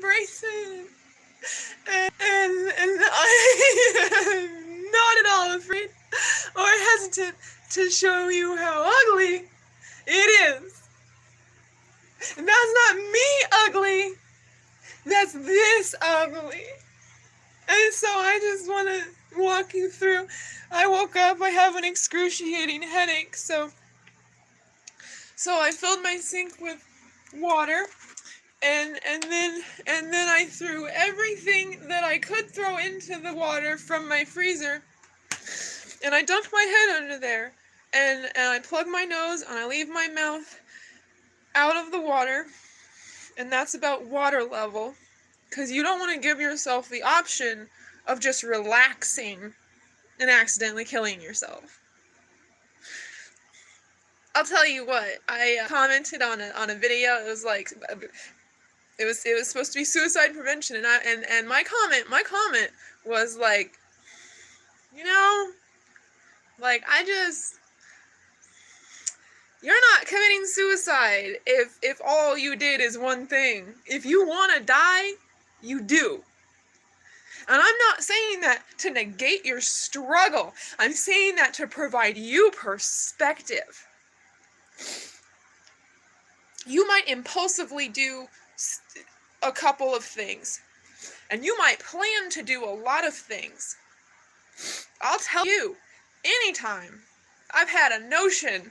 embrace it. And I am not at all afraid or hesitant to show you how ugly it is. And that's not me ugly. That's this ugly. And so I just want to walk you through. I woke up, I have an excruciating headache, so I filled my sink with water, and then I threw everything that I could throw into the water from my freezer, and I dumped my head under there, and I plug my nose and I leave my mouth out of the water, and that's about water level, because you don't want to give yourself the option of just relaxing and accidentally killing yourself. I'll tell you what, I commented on a video. It was like, it was supposed to be suicide prevention, and my comment was like, you know, like, you're not committing suicide if all you did is one thing. If you want to die, you do. And I'm not saying that to negate your struggle. I'm saying that to provide you perspective. You might impulsively do a couple of things, and you might plan to do a lot of things. I'll tell you, anytime I've had a notion,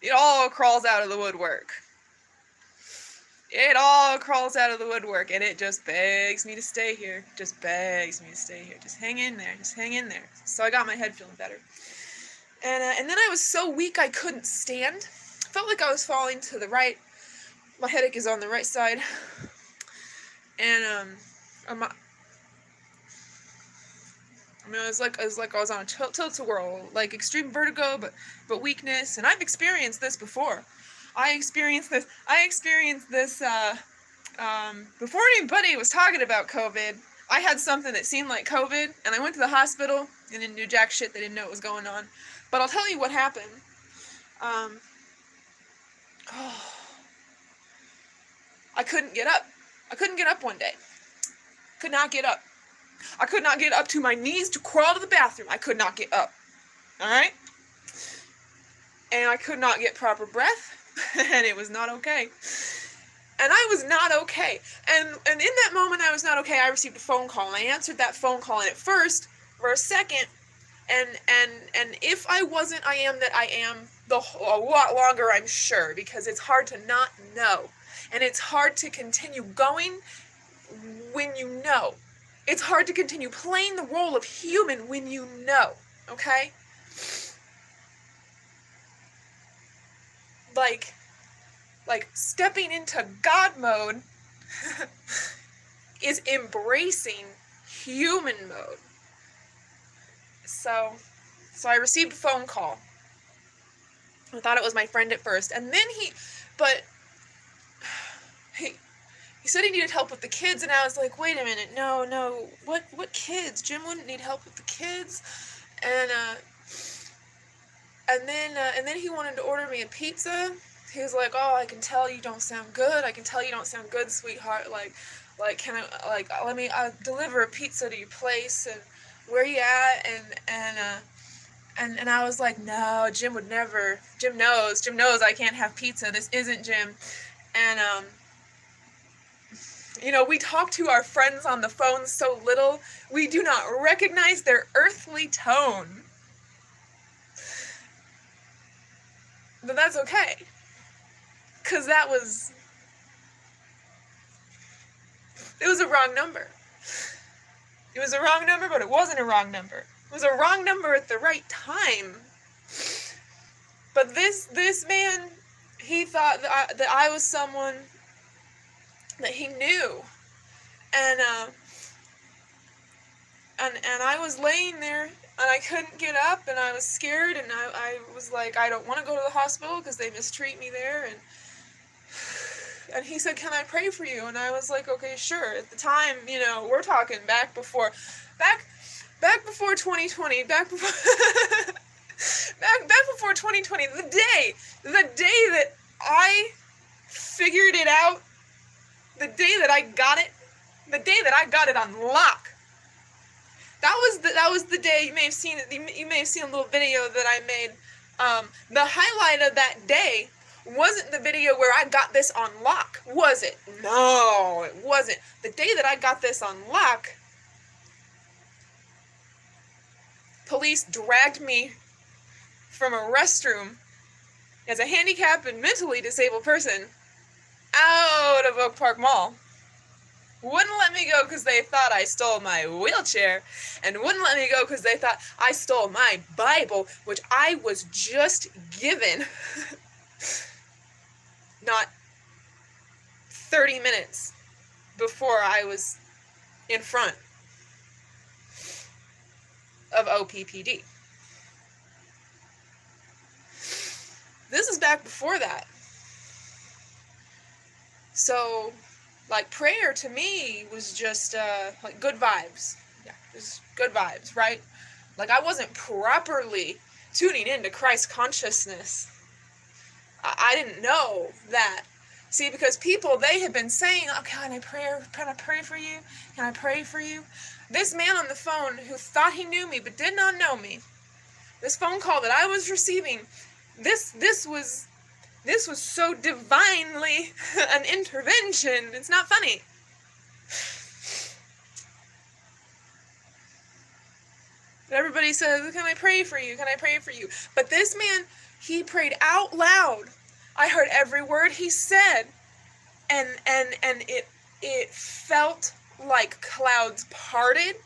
it all crawls out of the woodwork. It all crawls out of the woodwork, and it just begs me to stay here. Just begs me to stay here. Just hang in there. Just hang in there. So I got my head feeling better. And then I was so weak I couldn't stand. Felt like I was falling to the right. My headache is on the right side. And it was like I was on a tilt-a-whirl, like extreme vertigo, but weakness. And I've experienced this before. I experienced this before anybody was talking about COVID. I had something that seemed like COVID, and I went to the hospital and didn't do jack shit. They didn't know what was going on. But I'll tell you what happened. I couldn't get up. I couldn't get up one day. Could not get up. I could not get up to my knees to crawl to the bathroom. I could not get up. Alright? And I could not get proper breath. And it was not okay. And I was not okay. And in that moment I was not okay, I received a phone call. And I answered that phone call. And at first, for a second, and if I wasn't, I am that I am a lot longer, I'm sure. Because it's hard to not know. And it's hard to continue going when you know. It's hard to continue playing the role of human when you know. Okay? Like stepping into God mode is embracing human mode. So I received a phone call. I thought it was my friend at first, and then he said he needed help with the kids, and I was like, wait a minute, no, what kids? Jim wouldn't need help with the kids, and then he wanted to order me a pizza. He was like, oh, I can tell you don't sound good. I can tell you don't sound good, sweetheart. Like, can I, let me deliver a pizza to your place, and where you at? And I was like, no, Jim would never. Jim knows I can't have pizza. This isn't Jim. And, we talk to our friends on the phone so little, we do not recognize their earthly tone. But that's okay. Because it was a wrong number. It was a wrong number, but it wasn't a wrong number. It was a wrong number at the right time. But this man, he thought that I was someone that he knew. And I was laying there, and I couldn't get up, and I was scared, and I was like, I don't want to go to the hospital because they mistreat me there, and he said, can I pray for you? And I was like, okay, sure. At the time, we're talking back before 2020, back before 2020, the day that I day that I got it, the day that I got it on lock, that was the day. You may have seen it. You may have seen a little video that I made. The highlight of that day wasn't the video where I got this on lock, was it? No, it wasn't. The day that I got this on lock, police dragged me from a restroom as a handicapped and mentally disabled person out of Oak Park Mall. Wouldn't let me go because they thought I stole my wheelchair, and wouldn't let me go because they thought I stole my Bible, which I was just given not 30 minutes before I was in front of OPPD. This is back before that. So, like, prayer to me was just, like, good vibes. Yeah, it was good vibes, right? Like, I wasn't properly tuning into Christ consciousness. I didn't know that. See, because people, they had been saying, oh, can I pray for you? Can I pray for you? This man on the phone who thought he knew me but did not know me, this phone call that I was receiving, this was so divinely an intervention. It's not funny. Everybody says, can I pray for you? Can I pray for you? But this man, he prayed out loud. I heard every word he said. And it felt like clouds parted,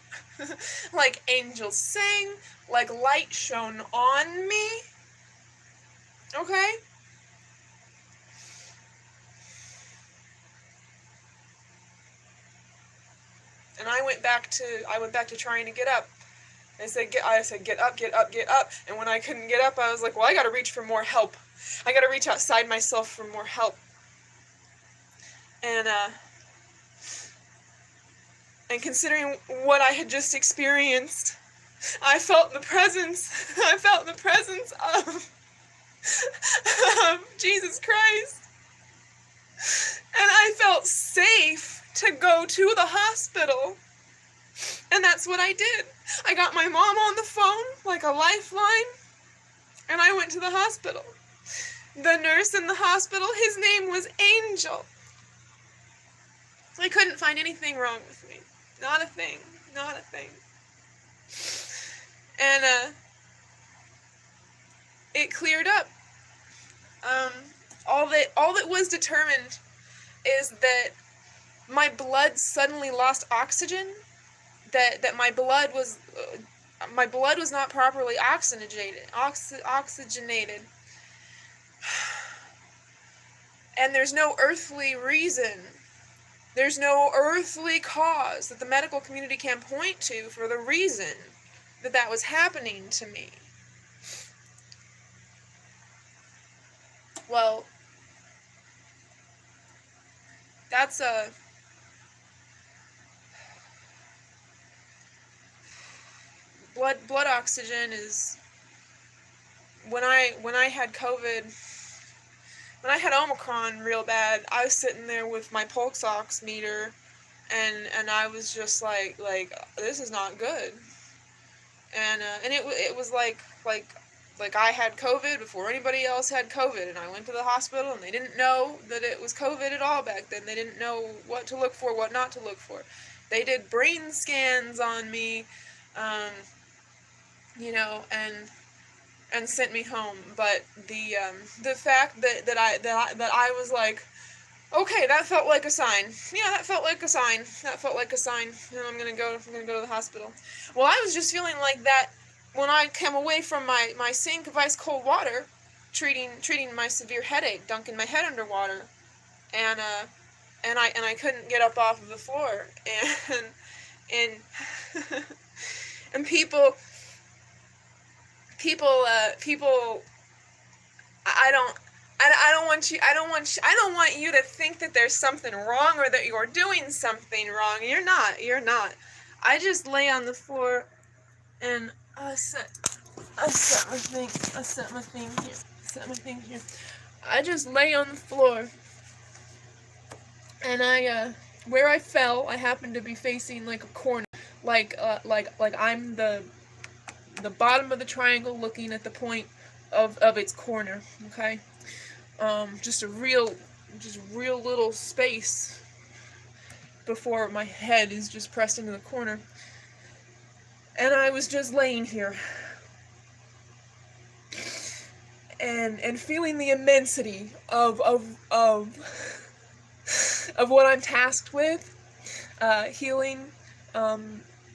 like angels sang, like light shone on me. Okay? And I went back to trying to get up. I said, get up. And when I couldn't get up, I was like, well, I got to reach for more help. I got to reach outside myself for more help. And considering what I had just experienced, I felt the presence of Jesus Christ. And I felt safe to go to the hospital. And that's what I did. I got my mom on the phone, like a lifeline, and I went to the hospital. The nurse in the hospital, his name was Angel. I couldn't find anything wrong with me. Not a thing. And, it cleared up. All that was determined is that my blood suddenly lost oxygen, that my blood was not properly oxygenated. And there's no earthly reason, there's no earthly cause that the medical community can point to for the reason that was happening to me. Well, that's blood oxygen is when I had COVID, when I had Omicron real bad, I was sitting there with my pulse ox meter, and I was just like this is not good, and it was like I had COVID before anybody else had COVID, and I went to the hospital, and they didn't know that it was COVID at all back then. They didn't know what to look for, what not to look for. They did brain scans on me, and sent me home. But the fact that I was like, okay, that felt like a sign. Yeah, that felt like a sign. And I'm gonna go to the hospital. Well, I was just feeling like that when I came away from my sink of ice cold water, treating my severe headache, dunking my head under water, and I couldn't get up off of the floor, and people I don't want you to think that there's something wrong or that you're doing something wrong. You're not. I just lay on the floor and I set my thing here. I just lay on the floor And where I fell, I happened to be facing like a corner, like I'm the bottom of the triangle looking at the point of its corner, okay? Just real little space before my head is just pressed into the corner. And I was just laying here and feeling the immensity of what I'm tasked with, healing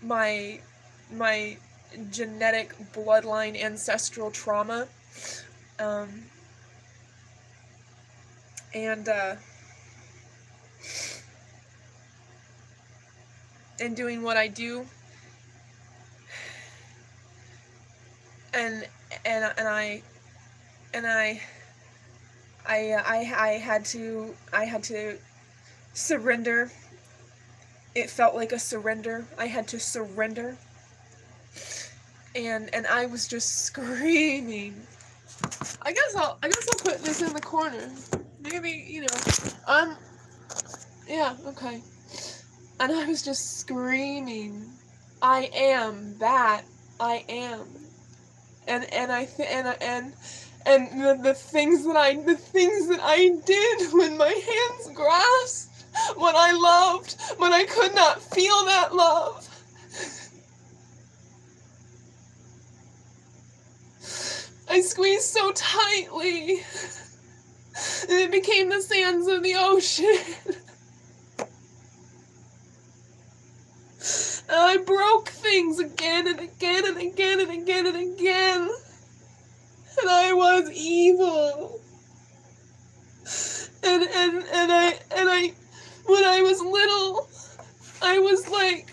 my genetic bloodline ancestral trauma, and doing what I do, and I had to surrender. It felt like a surrender. I had to surrender. And I was just screaming. I guess I'll put this in the corner. Maybe, yeah, okay. And I was just screaming, I am that. I am. And the things that I did when my hands grasped what I loved, but I could not feel that love. I squeezed so tightly, and it became the sands of the ocean. And I broke things again and again and again and again and again. And I was evil. And I, when I was little, I was like,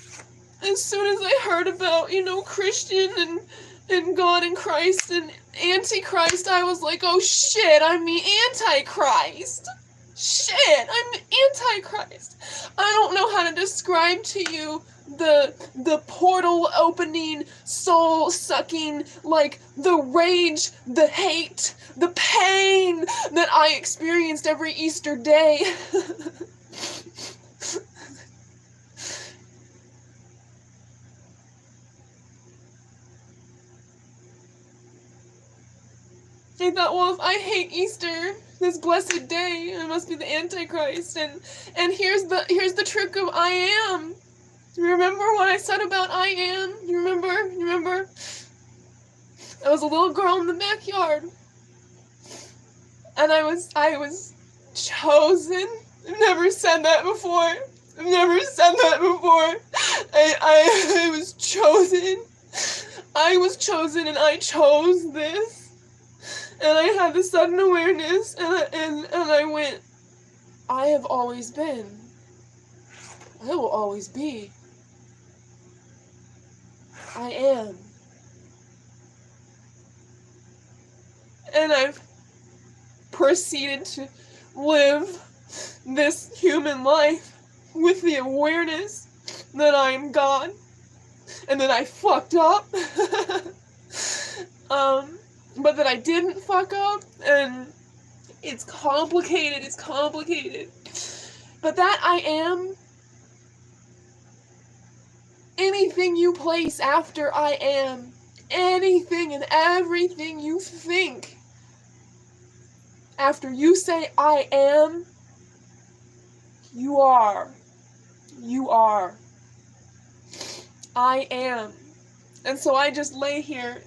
as soon as I heard about, Christian and God and Christ and Antichrist, I was like, oh shit, I'm the Antichrist. Shit, I'm the Antichrist. I don't know how to describe to you the portal opening, soul sucking, like the rage, the hate, the pain that I experienced every Easter day. I thought, well, if I hate Easter, this blessed day, I must be the Antichrist. And here's the trick of I am. You remember what I said about I am? You remember? I was a little girl in the backyard, and I was chosen. I've never said that before. I was chosen. I was chosen, and I chose this. And I had this sudden awareness, and I went, I have always been. I will always be. I am. And I've proceeded to live this human life with the awareness that I am God and that I fucked up. But that I didn't fuck up, and it's complicated. But that I am, anything you place after I am, anything and everything you think after you say I am, you are. I am. And so I just lay here,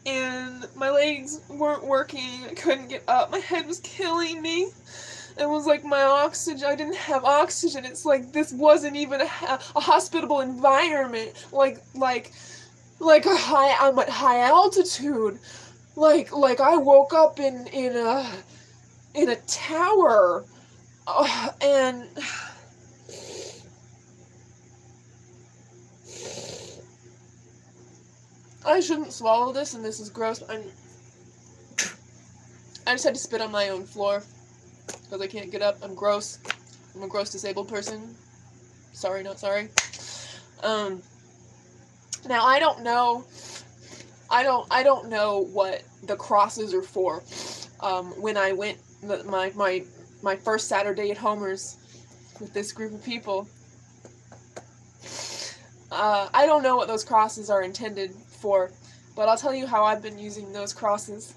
and my legs weren't working. I couldn't get up. My head was killing me. It was like my oxygen. I didn't have oxygen. It's like this wasn't even a hospitable environment. Like I'm at high altitude. Like I woke up in a tower, and I shouldn't swallow this, and this is gross. I just had to spit on my own floor because I can't get up. I'm gross. I'm a gross disabled person. Sorry, not sorry. Now I don't know what the crosses are for. When I went my first Saturday at Homer's, with this group of people. I don't know what those crosses are intended for, but I'll tell you how I've been using those crosses.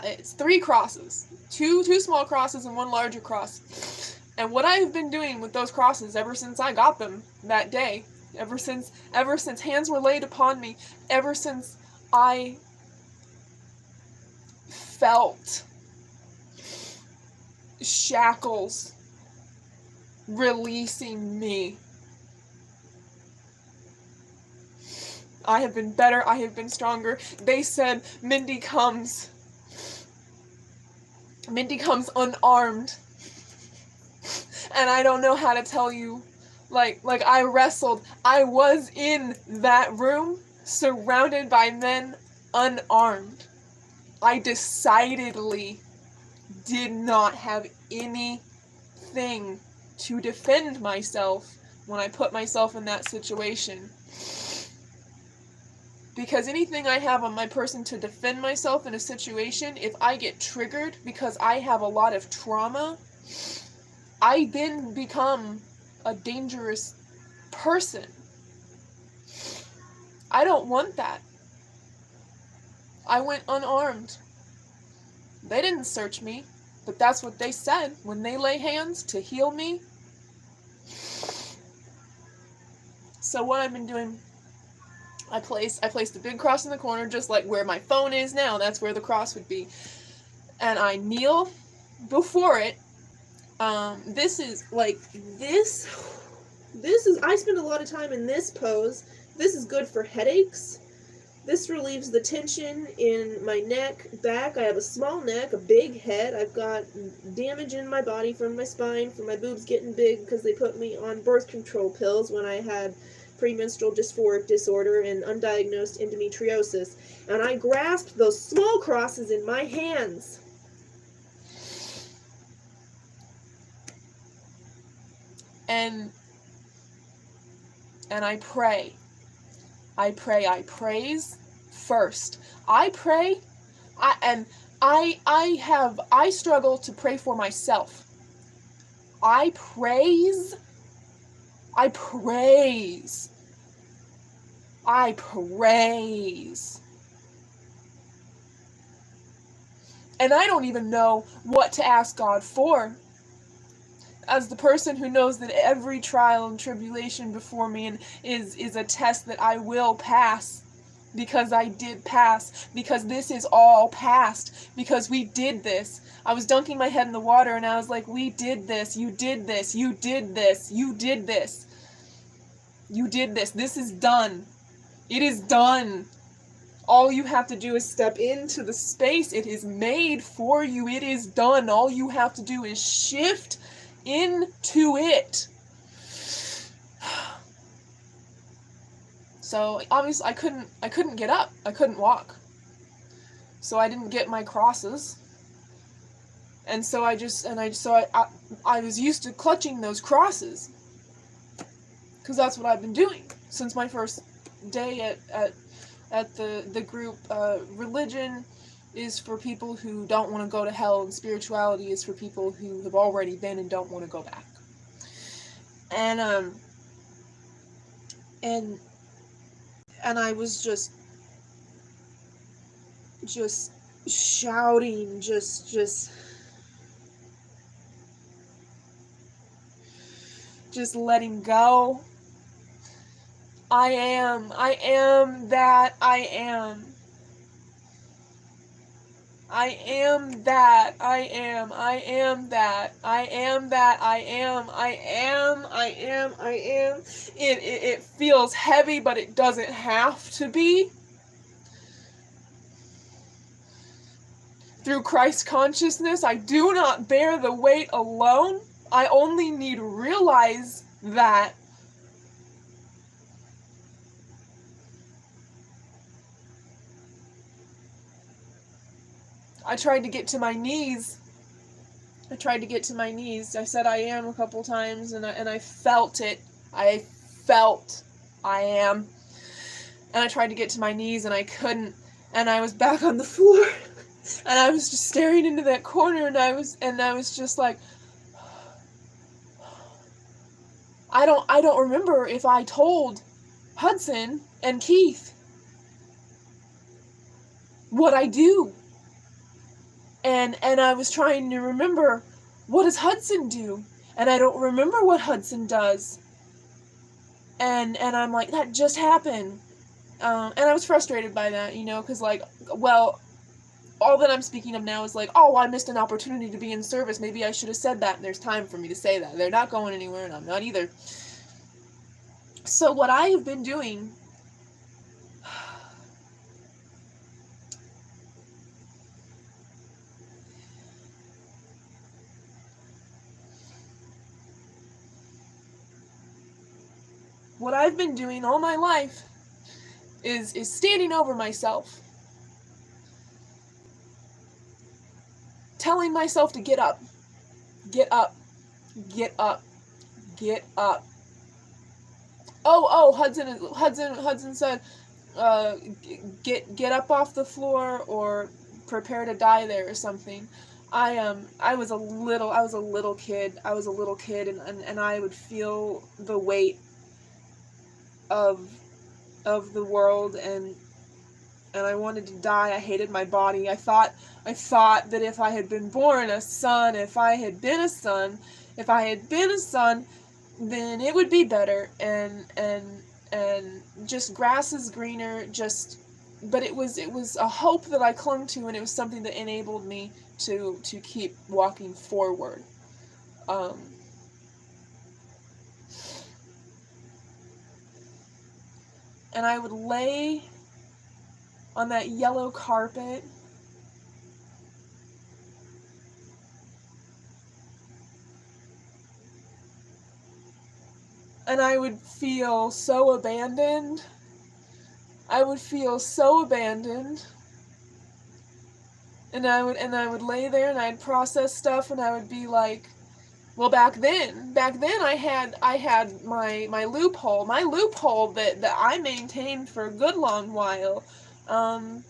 It's 3 crosses. Two small crosses and 1 larger cross. And what I've been doing with those crosses ever since I got them that day, ever since hands were laid upon me, ever since I felt shackles releasing me, I have been better, I have been stronger. They said Mindy comes unarmed. And I don't know how to tell you, like I wrestled. I was in that room surrounded by men unarmed. I decidedly did not have anything to defend myself when I put myself in that situation. Because anything I have on my person to defend myself in a situation, if I get triggered because I have a lot of trauma, I then become a dangerous person. I don't want that. I went unarmed. They didn't search me, but that's what they said when they lay hands to heal me. So what I've been doing, I placed a big cross in the corner, just like where my phone is now. That's where the cross would be. And I kneel before it. This is, I spend a lot of time in this pose. This is good for headaches. This relieves the tension in my neck, back. I have a small neck, a big head. I've got damage in my body from my spine, from my boobs getting big because they put me on birth control pills when I had premenstrual dysphoric disorder and undiagnosed endometriosis. And I grasped those small crosses in my hands. And I pray. I praise first. I pray, I struggle to pray for myself. I praise. And I don't even know what to ask God for. As the person who knows that every trial and tribulation before me is a test that I will pass, because I did pass, because this is all past, because we did this. I was dunking my head in the water and I was like, we did this, you did this, you did this, you did this. You did this, this is done. It is done. All you have to do is step into the space. It is made for you. It is done. All you have to do is shift into it. So obviously I couldn't get up. I couldn't walk. So I didn't get my crosses. And so I was used to clutching those crosses. Because that's what I've been doing since my first day at the group. Religion is for people who don't want to go to hell, and spirituality is for people who have already been and don't want to go back. And I was just shouting, just letting go. I am that I am. I am that I am. I am that. I am that I am. I am. It feels heavy, but it doesn't have to be. Through Christ consciousness, I do not bear the weight alone. I only need to realize that. I tried to get to my knees. I said I am a couple times, and I felt it. I felt I am. And I tried to get to my knees, and I couldn't. And I was back on the floor, And I was just staring into that corner, and I was just like, I don't remember if I told Hudson and Keith what I do. And I was trying to remember, what does Hudson do? And I don't remember what Hudson does. And I'm like, that just happened. And I was frustrated by that, because, like, well, all that I'm speaking of now is like, oh, I missed an opportunity to be in service. Maybe I should have said that, and there's time for me to say that. They're not going anywhere, and I'm not either. So what I have been doing, what I've been doing all my life is standing over myself, telling myself to get up, get up, get up, get up. Oh, Hudson said, get up off the floor or prepare to die there or something. I was a little kid, and I would feel the weight of the world, and I wanted to die. I hated my body. I thought that if I had been born a son, if I had been a son, then it would be better, and just grass is greener, but it was a hope that I clung to, and it was something that enabled me to keep walking forward. And I would lay on that yellow carpet, and I would feel so abandoned. And I would lay there, and I'd process stuff, and I would be like, well, back then I had my loophole that I maintained for a good long while. I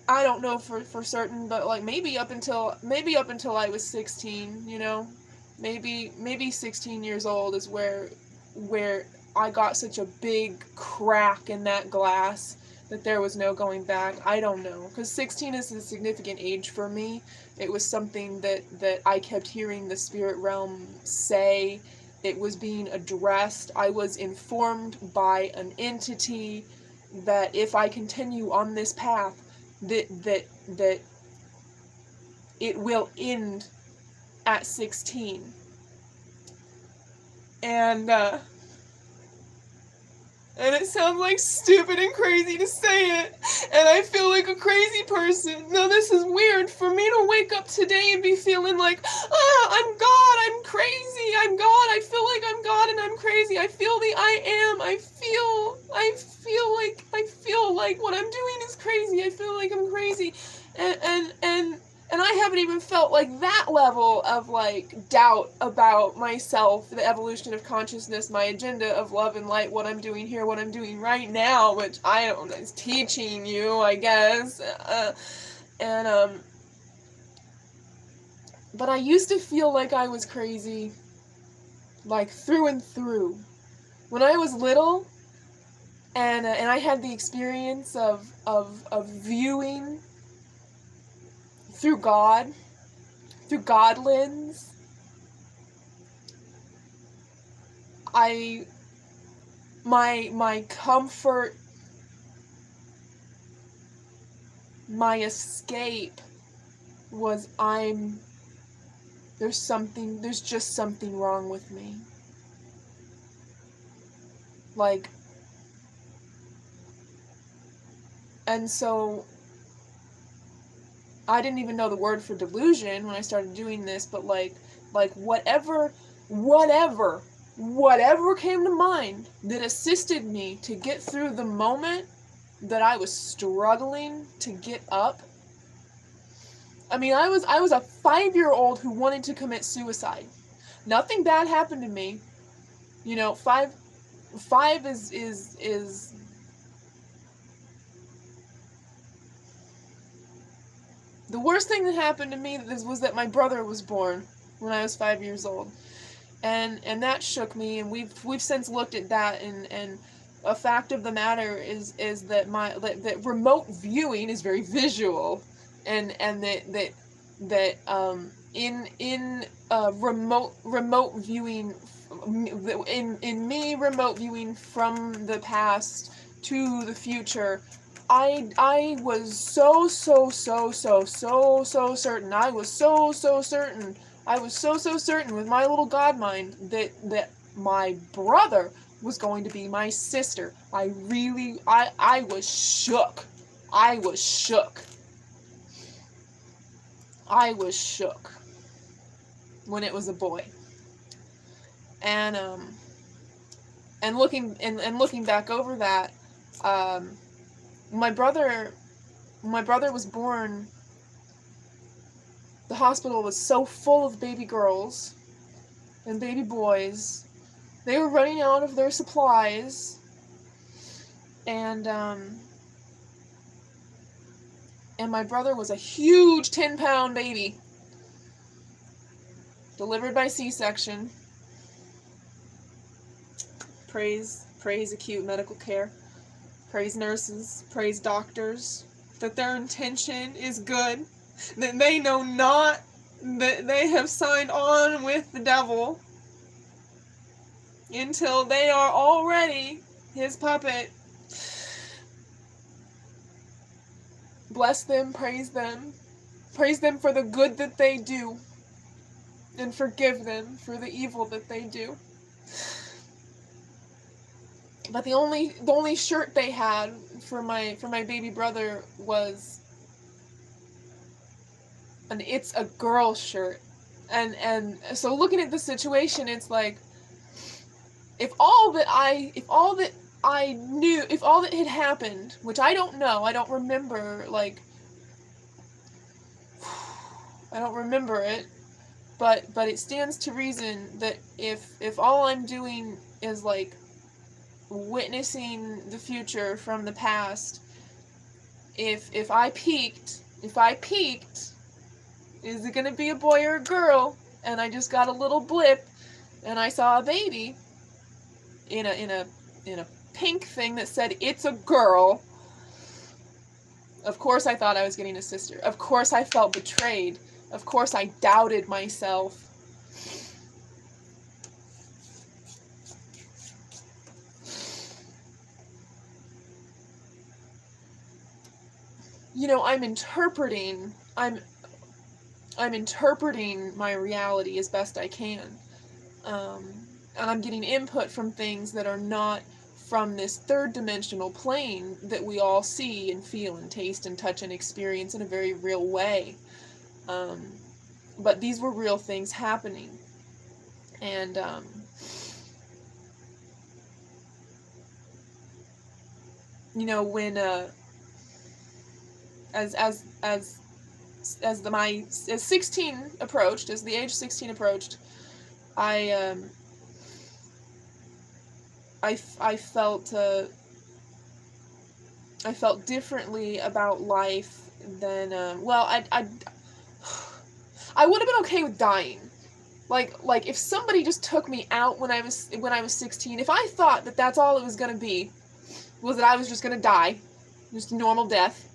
don't know for certain, but like maybe up until I was 16, maybe 16 years old is where I got such a big crack in that glass that there was no going back. I don't know, because 16 is a significant age for me. It was something that I kept hearing the spirit realm say. It was being addressed. I was informed by an entity that if I continue on this path, that it will end at 16. And it sounds like stupid and crazy to say it, and I feel like a crazy person. Now this is weird for me to wake up today and be feeling like, I'm God, I'm crazy, I'm God, I feel like I'm God and I'm crazy. I feel the I am. I feel like what I'm doing is crazy. I feel like I'm crazy, and I haven't even felt like that level of like doubt about myself, the evolution of consciousness, my agenda of love and light, what I'm doing here, what I'm doing right now, which I don't know, is teaching you, I guess. But I used to feel like I was crazy, like through and through. When I was little, and I had the experience of viewing through God lens, my comfort, my escape was there's just something wrong with me. Like, and so I didn't even know the word for delusion when I started doing this, but like whatever came to mind that assisted me to get through the moment that I was struggling to get up. I mean, I was a 5-year-old who wanted to commit suicide. Nothing bad happened to me. Five is The worst thing that happened to me was that my brother was born when I was 5 years old. And that shook me, and we've since looked at that, and a fact of the matter is that that remote viewing is very visual, and that in remote viewing, in me remote viewing from the past to the future, I was so certain. I was so certain. I was so certain with my little god mind that my brother was going to be my sister. I was shook. I was shook. I was shook when it was a boy. And looking back over that, my brother was born. The hospital was so full of baby girls and baby boys. They were running out of their supplies, and my brother was a huge 10-pound baby, delivered by C-section. Praise acute medical care. Praise nurses. Praise doctors. That their intention is good. That they know not that they have signed on with the devil until they are already his puppet. Bless them, praise them for the good that they do, and forgive them for the evil that they do. But the only shirt they had for my baby brother was an "It's a Girl" shirt. And so looking at the situation, it's like, if all that had happened, which I don't know, I don't remember, I don't remember it, but it stands to reason that if all I'm doing is like witnessing the future from the past, if I peaked, is it gonna be a boy or a girl? And I just got a little blip, and I saw a baby in a pink thing that said "It's a girl." Of course I thought I was getting a sister. Of course I felt betrayed. Of course I doubted myself. You know, I'm interpreting my reality as best I can. And I'm getting input from things that are not from this third dimensional plane that we all see and feel and taste and touch and experience in a very real way. But these were real things happening. And you know, when as 16 approached, as the age 16 approached, I felt differently about life than I would have been okay with dying. Like if somebody just took me out when I was 16, if I thought that that's all it was gonna be, was that I was just gonna die, just a normal death,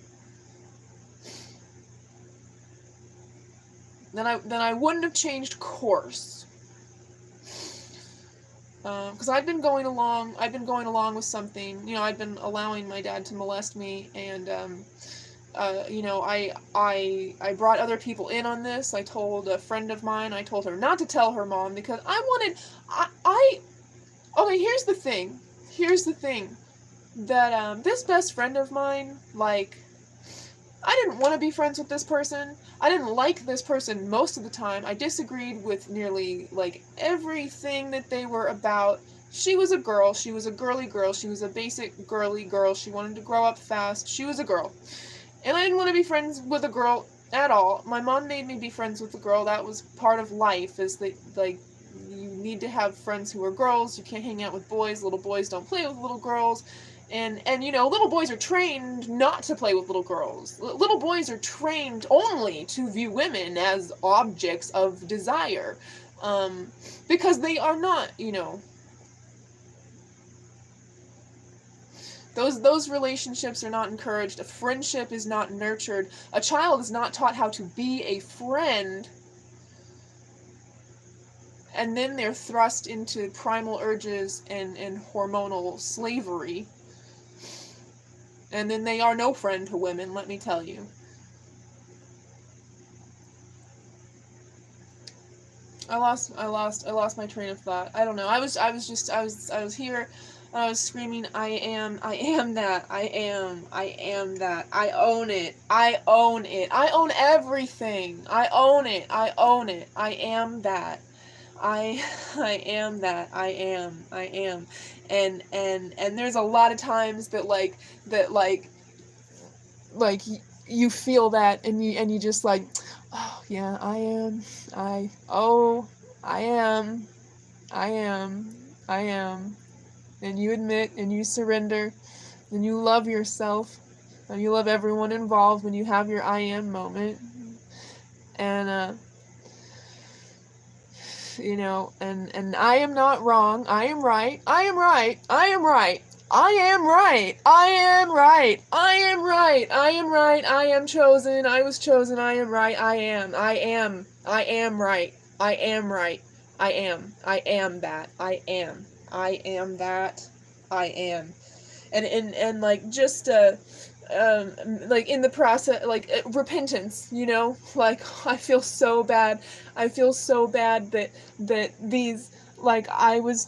then I wouldn't have changed course. Because I'd been going along with something. You know, I'd been allowing my dad to molest me, and you know, I brought other people in on this. I told a friend of mine. I told her not to tell her mom because okay, here's the thing. That this best friend of mine, like, I didn't want to be friends with this person. I didn't like this person most of the time. I disagreed with nearly, like, everything that they were about. She was a girl. She was a girly girl. She was a basic girly girl. She wanted to grow up fast. She was a girl. And I didn't want to be friends with a girl at all. My mom made me be friends with a girl. That was part of life, is that, like, you need to have friends who are girls. You can't hang out with boys. Little boys don't play with little girls. And you know, little boys are trained not to play with little girls. Little boys are trained only to view women as objects of desire, because they are not, you know, those relationships are not encouraged. A friendship is not nurtured. A child is not taught how to be a friend, and then they're thrust into primal urges and hormonal slavery. And then they are no friend to women, let me tell you. I lost my train of thought. I don't know. I was here, and I was screaming, I am that, I am that, I own it, I own everything, I own it, I am that, I am that, I am. And there's a lot of times that you feel that, and you just like, oh yeah, I am, I am, and you admit, and you surrender, and you love yourself, and you love everyone involved when you have your I am moment. And you know, and I am not wrong, I am right, I am right, I am right, I am right, I am right, I am right, I am right, I am chosen, I was chosen, I am right, I am right, I am right, I am that, I am that, I am. And like, just like, in the process, like, repentance, you know, like, I feel so bad that these, like, I was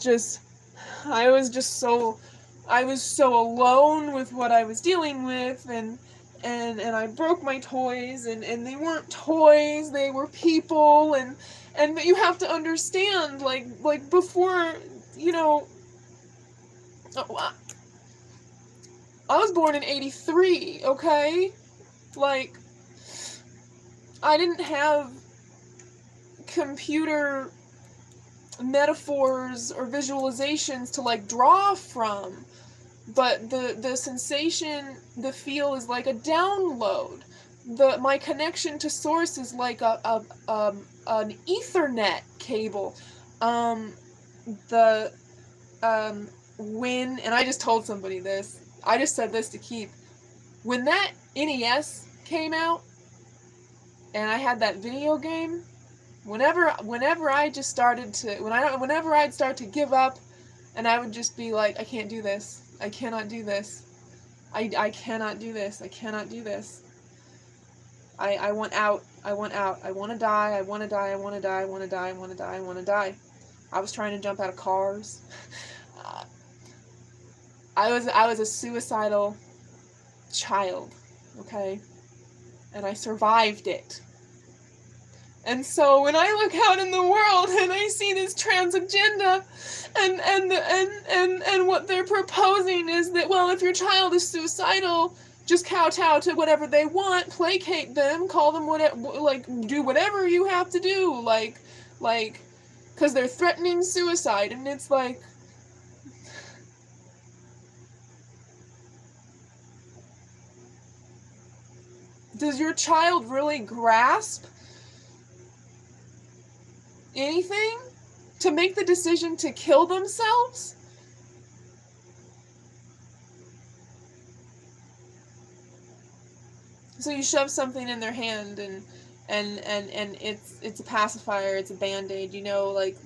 so alone with what I was dealing with, and I broke my toys, and they weren't toys, they were people, and you have to understand, like before, you know, I was born in 83, okay? Like, I didn't have computer metaphors or visualizations to, like, draw from, but the sensation, the feel is like a download. My connection to source is like an Ethernet cable. When, and I just told somebody this, I just said this to keep, when that NES came out, and I had that video game, whenever I just started to, whenever I'd start to give up, and I would just be like, I can't do this, I cannot do this, I cannot do this, I cannot do this, I want out, I want to die, I want to die, I want to die, I want to die, I want to die, I want to die. I was trying to jump out of cars. I was a suicidal child, okay? And I survived it. And so when I look out in the world and I see this trans agenda, and what they're proposing is that, well, if your child is suicidal, just kowtow to whatever they want, placate them, call them whatever, like, do whatever you have to do, like, because they're threatening suicide, and it's like, does your child really grasp anything to make the decision to kill themselves? So you shove something in their hand, and it's a pacifier, it's a band-aid, you know, like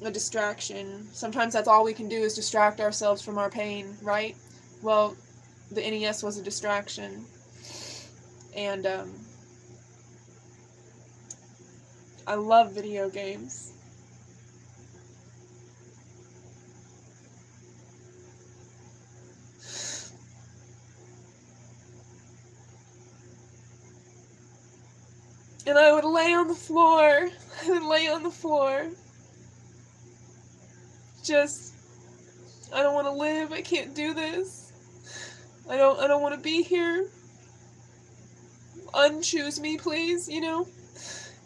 a distraction. Sometimes that's all we can do is distract ourselves from our pain, right? Well, the NES was a distraction, and I love video games. And I would lay on the floor, just, I don't want to live, I can't do this, I don't want to be here, unchoose me, please, you know,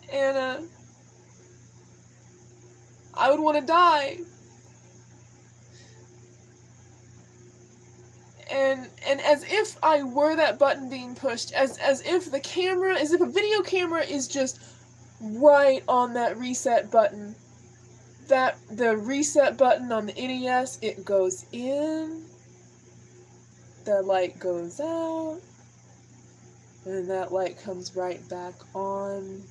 and I would want to die, and as if I were that button being pushed, as if the camera, as if a video camera is just right on that reset button. That the reset button on the NES, it goes in, the light goes out, and that light comes right back on.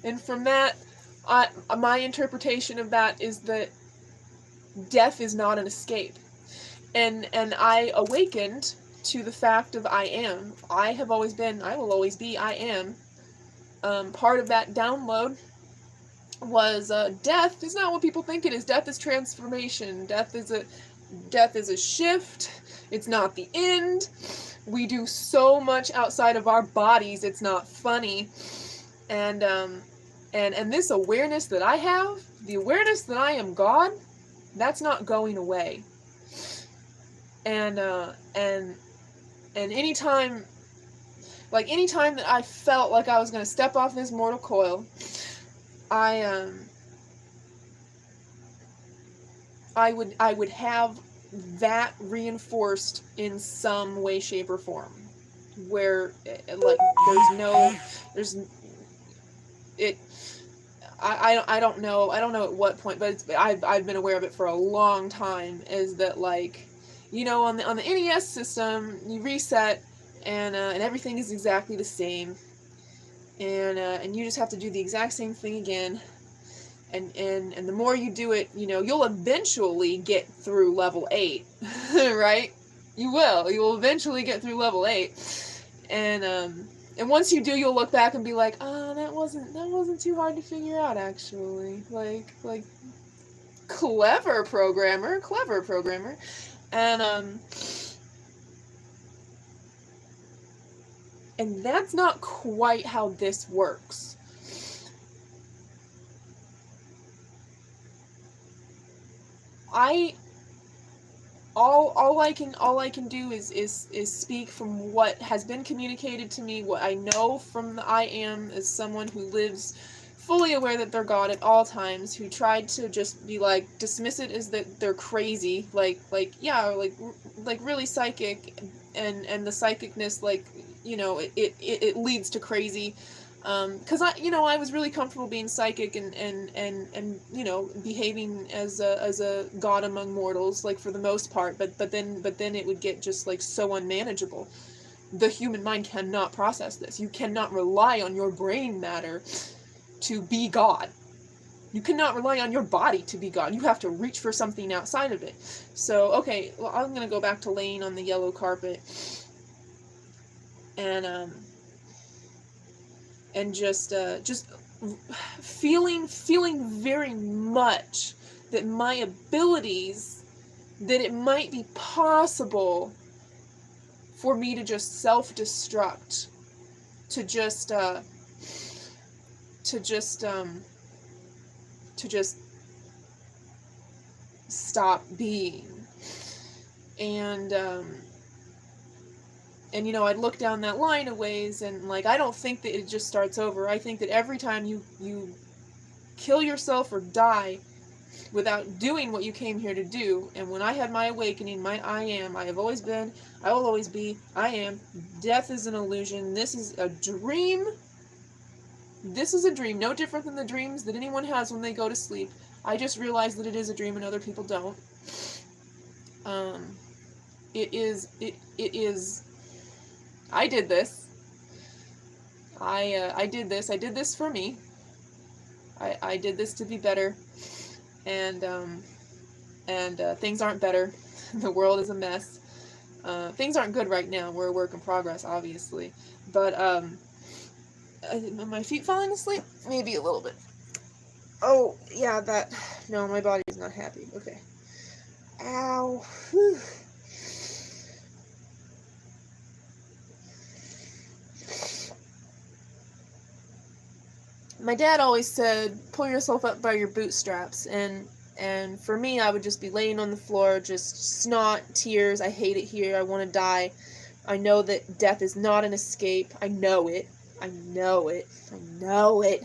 And from that, my interpretation of that is that death is not an escape. And I awakened to the fact of I am. I have always been, I will always be, I am. Part of that download was death is not what people think it is. Death is transformation. Death is a shift. It's not the end. We do so much outside of our bodies. It's not funny. And this awareness that I have, the awareness that I am God, that's not going away. And anytime that I felt like I was going to step off this mortal coil, I would have that reinforced in some way, shape, or form, where like I don't know at what point, but I've been aware of it for a long time. Is that like, on the NES system, you reset and everything is exactly the same, and you just have to do the exact same thing again, and the more you do it, you'll eventually get through level 8, right? You'll eventually get through level 8, and once you do, you'll look back and be like, that wasn't too hard to figure out, actually. Like clever programmer. And that's not quite how this works. All I can do is speak from what has been communicated to me, what I know from the I am as someone who lives fully aware that they're God at all times, who tried to just be like, dismiss it as that they're crazy, like really psychic, and the psychicness, like, it leads to crazy. Because I was really comfortable being psychic and behaving as a god among mortals, like, for the most part, but then it would get just like so unmanageable. The human mind cannot process this. You cannot rely on your brain matter to be God. You cannot rely on your body to be God. You have to reach for something outside of it. So, okay, well, I'm gonna go back to laying on the yellow carpet and just feeling very much that my abilities, that it might be possible for me to just self-destruct, to just stop being. And I'd look down that line of ways, and like, I don't think that it just starts over. I think that every time you kill yourself or die without doing what you came here to do, and when I had my awakening, my I am, I have always been, I will always be, I am. Death is an illusion. This is a dream. This is a dream, no different than the dreams that anyone has when they go to sleep. I just realized that it is a dream and other people don't. It is. I did this. I did this. I did this for me. I did this to be better. And things aren't better. The world is a mess. Things aren't good right now. We're a work in progress, obviously. But, are my feet falling asleep? Maybe a little bit. Oh, yeah, no, my body's not happy. Okay. Ow. Whew. My dad always said, pull yourself up by your bootstraps, and for me, I would just be laying on the floor, just snot, tears. I hate it here. I want to die. I know that death is not an escape. I know it. I know it. I know it.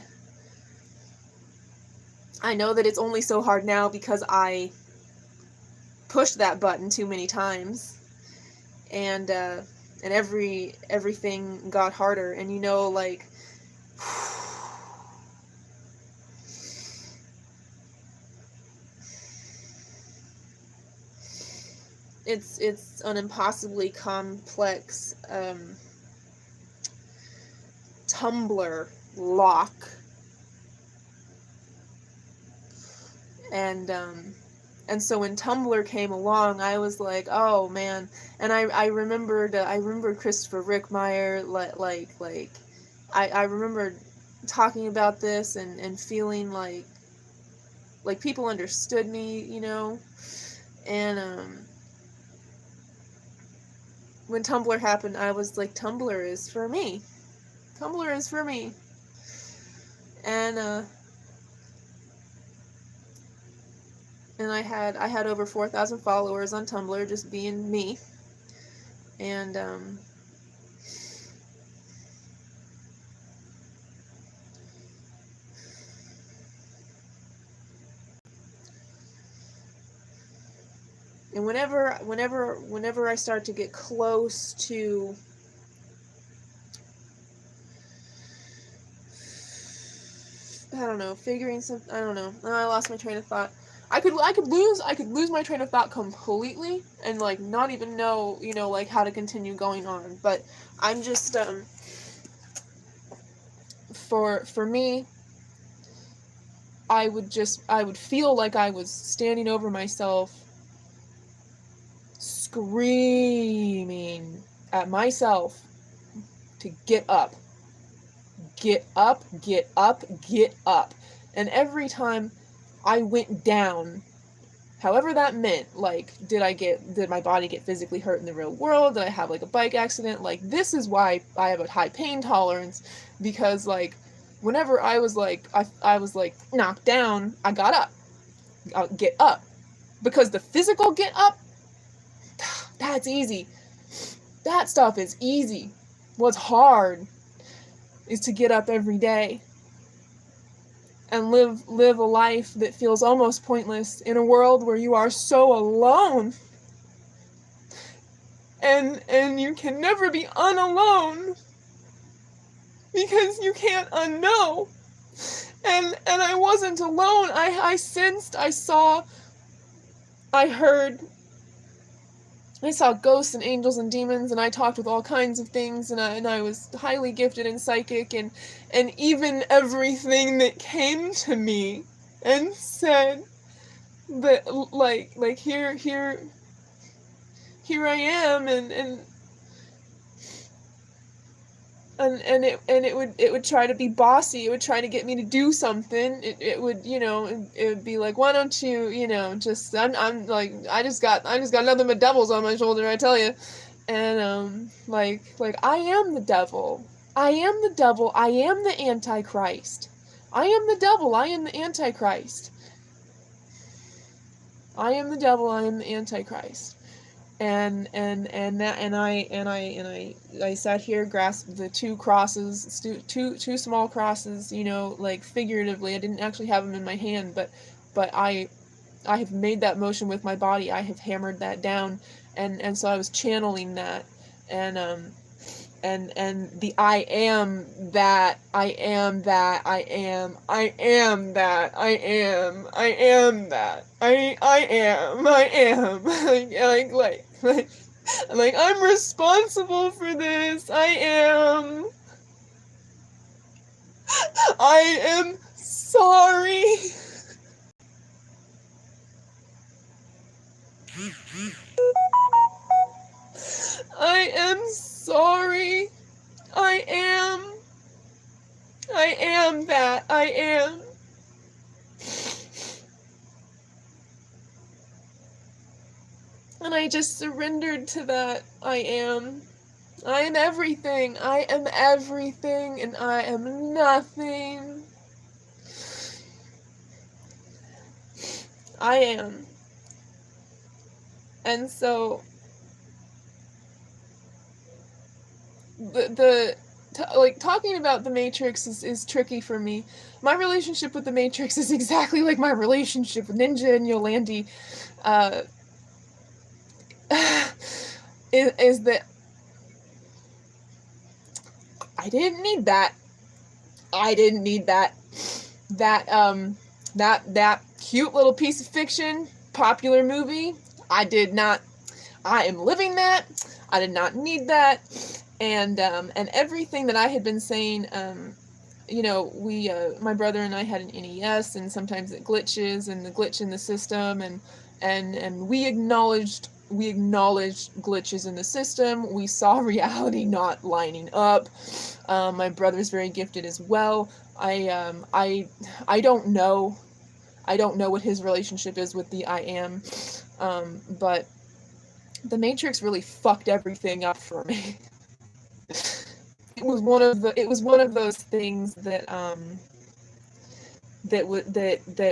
I know that it's only so hard now because I pushed that button too many times, and everything got harder. And you know, like, it's an impossibly complex Tumblr lock, and so when Tumblr came along, I was like, oh man. And I remembered Christopher Rickmeyer, I remembered talking about this and feeling like people understood me, you know. And when Tumblr happened, I was like, Tumblr is for me. Tumblr is for me. And I had over 4,000 followers on Tumblr, just being me. And and whenever I start to get close to figuring something, I don't know. I lost my train of thought. I could lose my train of thought completely and like not even know, you know, like how to continue going on. But I'm just for me, I would feel like I was standing over myself, screaming at myself to get up. Get up, get up, get up. And every time I went down, however that meant, like, did my body get physically hurt in the real world? Did I have like a bike accident? Like, this is why I have a high pain tolerance, because like whenever I was like knocked down, I got up. I'll get up. Because the physical get up, that's easy. That stuff is easy. What's hard is to get up every day and live a life that feels almost pointless in a world where you are so alone. And you can never be unalone because you can't unknow. And I wasn't alone. I sensed, I saw, I heard, I saw ghosts and angels and demons, and I talked with all kinds of things, and I was highly gifted and psychic, and even everything that came to me and said that like here I am, and it would try to be bossy. It would try to get me to do something. It would, you know, it would be like, why don't you, you know, just I'm like, I just got nothing but devils on my shoulder, I tell you. And like I am the devil. I am the devil. I am the Antichrist. I am the devil. I am the Antichrist. I am the devil. I am the Antichrist. And I sat here, grasped the two crosses, two small crosses, you know, like figuratively. I didn't actually have them in my hand, but I have made that motion with my body. I have hammered that down, and so I was channeling that, and the I am that, I am that, I am that, I am that, I am like I'm responsible for this. I am sorry. I am sorry. I am that. I am. And I just surrendered to that. I am everything. I am everything, and I am nothing. I am. And so talking about the Matrix is tricky for me. My relationship with the Matrix is exactly like my relationship with Ninja and Yolandi. is that I didn't need that. I didn't need that. That cute little piece of fiction, popular movie, I did not. I am living that. I did not need that. And everything that I had been saying, we, my brother and I had an NES, and sometimes it glitches, and the glitch in the system, and we acknowledged glitches in the system. We saw reality not lining up. My brother's very gifted as well. I don't know. I don't know what his relationship is with the I am, but the Matrix really fucked everything up for me. It was one of those things that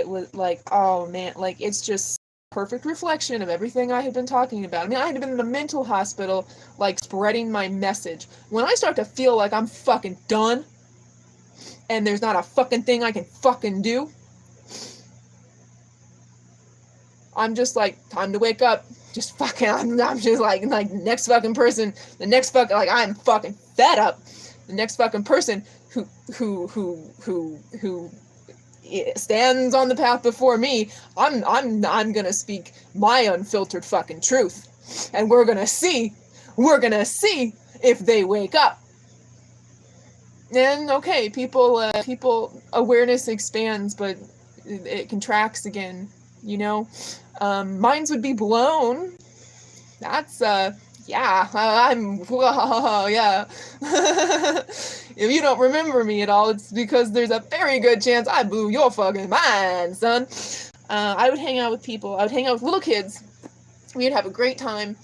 was like, oh man, like it's just perfect reflection of everything I had been talking about. I mean, I had been in the mental hospital, like spreading my message. When I start to feel like I'm fucking done, and there's not a fucking thing I can fucking do, I'm just like, time to wake up. Just fucking, I'm just like next fucking person, the next fucking, like, I'm fucking fed up. The next fucking person who stands on the path before me, I'm gonna speak my unfiltered fucking truth, and we're gonna see if they wake up. And okay, people awareness expands, but it contracts again, minds would be blown. That's yeah, yeah. If you don't remember me at all, it's because there's a very good chance I blew your fucking mind, son. I would hang out with people. I would hang out with little kids. We'd have a great time.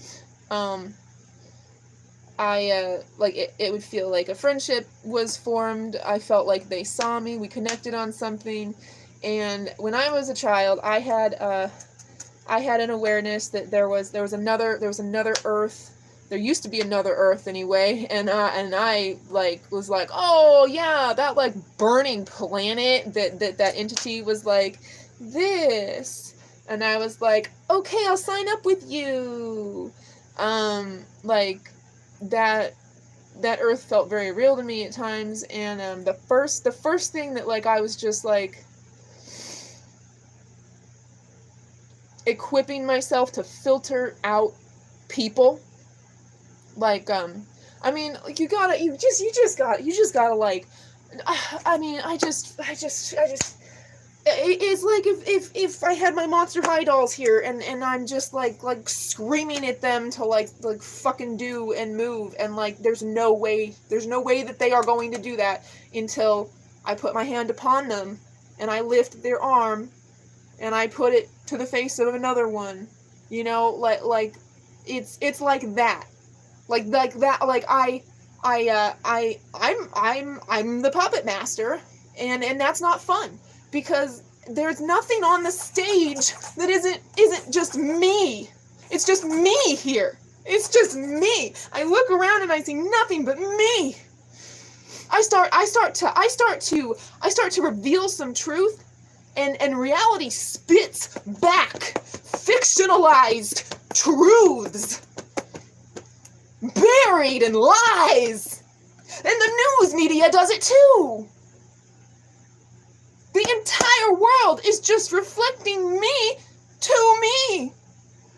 It would feel like a friendship was formed. I felt like they saw me. We connected on something. And when I was a child, I had an awareness that there was another Earth. There used to be another Earth anyway, and I was like, oh yeah, that like burning planet that entity was like this, and I was like, okay, I'll sign up with you. Like that Earth felt very real to me at times, and the first thing that like I was just like equipping myself to filter out people. Like, I mean, like you just gotta like, I mean, it's like if I had my Monster High dolls here and I'm just like screaming at them to like fucking do and move, and like there's no way that they are going to do that until I put my hand upon them and I lift their arm and I put it to the face of another one, like it's like that. Like that, like I'm the puppet master, and that's not fun, because there's nothing on the stage that isn't just me. It's just me here. It's just me. I look around and I see nothing but me. I start to reveal some truth, and reality spits back fictionalized truths buried in lies. And the news media does it too. The entire world is just reflecting me to me.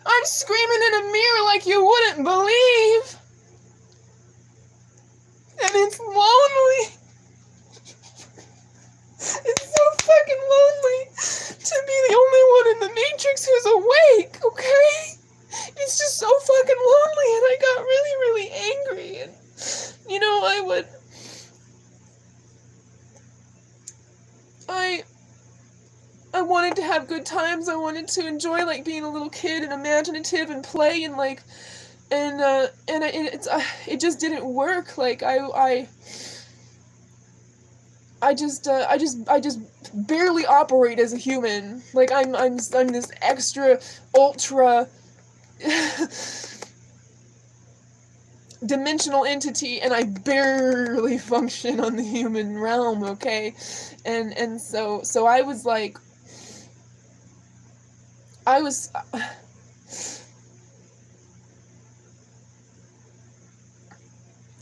I'm screaming in a mirror like you wouldn't believe. And it's lonely. It's so fucking lonely to be the only one in the Matrix who's awake, okay? It's just so fucking lonely, and I got really, really angry, and, I wanted to have good times. I wanted to enjoy, like, being a little kid and imaginative and play, and, like, it just didn't work. Like, I just barely operate as a human. Like, I'm this extra, ultra dimensional entity, and I barely function on the human realm, okay? And so I was like,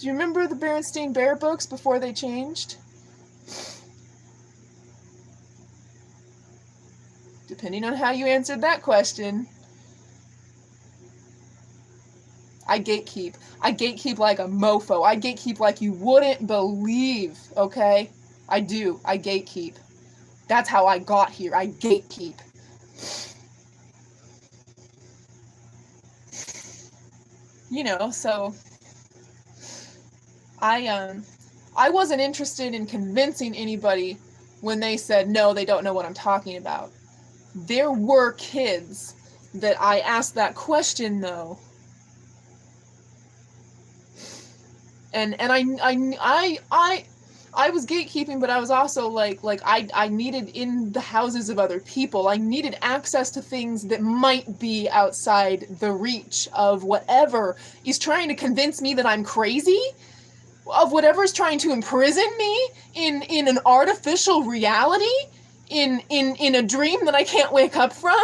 Do you remember the Berenstain Bear books before they changed? Depending on how you answered that question. I gatekeep. I gatekeep like a mofo. I gatekeep like you wouldn't believe, okay? I do. I gatekeep. That's how I got here. I gatekeep. You know, so I wasn't interested in convincing anybody when they said no, they don't know what I'm talking about. There were kids that I asked that question though. And I was gatekeeping, but I was also like I needed in the houses of other people. I needed access to things that might be outside the reach of whatever is trying to convince me that I'm crazy, of whatever's trying to imprison me in an artificial reality, in a dream that I can't wake up from.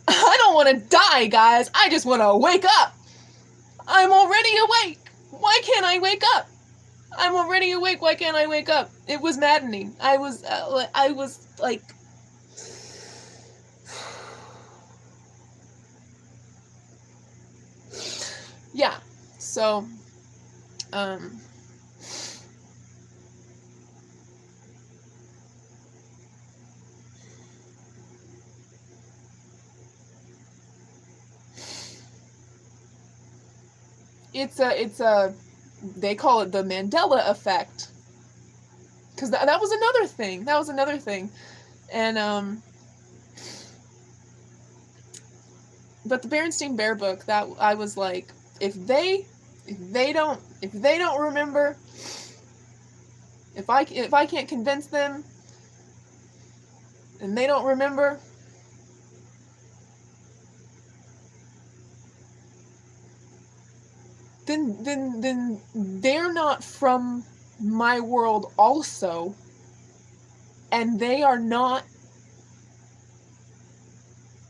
I don't want to die, guys. I just want to wake up. I'm already awake. Why can't I wake up? I'm already awake. Why can't I wake up? It was maddening. I was like, yeah. So, it's a they call it the Mandela effect, because that was another thing. That was another thing, and but the Berenstain Bear book, that I was like, if they don't remember, if I can't convince them, and they don't remember, then they're not from my world also, and they are not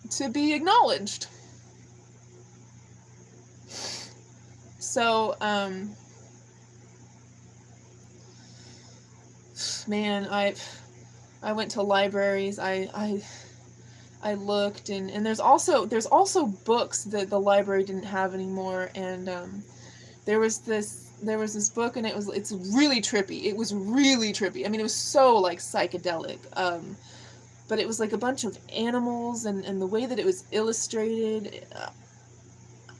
to be acknowledged. So, man, I went to libraries. I looked, and there's also books that the library didn't have anymore, and there was this book, and it's really trippy. It was really trippy. I mean, it was so like psychedelic. But it was like a bunch of animals, and the way that it was illustrated,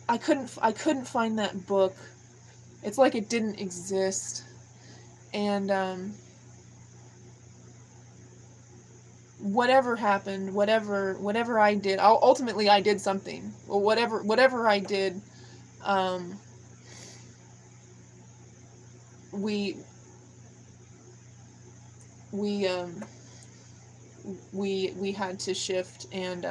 I couldn't find that book. It's like it didn't exist. And whatever happened, whatever I did, ultimately I did something. Well, whatever I did, we had to shift, and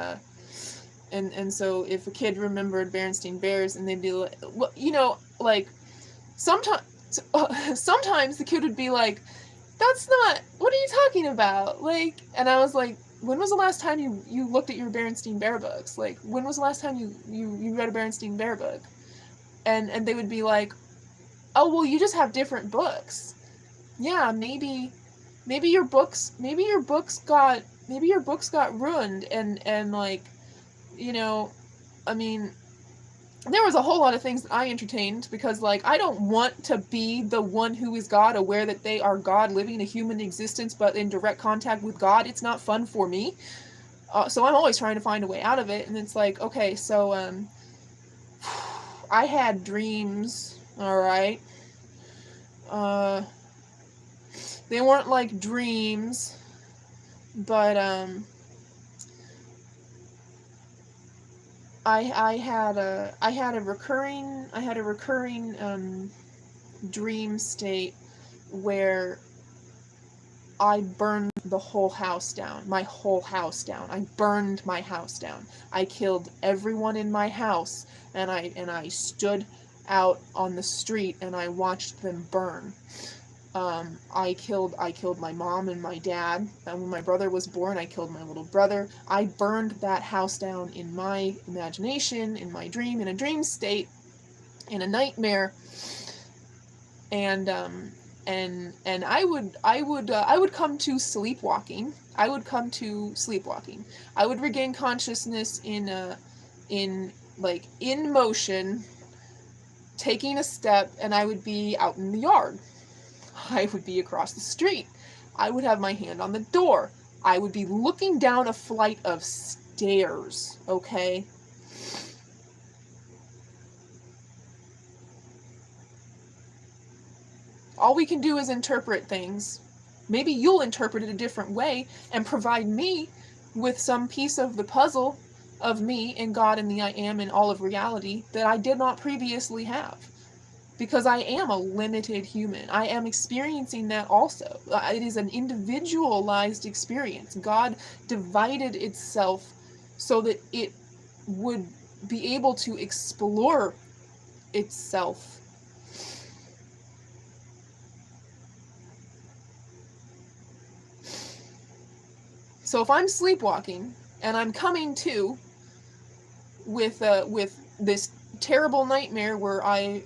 so if a kid remembered Berenstain Bears, and they'd be like, well, you know, like sometimes the kid would be like, that's not, what are you talking about? Like, and I was like, when was the last time you looked at your Berenstain Bear books? Like, when was the last time you read a Berenstain Bear book? And they would be like, oh, well, you just have different books. Yeah, maybe your books got ruined, and like, you know, I mean, there was a whole lot of things that I entertained, because like, I don't want to be the one who is God, aware that they are God, living a human existence but in direct contact with God. It's not fun for me. So I'm always trying to find a way out of it. And it's like, okay, so I had dreams, all right. They weren't like dreams, but I had a recurring dream state where I burned the whole house down, my whole house down. I burned my house down. I killed everyone in my house, and I stood out on the street and I watched them burn. I killed my mom and my dad. And when my brother was born, I killed my little brother. I burned that house down in my imagination, in my dream, in a dream state, in a nightmare. and I would come to sleepwalking. I would come to sleepwalking. I would regain consciousness in like in motion, taking a step, and I would be out in the yard. I would be across the street. I would have my hand on the door. I would be looking down a flight of stairs, okay? All we can do is interpret things. Maybe you'll interpret it a different way and provide me with some piece of the puzzle of me and God and the I am and all of reality that I did not previously have. Because I am a limited human. I am experiencing that also. It is an individualized experience. God divided itself so that it would be able to explore itself. So if I'm sleepwalking and I'm coming to with this terrible nightmare where I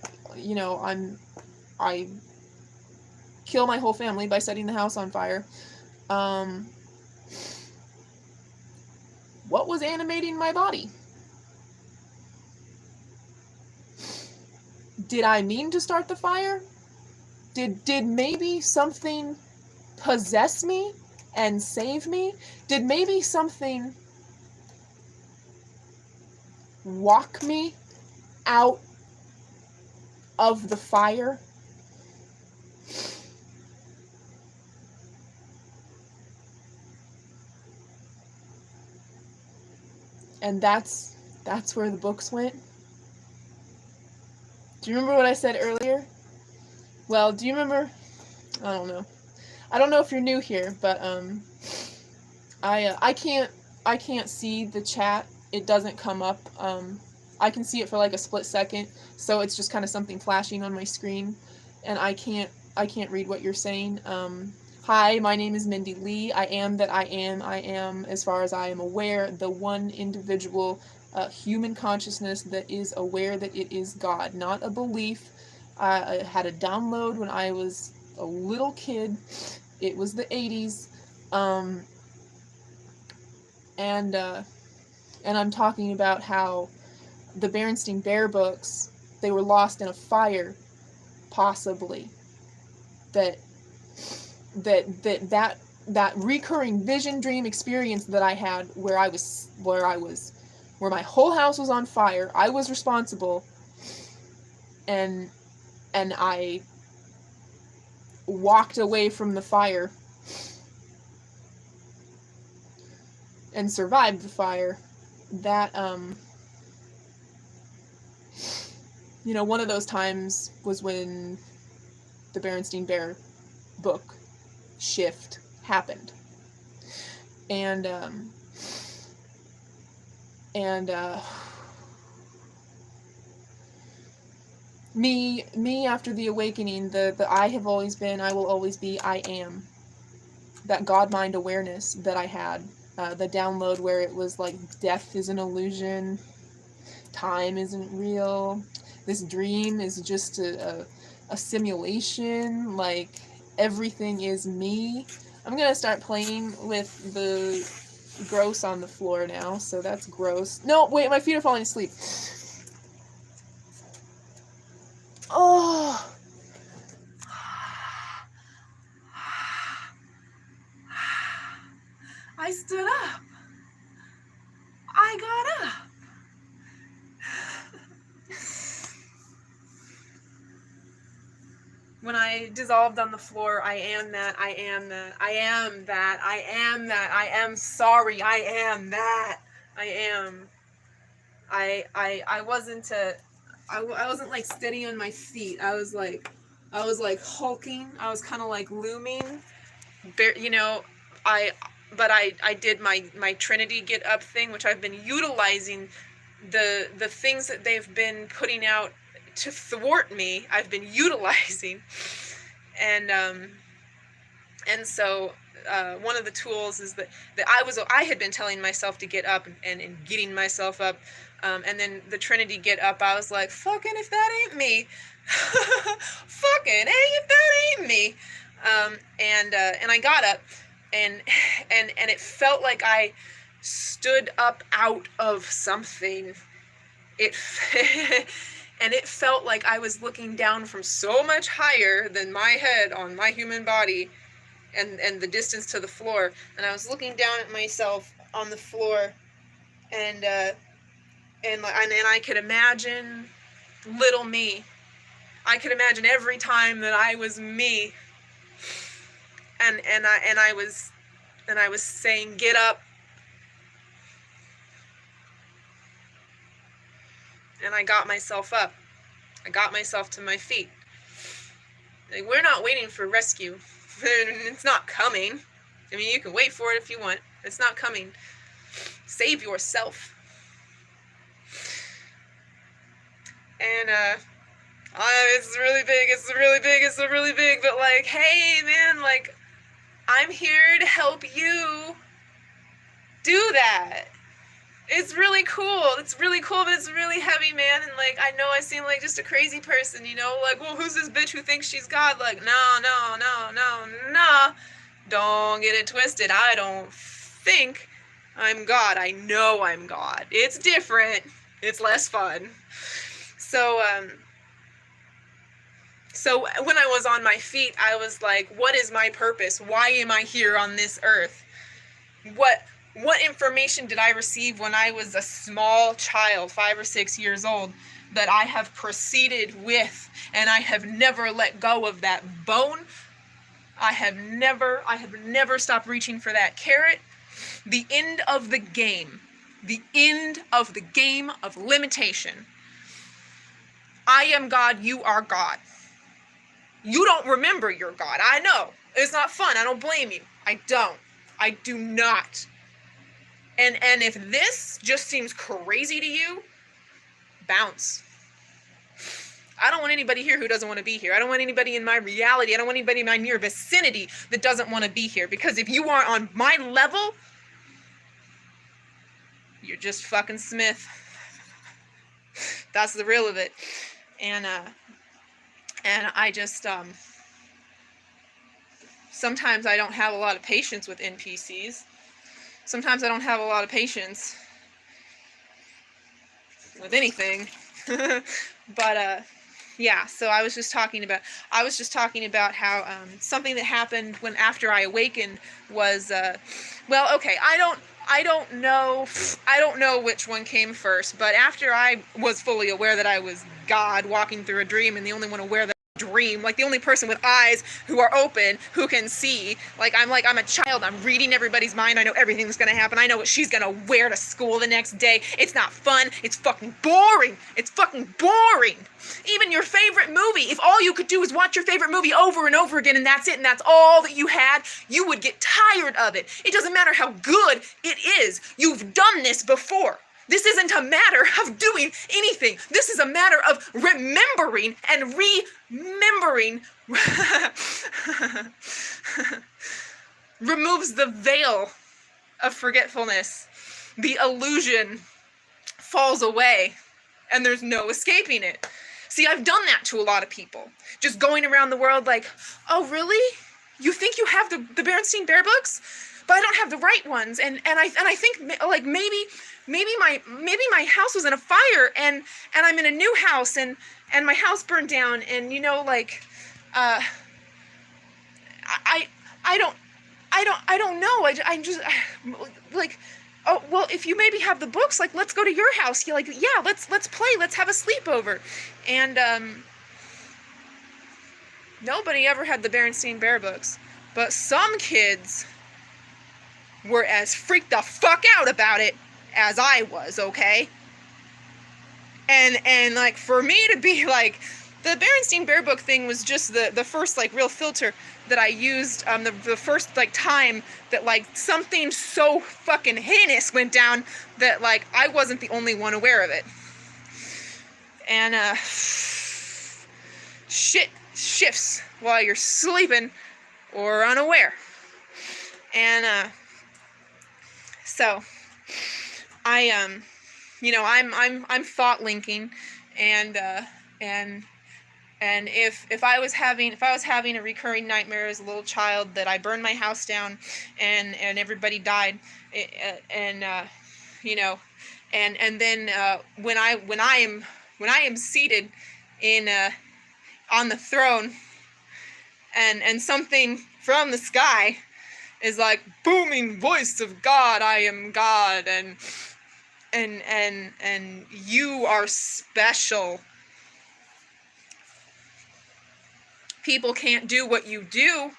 kill my whole family by setting the house on fire, what was animating my body? Did I mean to start the fire? Did maybe something possess me and save me? Did maybe something walk me out of the fire? And that's where the books went. Do you remember what I said earlier? Well, do you remember? I don't know. I don't know if you're new here, but I can't see the chat. It doesn't come up. I can see it for like a split second, so it's just kind of something flashing on my screen, and I can't read what you're saying. Hi, my name is Mindy Lee. I am that I am. I am, as far as I am aware, the one individual human consciousness that is aware that it is God, not a belief. I had a download when I was a little kid. It was the 80s. And I'm talking about how the Berenstain Bear books, they were lost in a fire, possibly. That recurring vision dream experience that I had where my whole house was on fire, I was responsible, and I walked away from the fire and survived the fire. That one of those times was when the Berenstain Bear book shift happened, and me after the awakening, the I have always been, I will always be, I am. That God mind awareness that I had, the download where it was like death is an illusion, time isn't real, this dream is just a simulation, like everything is me. I'm gonna start playing with the gross on the floor now, so that's gross. No, wait, my feet are falling asleep. Oh. I stood up. I got up. When I dissolved on the floor, I am that, I am that, I am that, I am that, I am sorry, I am that, I am. I wasn't like steady on my feet. I was like hulking. I was kind of like looming. I did my Trinity get up thing, which I've been utilizing. The things that they've been putting out to thwart me, I've been utilizing, and so one of the tools is that I had been telling myself to get up, and getting myself up. And then the Trinity get up. I was like, fucking if that ain't me. Fucking hey if that ain't me. And I got up, and it felt like I stood up out of something. And it felt like I was looking down from so much higher than my head on my human body, and the distance to the floor. And I was looking down at myself on the floor, and I could imagine little me. I could imagine every time that I was me, and I was saying, get up. And I got myself up. I got myself to my feet. Like, we're not waiting for rescue. It's not coming. I mean, you can wait for it if you want. It's not coming. Save yourself. And it's really big, but like, hey man, like, I'm here to help you do that. It's really cool, but it's really heavy, man. And like, I know I seem like just a crazy person, you know, like, well, who's this bitch who thinks she's God? Like, no, don't get it twisted. I don't think I'm God. I know I'm God. It's different. It's less fun. So when I was on my feet, I was like, what is my purpose? Why am I here on this earth? What information did I receive when I was a small child, 5 or 6 years old, that I have proceeded with, and I have never let go of that bone? I have never stopped reaching for that carrot. The end of the game. The end of the game of limitation. I am God, you are God. You don't remember you're God. I know. It's not fun. I don't blame you. I do not. And if this just seems crazy to you, bounce. I don't want anybody here who doesn't want to be here. I don't want anybody in my reality. I don't want anybody in my near vicinity that doesn't want to be here. Because if you are on my level, you're just fucking Smith. That's the real of it. And I just, sometimes I don't have a lot of patience with NPCs. Sometimes I don't have a lot of patience with anything. But, yeah, so I was just talking about how, something that happened after I awakened was, well, okay, I don't know which one came first, but after I was fully aware that I was God walking through a dream, and the only one aware that dream, like the only person with eyes who are open, who can see, like I'm a child, I'm reading everybody's mind, I know everything that's gonna happen, I know what she's gonna wear to school the next day. It's not fun, it's fucking boring, Even your favorite movie, if all you could do is watch your favorite movie over and over again, and that's it, and that's all that you had, you would get tired of it. It doesn't matter how good it is, you've done this before. This isn't a matter of doing anything. This is a matter of remembering and remembering. Removes the veil of forgetfulness. The illusion falls away, and there's no escaping it. See, I've done that to a lot of people. Just going around the world like, oh, really? You think you have the Berenstain Bear books? But I don't have the right ones, and I think like maybe my house was in a fire, and I'm in a new house, and my house burned down, and you know, like I don't know. I'm just like, oh well, if you maybe have the books, like let's go to your house. You're like, yeah, let's play, let's have a sleepover, and nobody ever had the Berenstain Bear books, but some kids were as freaked the fuck out about it as I was, okay? And like, for me to be like, the Berenstain Bear book thing was just the first like real filter that I used, the first like time that like something so fucking heinous went down that like I wasn't the only one aware of it. And shit shifts while you're sleeping or unaware. And so I I'm thought linking, and and if I was having a recurring nightmare as a little child that I burned my house down and everybody died, and you know and then when I am seated in on the throne, and something from the sky is like, booming voice of God, I am God, and you are special. People can't do what you do,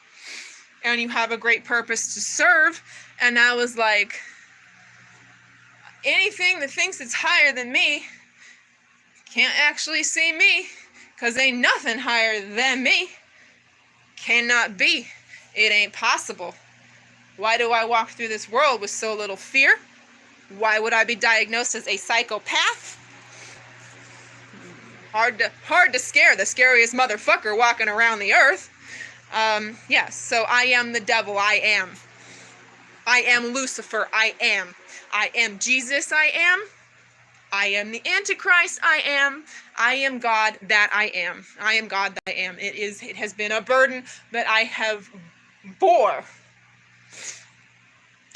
and you have a great purpose to serve. And I was like, anything that thinks it's higher than me can't actually see me, because ain't nothing higher than me. Cannot be. It ain't possible. Why do I walk through this world with so little fear? Why would I be diagnosed as a psychopath? Hard to scare the scariest motherfucker walking around the earth. Yes, so I am the devil. I am Lucifer. I am Jesus. I am the Antichrist. I am God that I am. I am God that I am. It has been a burden that I have bore.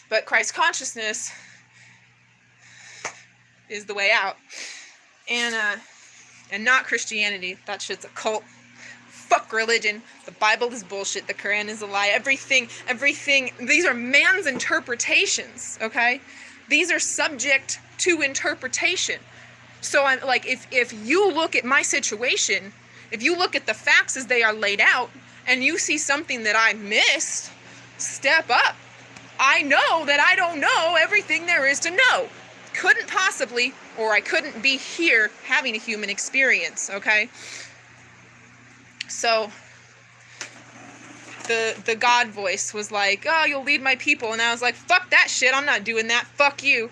But Christ consciousness is the way out. And not Christianity. That shit's a cult. Fuck religion. The Bible is bullshit. The Quran is a lie. Everything. These are man's interpretations, okay? These are subject to interpretation. So I'm like, if you look at my situation, if you look at the facts as they are laid out, and you see something that I missed, step up. I know that I don't know everything there is to know. Couldn't possibly, or I couldn't be here having a human experience, okay? So the God voice was like, oh, you'll lead my people. And I was like, fuck that shit, I'm not doing that, fuck you.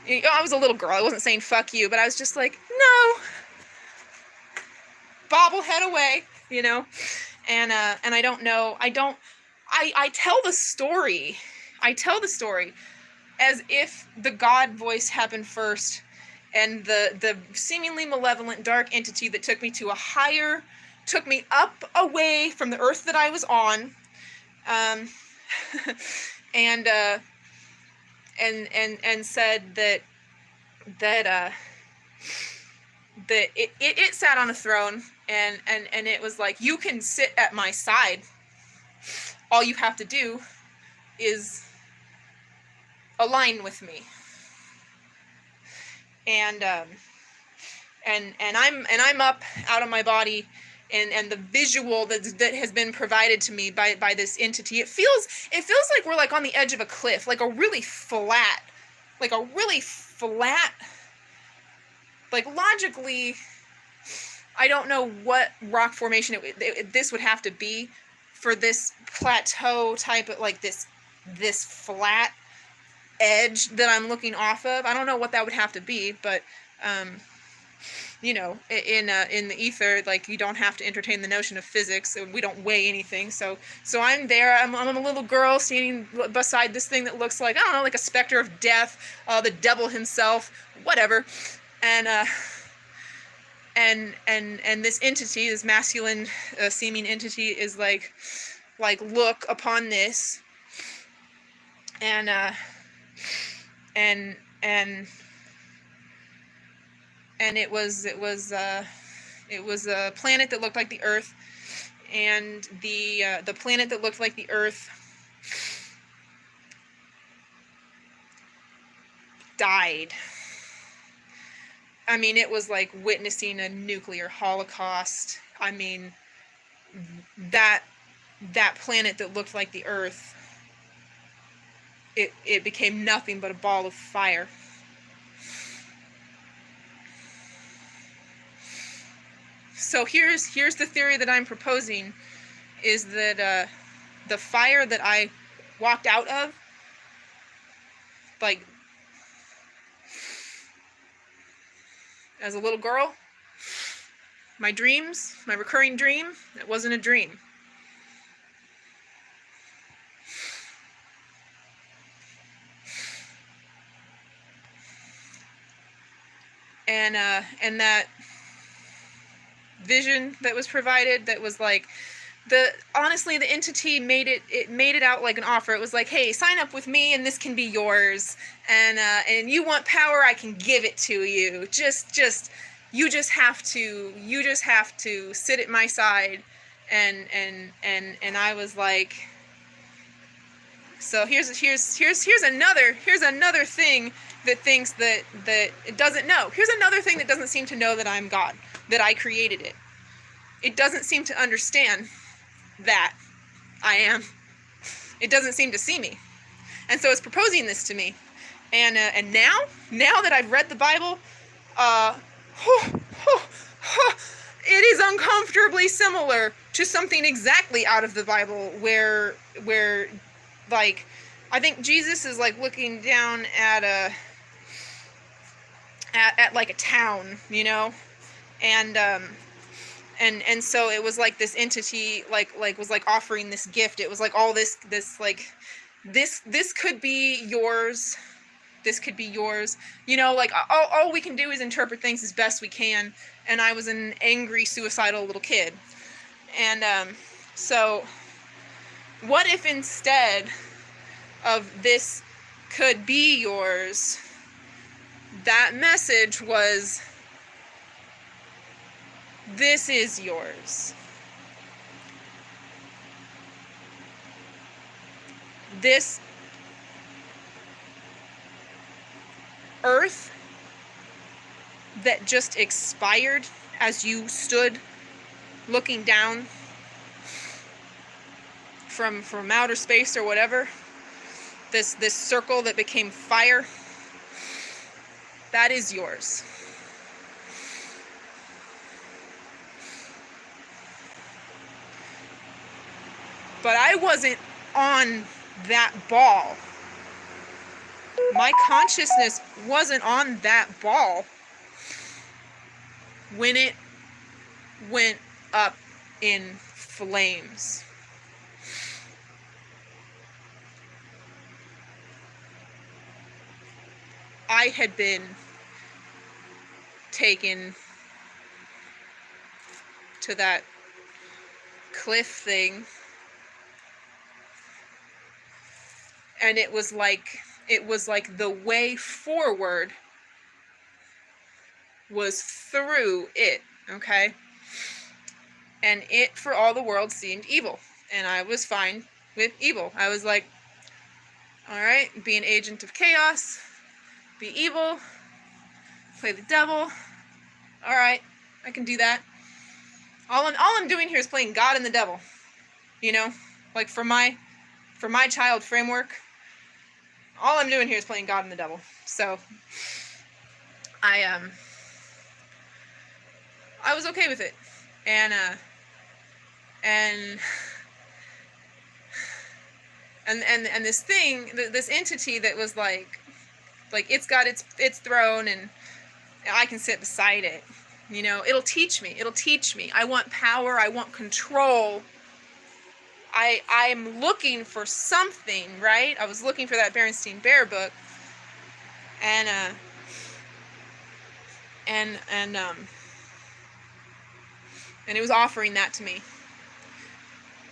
I was a little girl, I wasn't saying fuck you, but I was just like, no. Bobblehead away, And I don't know, I tell the story as if the God voice happened first, and the seemingly malevolent dark entity that took me to took me up away from the earth that I was on, and said that it sat on a throne, and it was like, you can sit at my side. All you have to do is align with me. And I'm up out of my body, and the visual that has been provided to me by this entity, it feels like we're like on the edge of a cliff, like a really flat, like logically, I don't know what rock formation this would have to be for this plateau type of, like this flat edge that I'm looking off of. I don't know what that would have to be, but in the ether, like, you don't have to entertain the notion of physics. We don't weigh anything. So I'm there. I'm a little girl standing beside this thing that looks like, I don't know, like a specter of death, the devil himself, whatever. And this entity, this masculine seeming entity, is like look upon this, and it was a planet that looked like the Earth, and the planet that looked like the Earth died. I mean, it was like witnessing a nuclear holocaust. I mean, that planet that looked like the Earth, it became nothing but a ball of fire. So here's the theory that I'm proposing, is that the fire that I walked out of, like, as a little girl, my dreams, my recurring dream, it wasn't a dream. and that vision that was provided, that was like, honestly, the entity made it out like an offer. It was like, hey, sign up with me and this can be yours, and you want power, I can give it to you. You just have to sit at my side. And I was like, so here's another thing that thinks that it doesn't know. Here's another thing that doesn't seem to know that I'm God, that I created it. It doesn't seem to understand that I am. It doesn't seem to see me. And so it's proposing this to me. And now that I've read the Bible, it is uncomfortably similar to something exactly out of the Bible, where like, I think Jesus is like looking down at like a town, you know, and so it was like this entity like was like offering this gift. It was like all this like, this could be yours. This could be yours. You know, like all we can do is interpret things as best we can. And I was an angry, suicidal little kid. And so what if instead of this could be yours, that message was, this is yours. This earth that just expired as you stood looking down from outer space or whatever, this circle that became fire, that is yours. But I wasn't on that ball. My consciousness wasn't on that ball when it went up in flames. I had been taken to that cliff thing, and it was like the way forward was through it, okay? And it, for all the world, seemed evil, and I was fine with evil. I was like, all right, be an agent of chaos, be evil, play the devil. All right, I can do that. All I'm doing here is playing God and the devil, you know, like for my child framework. All I'm doing here is playing God and the devil. So I was okay with it, and this thing, this entity that was like it's got its throne, and I can sit beside it. You know, it'll teach me. I want power. I want control. I'm looking for something, right? I was looking for that Berenstain Bear book, and it was offering that to me.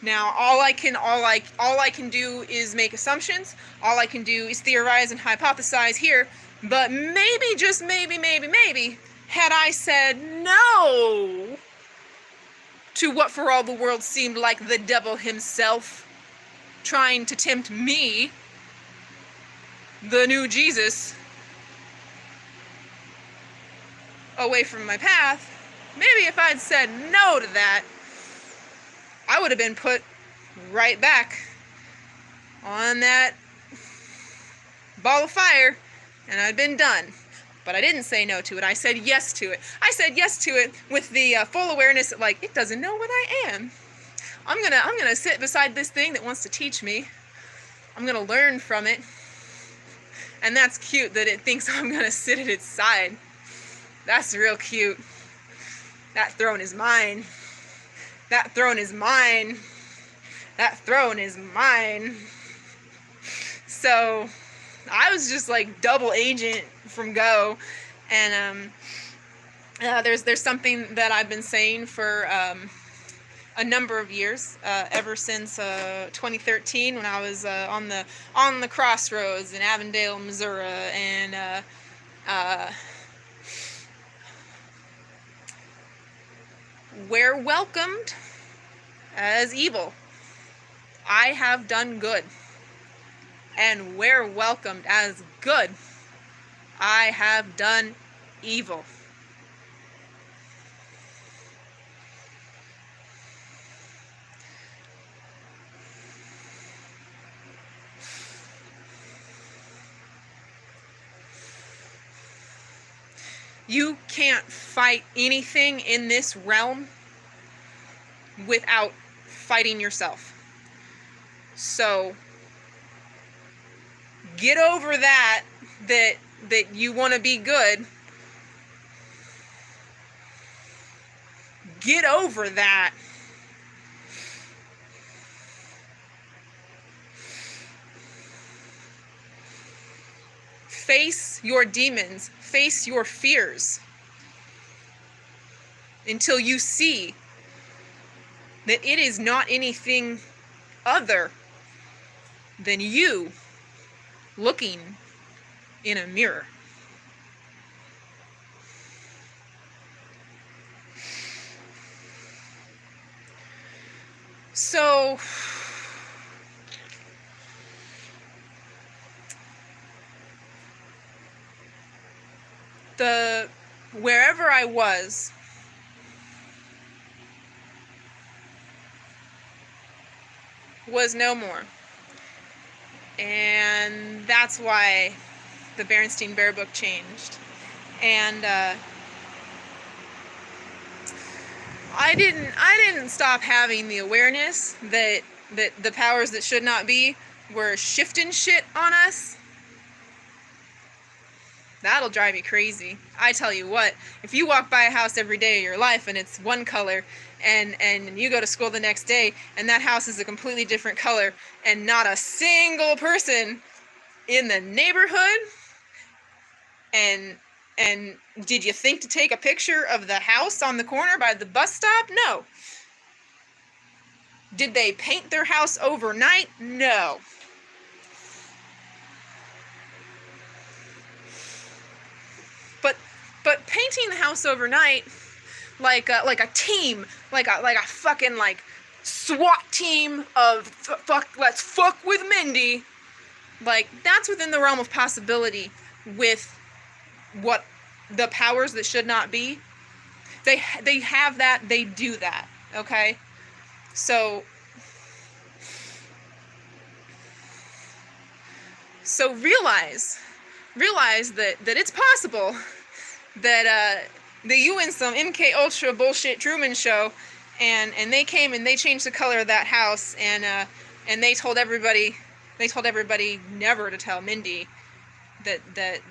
Now, all I can do is make assumptions. All I can do is theorize and hypothesize here. But maybe, just maybe, had I said no to what for all the world seemed like the devil himself trying to tempt me, the new Jesus, away from my path, maybe if I'd said no to that, I would have been put right back on that ball of fire, and I'd been done. But I didn't say no to it. I said yes to it. I said yes to it with the full awareness that, like, it doesn't know what I am. I'm gonna sit beside this thing that wants to teach me. I'm gonna learn from it. And that's cute that it thinks I'm gonna sit at its side. That's real cute. That throne is mine. That throne is mine. That throne is mine. So I was just like double agent from go, and There's something that I've been saying for a number of years, ever since 2013, when I was on the crossroads in Avondale, Missouri, and where welcomed as evil, I have done good, and where welcomed as good, I have done evil. You can't fight anything in this realm without fighting yourself. So get over that you want to be good. Get over that. Face your demons. Face your fears. Until you see that it is not anything other than you looking in a mirror. So wherever I was no more. And that's why the Berenstain Bear book changed. And I didn't stop having the awareness that the powers that should not be were shifting shit on us. That'll drive you crazy. I tell you what, if you walk by a house every day of your life and it's one color, and you go to school the next day and that house is a completely different color, and not a single person in the neighborhood, and did you think to take a picture of the house on the corner by the bus stop? No. Did they paint their house overnight? No. But painting the house overnight, like a team, like a fucking like SWAT team of let's fuck with Mindy, like that's within the realm of possibility with what the powers that should not be. They have that, they do that, okay? So realize that it's possible that you win some MK Ultra bullshit Truman Show, and they came and they changed the color of that house, and they told everybody never to tell Mindy that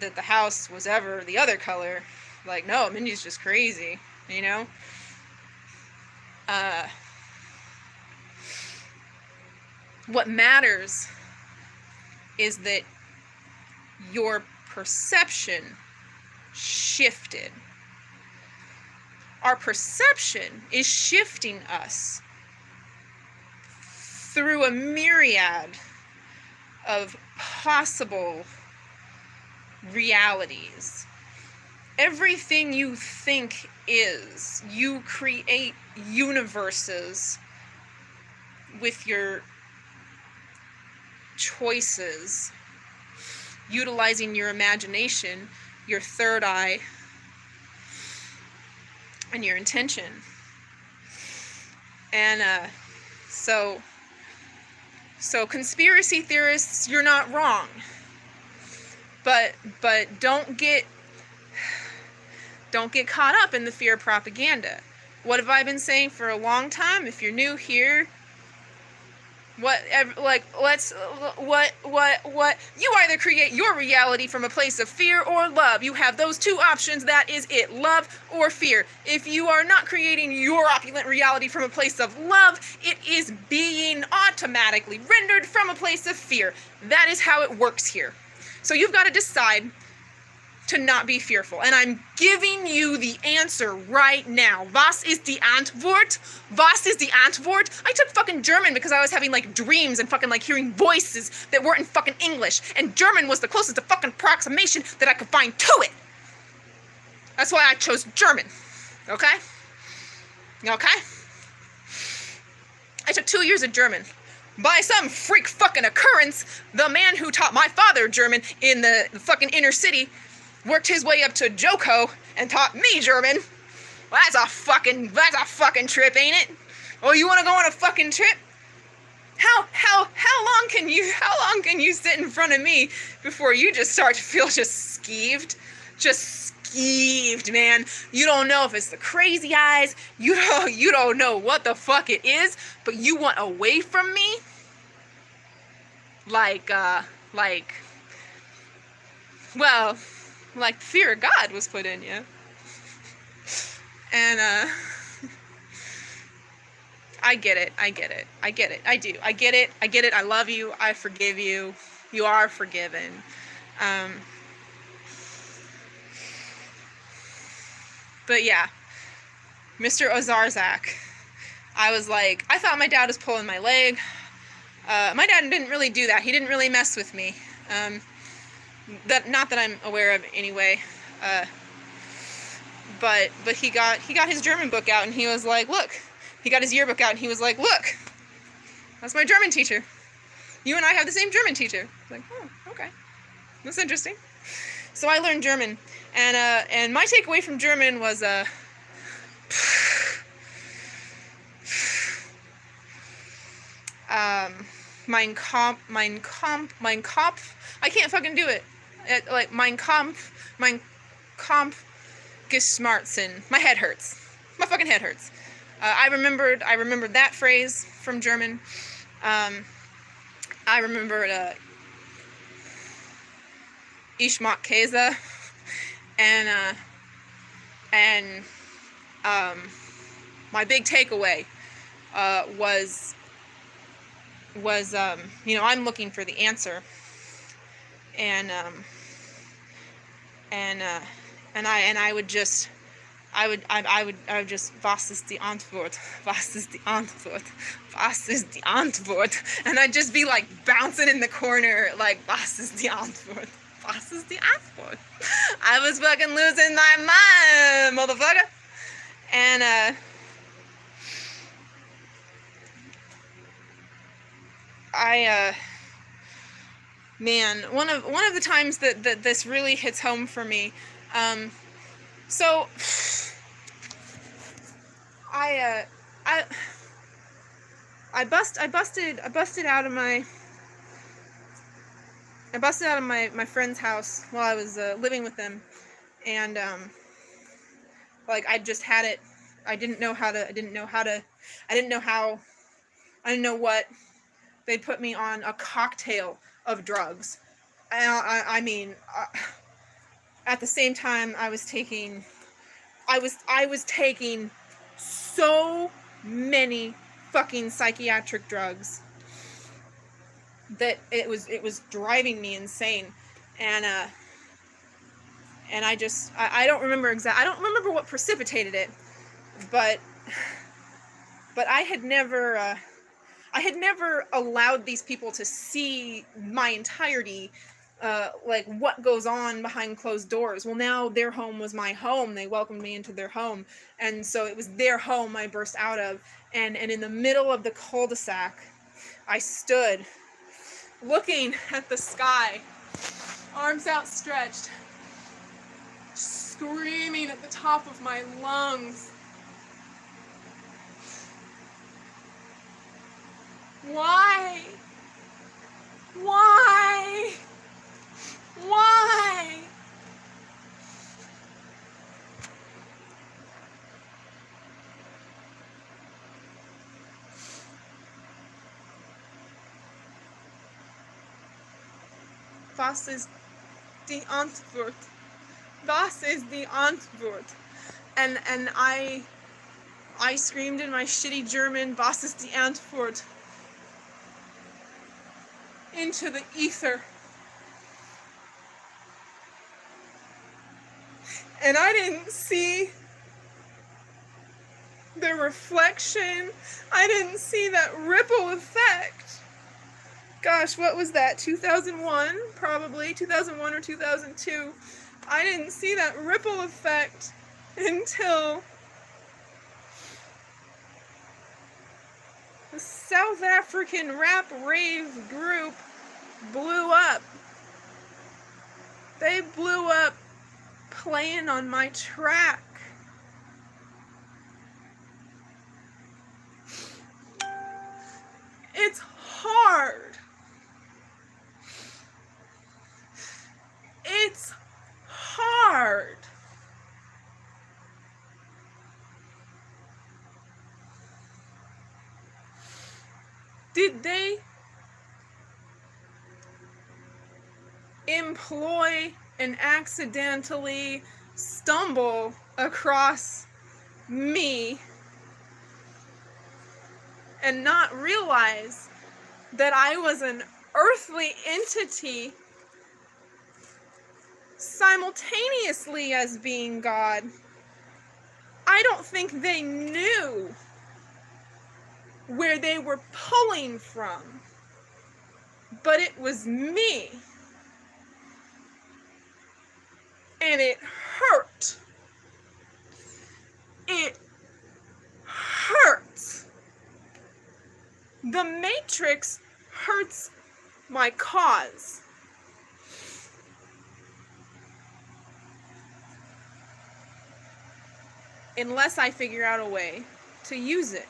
the house was ever the other color. Like, no, Mindy's just crazy, you know? What matters is that your perception shifted. Our perception is shifting us through a myriad of possible realities. Everything you think is, you create universes with your choices, utilizing your imagination, your third eye, and your intention. And so conspiracy theorists, you're not wrong. But don't get caught up in the fear propaganda. What have I been saying for a long time? If you're new here, you either create your reality from a place of fear or love. You have those two options. That is it, love or fear. If you are not creating your opulent reality from a place of love, it is being automatically rendered from a place of fear. That is how it works here. So you've got to decide to not be fearful. And I'm giving you the answer right now. Was ist die Antwort? Was ist die Antwort? I took fucking German because I was having like dreams and fucking like hearing voices that weren't in fucking English. And German was the closest to fucking approximation that I could find to it. That's why I chose German. Okay? Okay? I took 2 years of German. By some freak fucking occurrence, the man who taught my father German in the fucking inner city worked his way up to Joko and taught me German. Well, that's a fucking trip, ain't it? Oh, you want to go on a fucking trip? How long can you sit in front of me before you just start to feel just skeeved? Just skeeved, man. You don't know if it's the crazy eyes. You don't know what the fuck it is, but you want away from me? Like the fear of God was put in you. And, I get it. I do. I get it. I love you. I forgive you. You are forgiven. But yeah, Mr. Ozarzak, I thought my dad was pulling my leg. My dad didn't really do that. He didn't really mess with me. Not that I'm aware of anyway. But he got his German book out and he was like, look. He got his yearbook out and he was like, look, that's my German teacher. You and I have the same German teacher. I was like, oh, okay. That's interesting. So I learned German. And my takeaway from German was, Mein Kampf, I can't fucking do it. Mein Kampf Geschmerzen. My head hurts. My fucking head hurts. I remembered that phrase from German. I remembered Ich mag Käse, and my big takeaway was I'm looking for the answer, and I would just was ist die Antwort? Was ist die Antwort? Was ist die Antwort? And I'd just be like bouncing in the corner like, was ist die Antwort? Was ist die Antwort? I was fucking losing my mind, motherfucker. And man, one of the times that this really hits home for me, so I busted out of my friend's house while I was living with them, and I just had it. I didn't know what. They put me on a cocktail of drugs. I mean, at the same time I was taking so many fucking psychiatric drugs that it was driving me insane. And I don't remember I don't remember what precipitated it, but I had never allowed these people to see my entirety, what goes on behind closed doors. Well, now their home was my home. They welcomed me into their home. And so it was their home I burst out of. And in the middle of the cul-de-sac, I stood looking at the sky, arms outstretched, screaming at the top of my lungs. Why? Why? Why? Was ist die Antwort? Was ist die Antwort? And I screamed in my shitty German, was ist die Antwort? Into the ether. And I didn't see the reflection. I didn't see that ripple effect. Gosh, what was that? 2001? Probably 2001 or 2002. I didn't see that ripple effect until the South African rap rave group blew up. They blew up playing on my track. It's hard. It's hard. Did they employ and accidentally stumble across me and not realize that I was an earthly entity simultaneously as being God? I don't think they knew where they were pulling from, but it was me. And it hurt. It hurts. The Matrix hurts my cause. Unless I figure out a way to use it.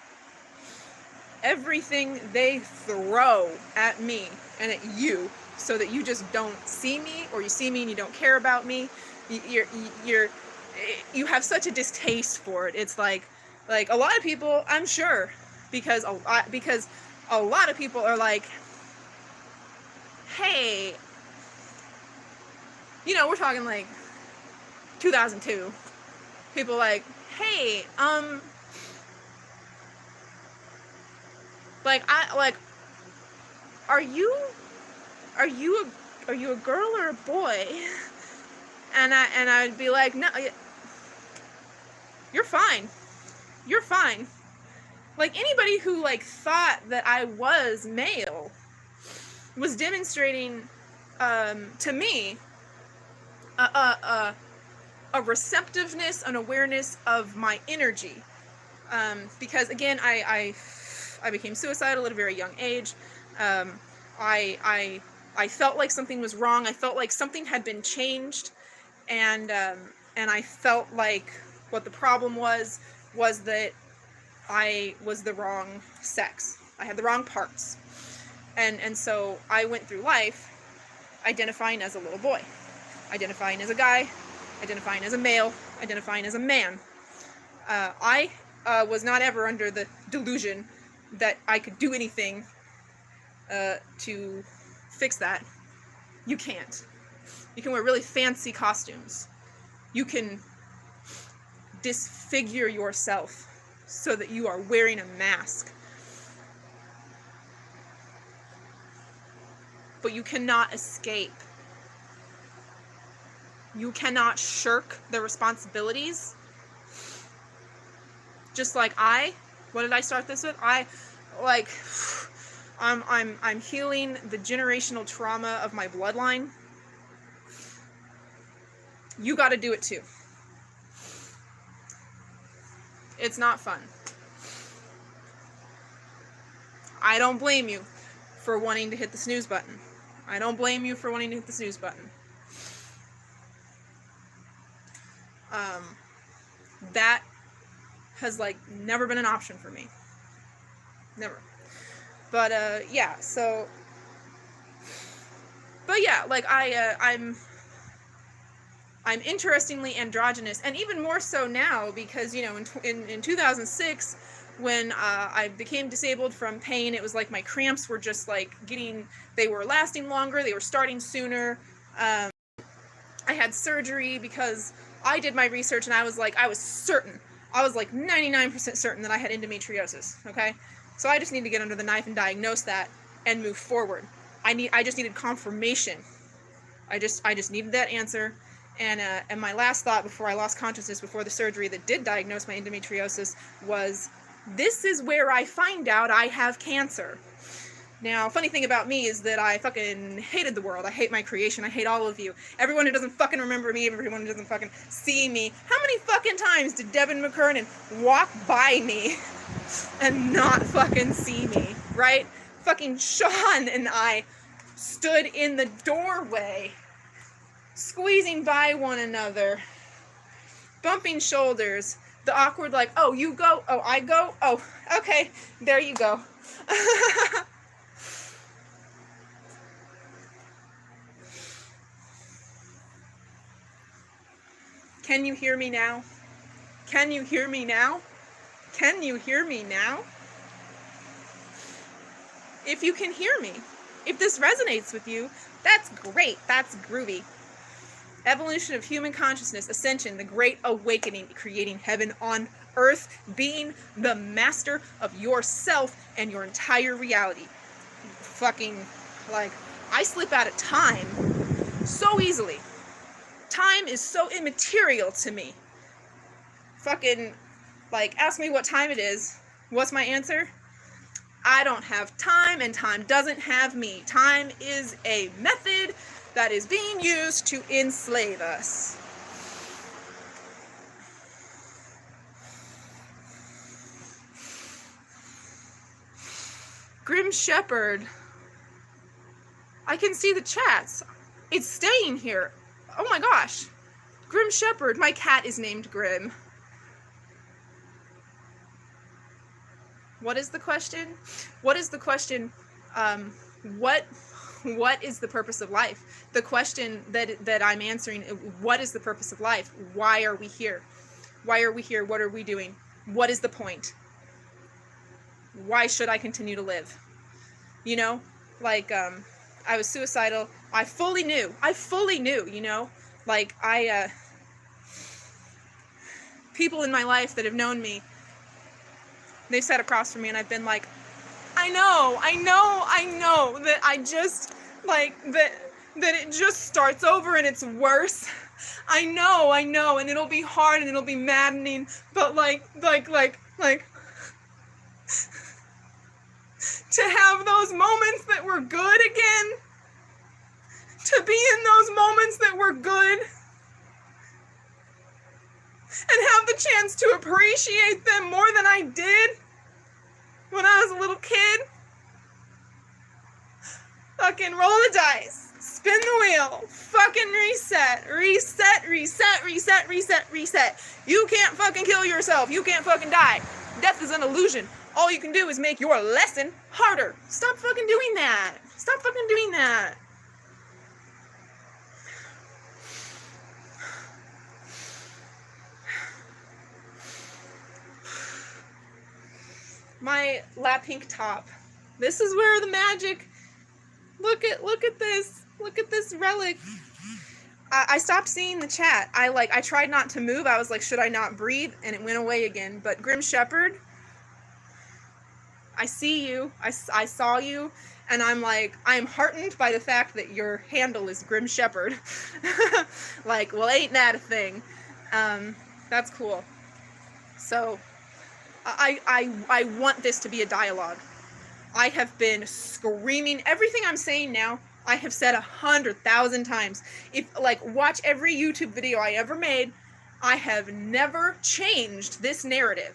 Everything they throw at me and at you so that you just don't see me, or you see me and you don't care about me, you have such a distaste for it. It's like a lot of people, I'm sure, because a lot of people are like, hey, we're talking like 2002. People like, hey, are you a girl or a boy? And I'd be like, no, you're fine. You're fine. Like, anybody who thought that I was male was demonstrating to me a receptiveness, an awareness of my energy. Because again, I became suicidal at a very young age. I felt like something was wrong. I felt like something had been changed, and I felt like what the problem was that I was the wrong sex. I had the wrong parts, and so I went through life identifying as a little boy, identifying as a guy, identifying as a male, identifying as a man. I was not ever under the delusion that I could do anything to fix that. You can't. You can wear really fancy costumes. You can disfigure yourself so that you are wearing a mask. But you cannot escape. You cannot shirk the responsibilities. Just like what did I start this with? I'm healing the generational trauma of my bloodline. You got to do it too. It's not fun. I don't blame you for wanting to hit the snooze button. I don't blame you for wanting to hit the snooze button. That has never been an option for me. Never. But yeah, so but yeah, I'm interestingly androgynous, and even more so now because in 2006 when I became disabled from pain, it was like my cramps were just they were lasting longer, they were starting sooner. I had surgery because I did my research and I was certain. I was 99% certain that I had endometriosis, okay? So I just need to get under the knife and diagnose that and move forward. I just needed confirmation. I just needed that answer, And my last thought before I lost consciousness, before the surgery that did diagnose my endometriosis, was, this is where I find out I have cancer. Now, funny thing about me is that I fucking hated the world. I hate my creation. I hate all of you. Everyone who doesn't fucking remember me, everyone who doesn't fucking see me. How many fucking times did Devin McKernan walk by me and not fucking see me, right? Fucking Sean and I stood in the doorway, squeezing by one another, bumping shoulders, the awkward like, oh, you go, oh, I go, oh, okay, there you go. Can you hear me now? Can you hear me now? Can you hear me now? If you can hear me, if this resonates with you, that's great, that's groovy. Evolution of human consciousness, ascension, the great awakening, creating heaven on earth, being the master of yourself and your entire reality. Fucking, like, I slip out of time so easily. Time is so immaterial to me. Fucking, like, ask me what time it is. What's my answer? I don't have time, and time doesn't have me. Time is a method that is being used to enslave us. Grim Shepherd. I can see the chats. It's staying here. Oh my gosh. Grim Shepherd. My cat is named Grim. What is the question? What is the question? What is the purpose of life? The question that I'm answering, what is the purpose of life? Why are we here? Why are we here? What are we doing? What is the point? Why should I continue to live? You know, like, I was suicidal. I fully knew, you know, like, people in my life that have known me, they've sat across from me and I've been like, I know that I just, like, that it just starts over and it's worse. I know, and it'll be hard and it'll be maddening, but like, to have those moments that were good again, to be in those moments that were good, and have the chance to appreciate them more than I did when I was a little kid. Fucking roll the dice, spin the wheel, fucking reset. You can't fucking kill yourself. You can't fucking die. Death is an illusion. All you can do is make your lesson harder. Stop fucking doing that. Stop fucking doing that. My lap pink top. This is where the magic. Look at this. Look at this relic. I stopped seeing the chat. I tried not to move. I was like, should I not breathe? And it went away again. But Grim Shepherd, I see you. I saw you. And I'm like, I am heartened by the fact that your handle is Grim Shepherd. Like, well, ain't that a thing? That's cool. So, I want this to be a dialogue. I have been screaming everything I'm saying now. I have said 100,000 times. If, like, watch every YouTube video I ever made, I have never changed this narrative.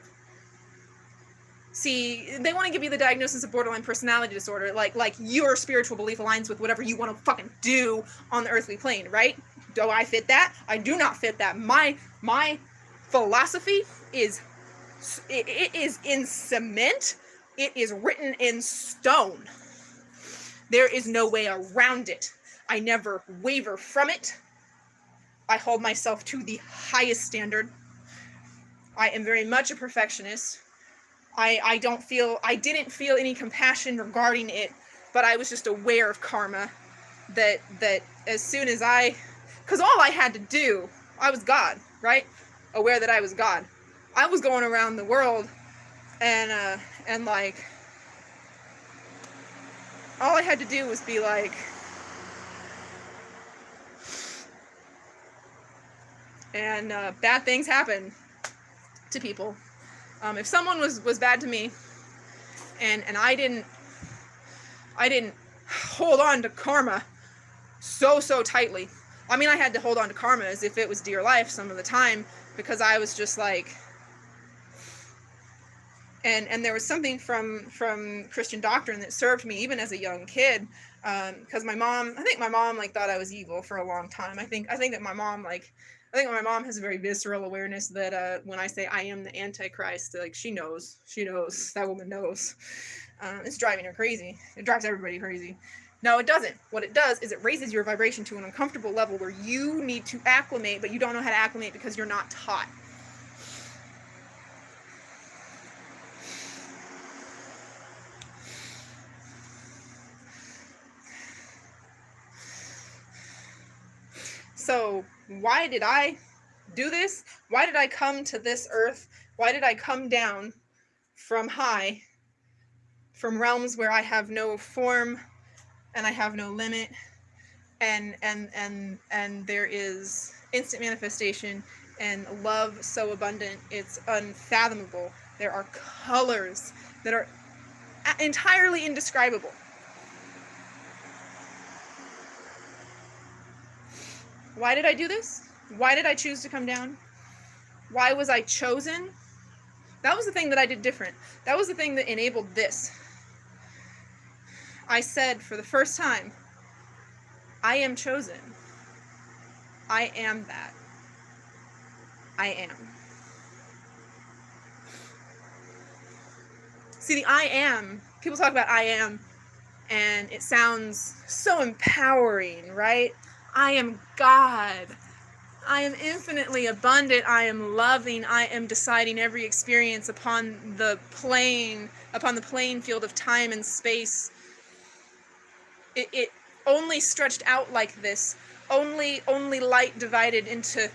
See, they want to give you the diagnosis of borderline personality disorder, like your spiritual belief aligns with whatever you want to fucking do on the earthly plane, right? Do I fit that? I do not fit that. My philosophy is, it is in cement. It is written in stone. There is no way around it. I never waver from it. I hold myself to the highest standard. I am very much a perfectionist. I didn't feel any compassion regarding it, but I was just aware of karma, that as soon as because all I had to do, I was God, right? Aware that I was God. I was going around the world and like, all I had to do was be like, and bad things happen to people. If someone was bad to me, and I didn't hold on to karma so tightly. I mean, I had to hold on to karma as if it was dear life some of the time, because I was just like, and there was something from Christian doctrine that served me even as a young kid, because I think my mom like thought I was evil for a long time. I think that my mom has a very visceral awareness that when I say I am the Antichrist, like she knows, that woman knows. It's driving her crazy. It drives everybody crazy. No, it doesn't. What it does is it raises your vibration to an uncomfortable level where you need to acclimate, but you don't know how to acclimate because you're not taught. So, why did I do this? Why did I come to this earth? Why did I come down from high, from realms where I have no form and I have no limit, and there is instant manifestation and love so abundant it's unfathomable. There are colors that are entirely indescribable. Why did I do this? Why did I choose to come down? Why was I chosen? That was the thing that I did different. That was the thing that enabled this. I said for the first time, I am chosen. I am that. I am. See, the I am, people talk about I am, and it sounds so empowering, right? I am God. I am infinitely abundant. I am loving. I am deciding every experience upon the playing field of time and space. It only stretched out like this. Only light divided into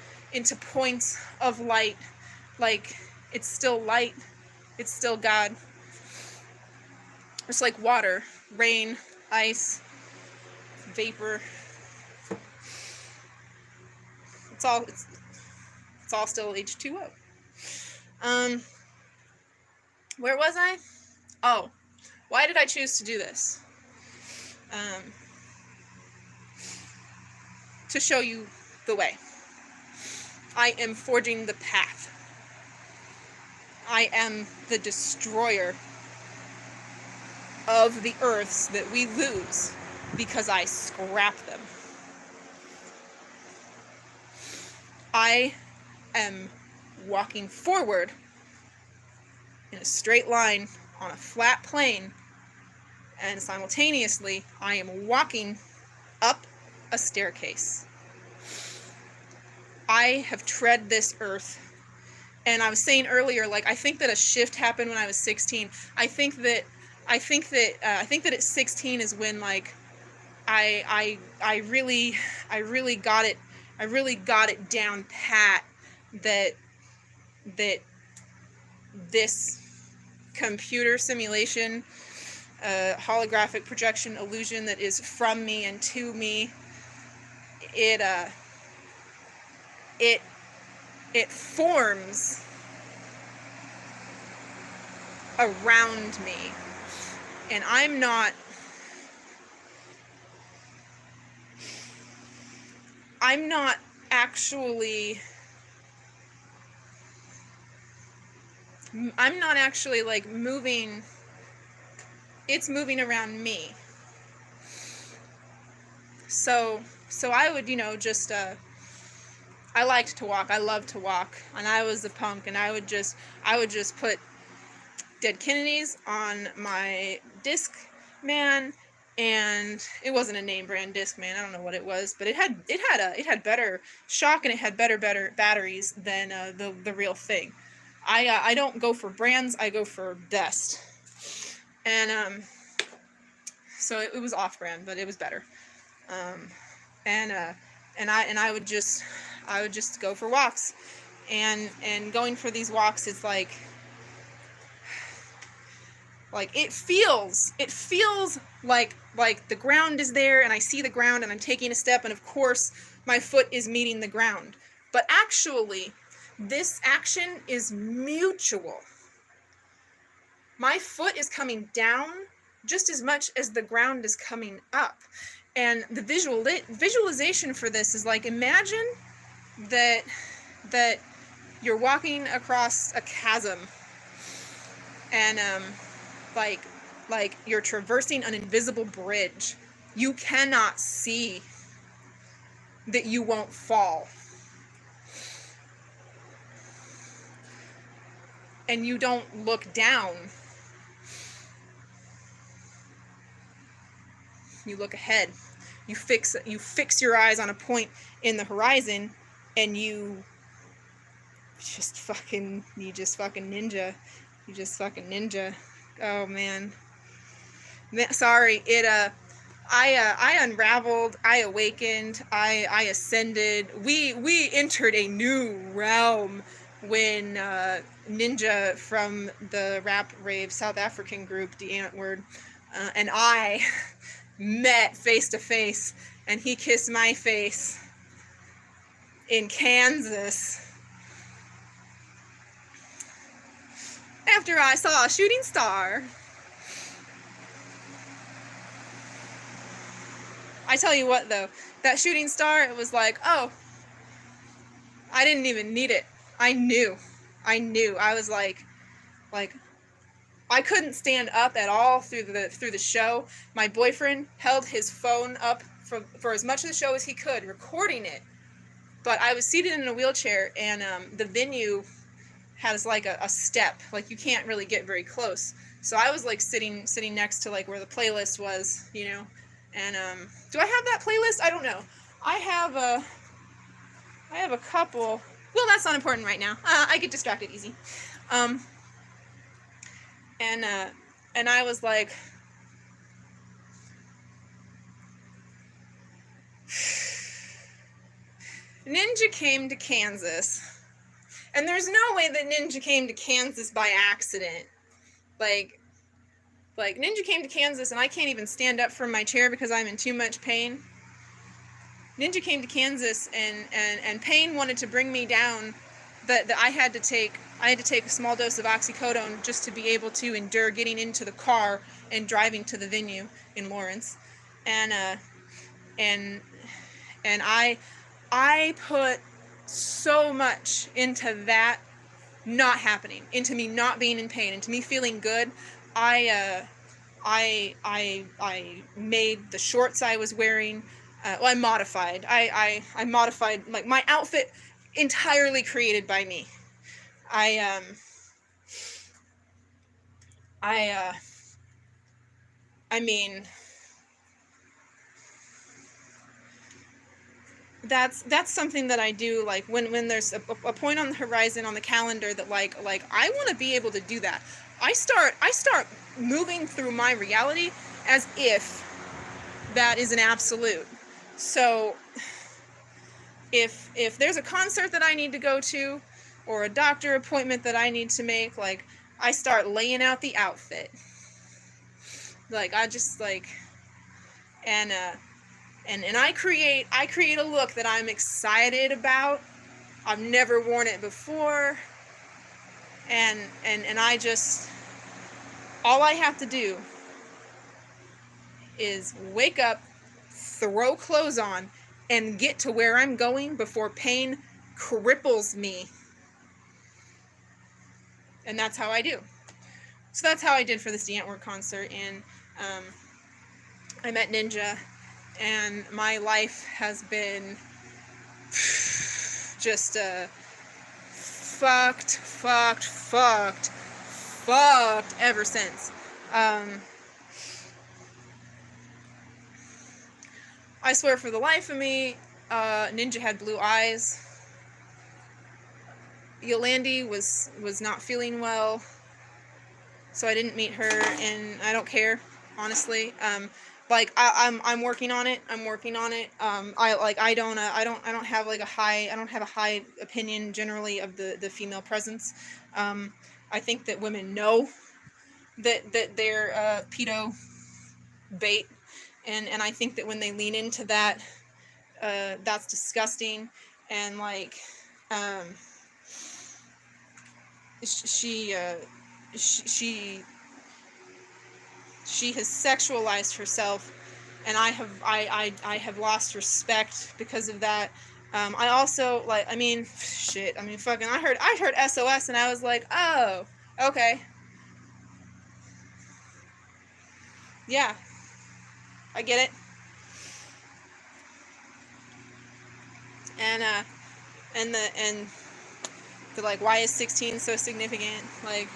points of light. Like, it's still light. It's still God. It's like water, rain, ice, vapor. It's all still H2O. Where was I? Oh, why did I choose to do this? To show you the way. I am forging the path. I am the destroyer of the earths that we lose because I scrap them. I am walking forward in a straight line on a flat plane, and simultaneously I am walking up a staircase. I have tread this earth, and I was saying earlier, like, I think that a shift happened when I was 16. I think that at 16 is when, like, I really got it down pat that this computer simulation, holographic projection illusion that is from me and to me, it forms around me, and I'm not actually like moving. It's moving around me. So I would, just I liked to walk. I loved to walk, and I was a punk, and I would just put Dead Kennedys on my Discman, and it wasn't a name brand Discman. I don't know what it was, but it had better shock, and it had better batteries than the real thing. I don't go for brands. I go for best, and so it was off brand, but it was better. And I would just go for walks, and going for these walks is like it feels like the ground is there, and I see the ground, and I'm taking a step, and of course my foot is meeting the ground, But actually, this action is mutual. My foot is coming down just as much as the ground is coming up. And the visualization for this is like, imagine that you're walking across a chasm, and like you're traversing an invisible bridge. You cannot see that you won't fall. And you don't look down. You look ahead. You fix your eyes on a point in the horizon, and you just fucking ninja. You just fucking ninja. Oh man. Sorry, I unraveled, I awakened, I ascended. We entered a new realm when Ninja from the rap rave South African group Die Antwoord and I met face to face, and he kissed my face in Kansas after I saw a shooting star. I tell you what though, that shooting star, it was like, oh, I didn't even need it. I knew. I was like I couldn't stand up at all through the show. My boyfriend held his phone up for as much of the show as he could, recording it. But I was seated in a wheelchair, and the venue has like a step, like you can't really get very close. So I was like sitting next to like where the playlist was, you know. And do I have that playlist? I don't know. I have a couple. Well, that's not important right now. I get distracted easy. And I was like, Ninja came to Kansas, and there's no way that Ninja came to Kansas by accident. Like Ninja came to Kansas, and I can't even stand up from my chair because I'm in too much pain. Ninja came to Kansas, and pain wanted to bring me down. That I had to take a small dose of oxycodone just to be able to endure getting into the car and driving to the venue in Lawrence. And I put so much into that not happening, into me not being in pain, into me feeling good. I made the shorts I was wearing. I modified. I modified, like, my outfit entirely created by me. I mean, that's something that I do, like when there's a point on the horizon on the calendar that like I want to be able to do that. I start moving through my reality as if that is an absolute. So if there's a concert that I need to go to, or a doctor appointment that I need to make, like, I start laying out the outfit. Like, I just, like, and I create a look that I'm excited about. I've never worn it before. And I just, all I have to do is wake up, throw clothes on, and get to where I'm going before pain cripples me. And that's how I do. So that's how I did for this Die Antwoord concert. And I met Ninja, and my life has been just fucked ever since. I swear for the life of me, Ninja had blue eyes. Yolandi was not feeling well, so I didn't meet her, and I don't care, honestly. Like, I'm working on it. I don't have like a high opinion generally of the female presence. I think that women know that they're pedo bait, and I think that when they lean into that, that's disgusting. And like, um, she has sexualized herself, and I have lost respect because of that. I also, like, I mean, shit, I mean, fucking, I heard SOS, and I was like, oh, okay, yeah, I get it. And and the, like, why is 16 so significant? Like,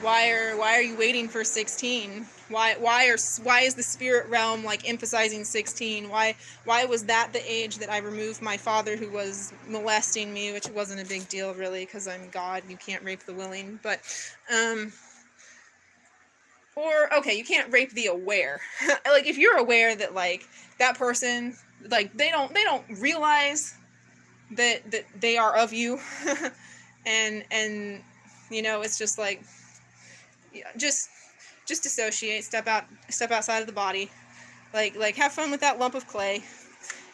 why are you waiting for 16? Why is the spirit realm, like, emphasizing 16? Why was that the age that I removed my father, who was molesting me, which wasn't a big deal really, because I'm God and you can't rape the willing, but or, okay, you can't rape the aware. Like, if you're aware that, like, that person, like, they don't realize that they are of you, and you know, it's just like, yeah, just dissociate, step outside of the body, like have fun with that lump of clay,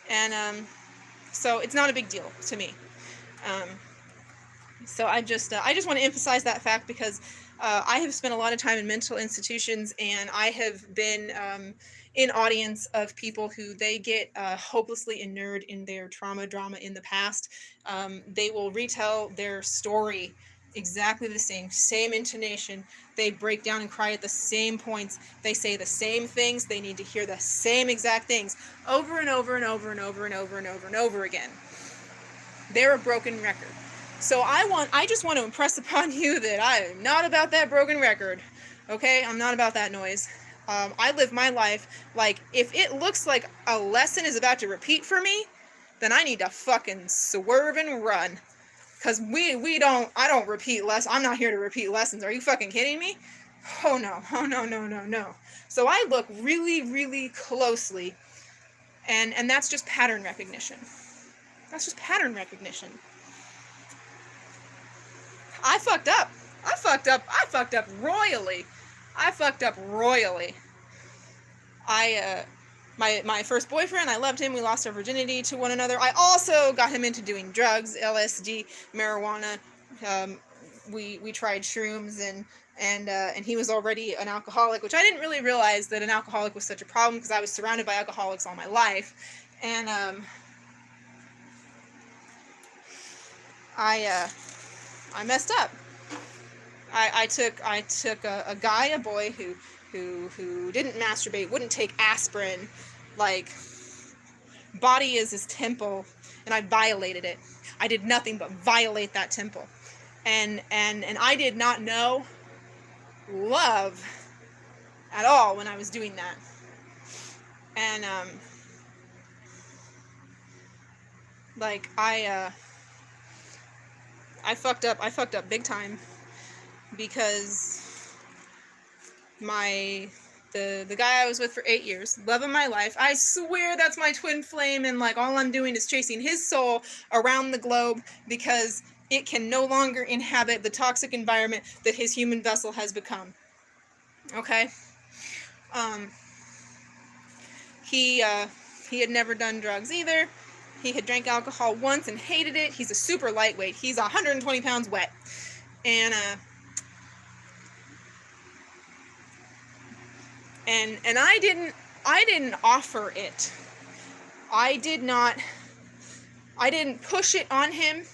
and so it's not a big deal to me. So I just want to emphasize that fact, because I have spent a lot of time in mental institutions, and I have been in audience of people who they get hopelessly inured in their drama in the past. They will retell their story exactly the same intonation. They break down and cry at the same points. They say the same things. They need to hear the same exact things over and over and over and over and over and over and over again. They're a broken record. So I just want to impress upon you that I am not about that broken record. Okay? I'm not about that noise. I live my life like, if it looks like a lesson is about to repeat for me, then I need to fucking swerve and run. Cause I don't repeat I'm not here to repeat lessons. Are you fucking kidding me? Oh no, no. So I look really, really closely, and that's just pattern recognition. That's just pattern recognition. I fucked up royally. My first boyfriend, I loved him. We lost our virginity to one another. I also got him into doing drugs, LSD, marijuana. We tried shrooms, and he was already an alcoholic, which I didn't really realize that an alcoholic was such a problem, because I was surrounded by alcoholics all my life. And I messed up. I took a boy who didn't masturbate, wouldn't take aspirin, like, body is his temple, and I violated it. I did nothing but violate that temple. And I did not know love at all when I was doing that. And like, I fucked up big time, because the guy I was with for 8 years, love of my life, I swear that's my twin flame, and, like, all I'm doing is chasing his soul around the globe, because it can no longer inhabit the toxic environment that his human vessel has become. Okay? He had never done drugs either. He had drank alcohol once and hated it. He's a super lightweight. He's 120 pounds wet. And I didn't offer it. I didn't push it on him.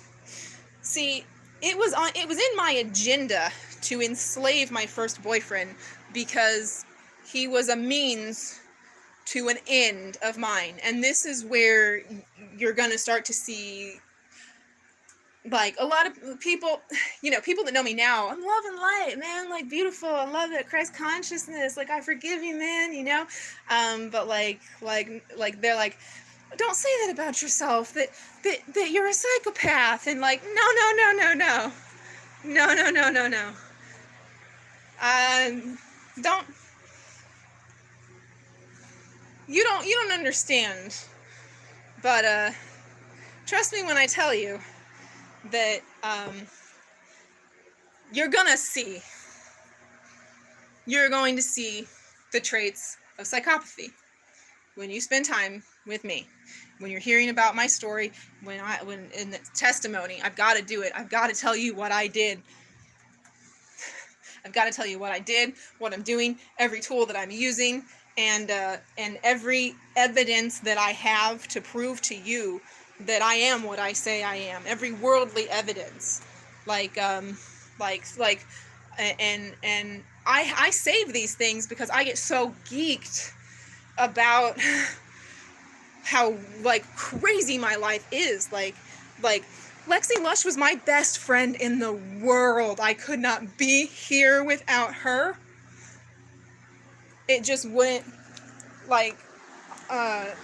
See, it was in my agenda to enslave my first boyfriend, because he was a means to an end of mine. And this is where you're gonna start to see, like, a lot of people, you know, people that know me now, I'm love and light, man, like, beautiful, I love it, Christ consciousness, like, I forgive you, man, you know, but like they're like, don't say that about yourself, that you're a psychopath, and, like, no, you don't understand, but trust me when I tell you that you're going to see the traits of psychopathy when you spend time with me. When you're hearing about my story, when in the testimony, I've got to do it. I've got to tell you what I did. I've got to tell you what I did, what I'm doing, every tool that I'm using, and every evidence that I have to prove to you that I am what I say I am. Every worldly evidence, and I save these things because I get so geeked about how like crazy my life is. Like Lexi Lush was my best friend in the world. I could not be here without her. It just wouldn't, like, I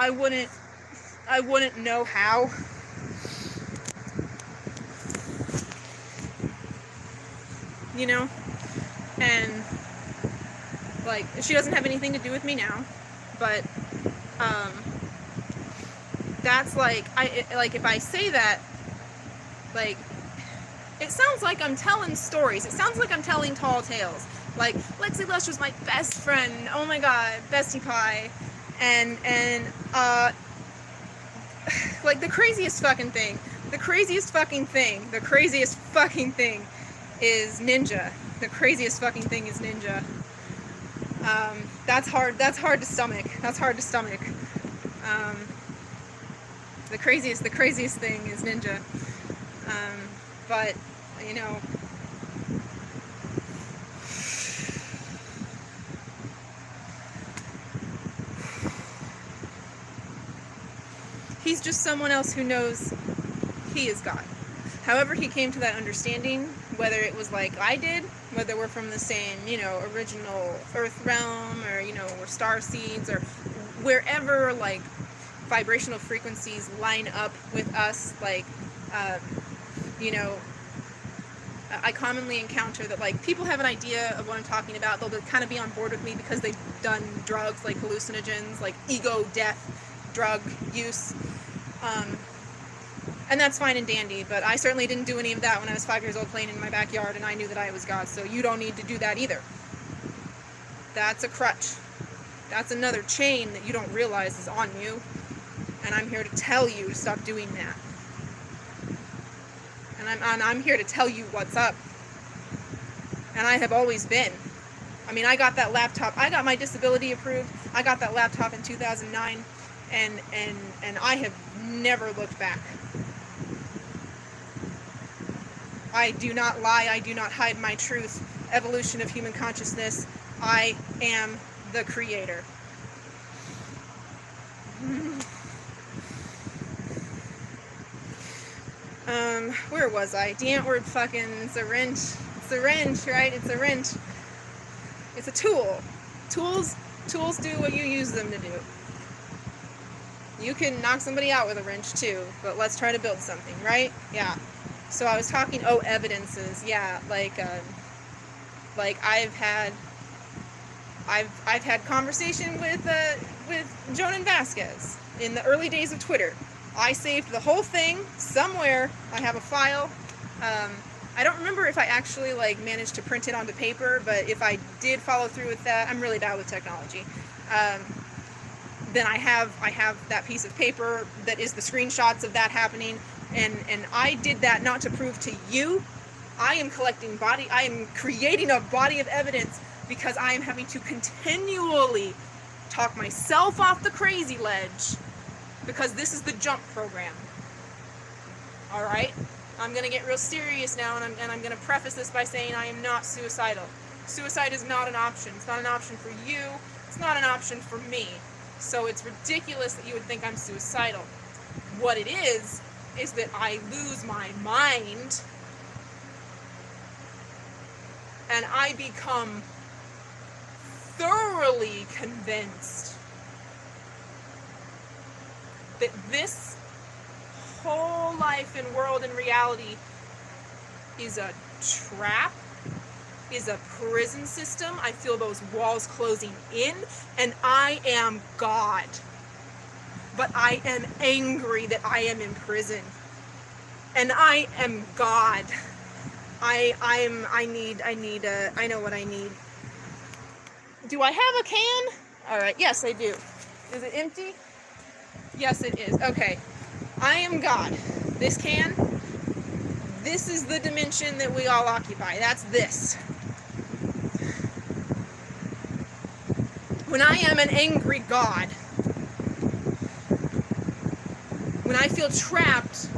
wouldn't know how. You know? And, like, she doesn't have anything to do with me now, but, that's like, if I say that, like, it sounds like I'm telling stories. It sounds like I'm telling tall tales. Like, Lexi Lush was my best friend. Oh my god, bestie pie. And like, the craziest fucking thing is Ninja. The craziest fucking thing is Ninja. That's hard to stomach. The craziest thing is Ninja. But, you know, he's just someone else who knows he is God. However he came to that understanding, whether it was like I did, whether we're from the same, you know, original Earth realm, or, you know, we're star seeds, or wherever, like, vibrational frequencies line up with us, like, you know, I commonly encounter that, like, people have an idea of what I'm talking about. They'll kind of be on board with me because they've done drugs, like hallucinogens, like ego death drug use. And that's fine and dandy, but I certainly didn't do any of that when I was 5 years old playing in my backyard, and I knew that I was God, so you don't need to do that either. That's a crutch. That's another chain that you don't realize is on you, and I'm here to tell you to stop doing that. And I'm here to tell you what's up. And I have always been. I mean, I got that laptop. I got my disability approved. I got that laptop in 2009, and I have never looked back. I do not lie. I do not hide my truth. Evolution of human consciousness. I am the creator. Where was I? The ant word fucking, it's a wrench. It's a wrench, right? It's a wrench. It's a tool. Tools do what you use them to do. You can knock somebody out with a wrench too, but let's try to build something, right? Yeah. So I was talking, evidences. Yeah, like I've had conversation with Jonan Vasquez in the early days of Twitter. I saved the whole thing somewhere. I have a file. I don't remember if I actually, like, managed to print it onto paper, but if I did follow through with that, I'm really bad with technology. Then I have that piece of paper that is the screenshots of that happening, and I did that not to prove to you. I am creating a body of evidence because I am having to continually talk myself off the crazy ledge, because this is the jump program. All right? I'm going to get real serious now, and I'm going to preface this by saying I am not suicidal. Suicide is not an option. It's not an option for you. It's not an option for me. So it's ridiculous that you would think I'm suicidal. What it is that I lose my mind, and I become thoroughly convinced that this whole life and world and reality is a trap, is a prison system. I feel those walls closing in, and I am God. But I am angry that I am in prison. And I am God. I know what I need. Do I have a can? All right, yes, I do. Is it empty? Yes, it is. Okay. I am God. This can, this is the dimension that we all occupy. That's this. When I am an angry God, when I feel trapped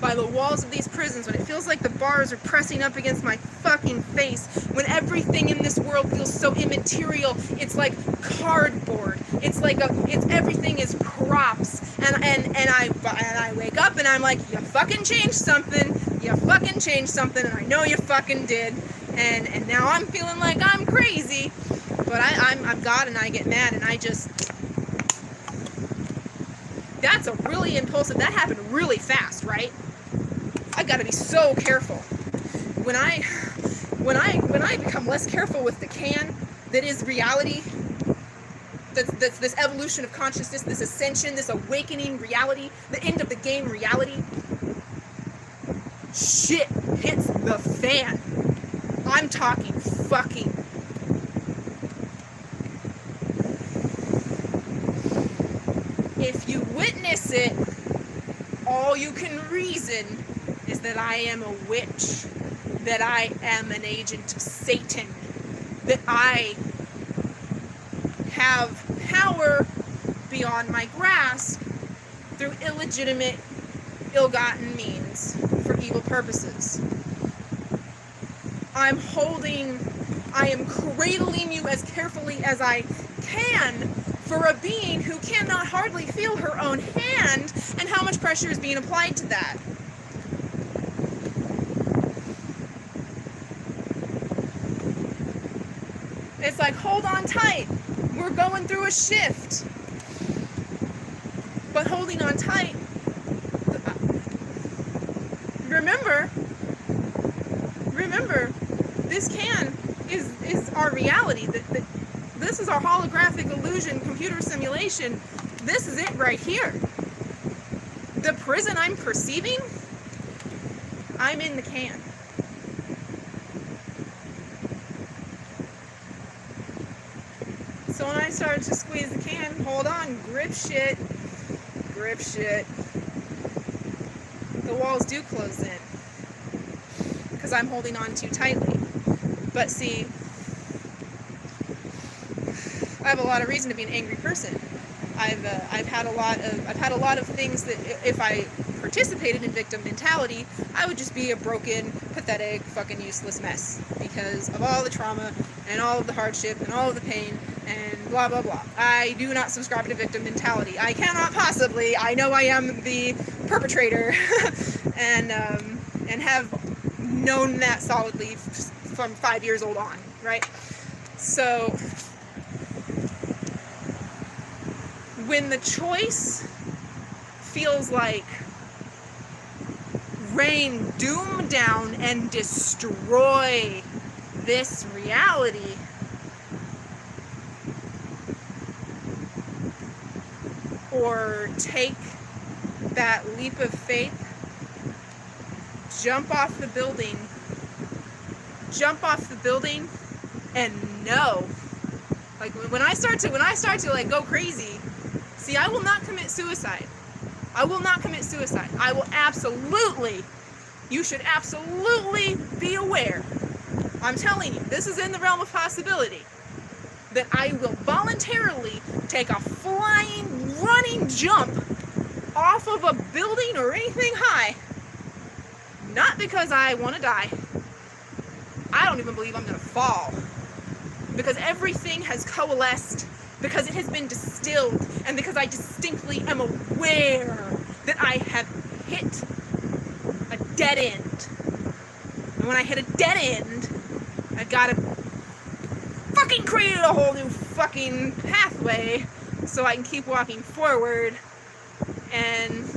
by the walls of these prisons, when it feels like the bars are pressing up against my fucking face, when everything in this world feels so immaterial, it's like cardboard. It's like everything is props, and I wake up and I'm like, you fucking changed something, and I know you fucking did, and now I'm feeling like I'm crazy, but I'm God, and I get mad, and I just. That's a really impulsive. That happened really fast, right? I gotta be so careful. When I become less careful with the can that is reality, that's this evolution of consciousness, this ascension, this awakening reality, the end of the game reality, shit hits the fan. I'm talking fucking. If you witness it, all you can reason is that I am a witch, that I am an agent of Satan, that I have power beyond my grasp through illegitimate, ill-gotten means for evil purposes. I am cradling you as carefully as I can for a being who cannot hardly feel her own hand, and how much pressure is being applied to that. It's like, hold on tight, we're going through a shift. But holding on tight, remember, this can is our reality. This is our holographic illusion, computer simulation. This is it right here. The prison I'm perceiving, I'm in the can. So when I started to squeeze the can, hold on, grip shit, the walls do close in because I'm holding on too tightly. But see, I have a lot of reason to be an angry person. I've had a lot of things that if I participated in victim mentality, I would just be a broken, pathetic, fucking useless mess because of all the trauma and all of the hardship and all of the pain and blah blah blah. I do not subscribe to victim mentality. I cannot possibly. I know I am the perpetrator and have known that solidly from 5 years old on, right? So when the choice feels like rain doom down and destroy this reality, or take that leap of faith, jump off the building and know, like when I start to like go crazy, see, I will not commit suicide. I will absolutely, you should absolutely be aware, I'm telling you, this is in the realm of possibility, that I will voluntarily take a flying, running jump off of a building or anything high, not because I want to die. I don't even believe I'm going to fall, because everything has coalesced, because it has been distilled, and because I distinctly am aware that I have hit a dead end. And when I hit a dead end, I've got to fucking create a whole new fucking pathway so I can keep walking forward. And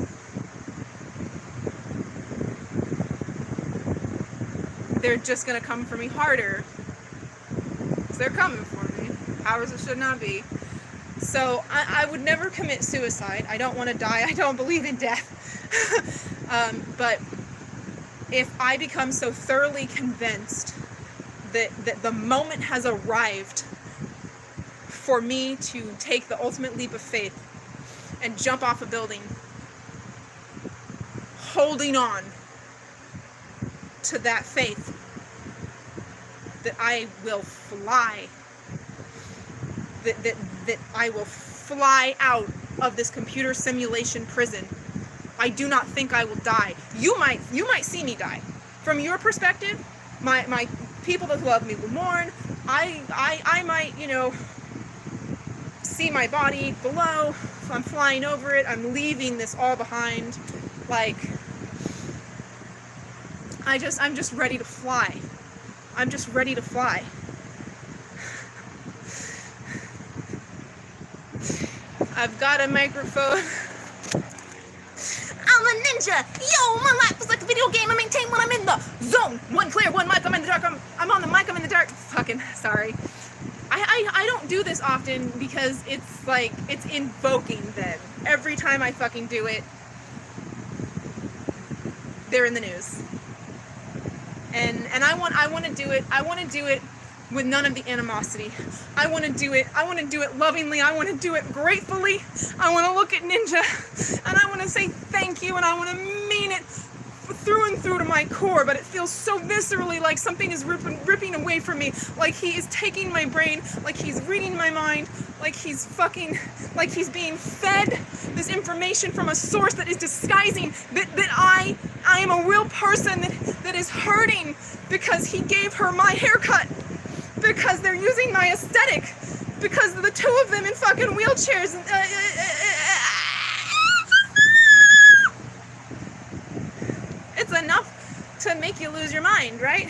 they're just gonna come for me harder, because they're coming for me. Powers that should not be. So I would never commit suicide. I don't want to die. I don't believe in death. But if I become so thoroughly convinced that the moment has arrived for me to take the ultimate leap of faith and jump off a building, holding on to that faith that I will fly, that I will fly out of this computer simulation prison. I do not think I will die. You might see me die. From your perspective, my people that love me will mourn. I might, see my body below. I'm flying over it. I'm leaving this all behind. Like, I'm just ready to fly. I'm just ready to fly. I've got a microphone. I'm a ninja. Yo, my life is like a video game. I maintain when I'm in the zone. One clear, one mic. I'm in the dark. I'm on the mic. I'm in the dark. Fucking sorry. I don't do this often because it's like it's invoking them. Every time I fucking do it, they're in the news. And I want to do it. I want to do it with none of the animosity. I want to do it lovingly. I want to do it gratefully. I want to look at Ninja and I want to say thank you, and I want to mean it through and through to my core, but it feels so viscerally like something is ripping away from me, like he is taking my brain, like he's reading my mind, like he's being fed this information from a source that is disguising that I am a real person that is hurting because he gave her my haircut, because they're using my aesthetic, because the two of them in fucking wheelchairs. It's enough to make you lose your mind, right?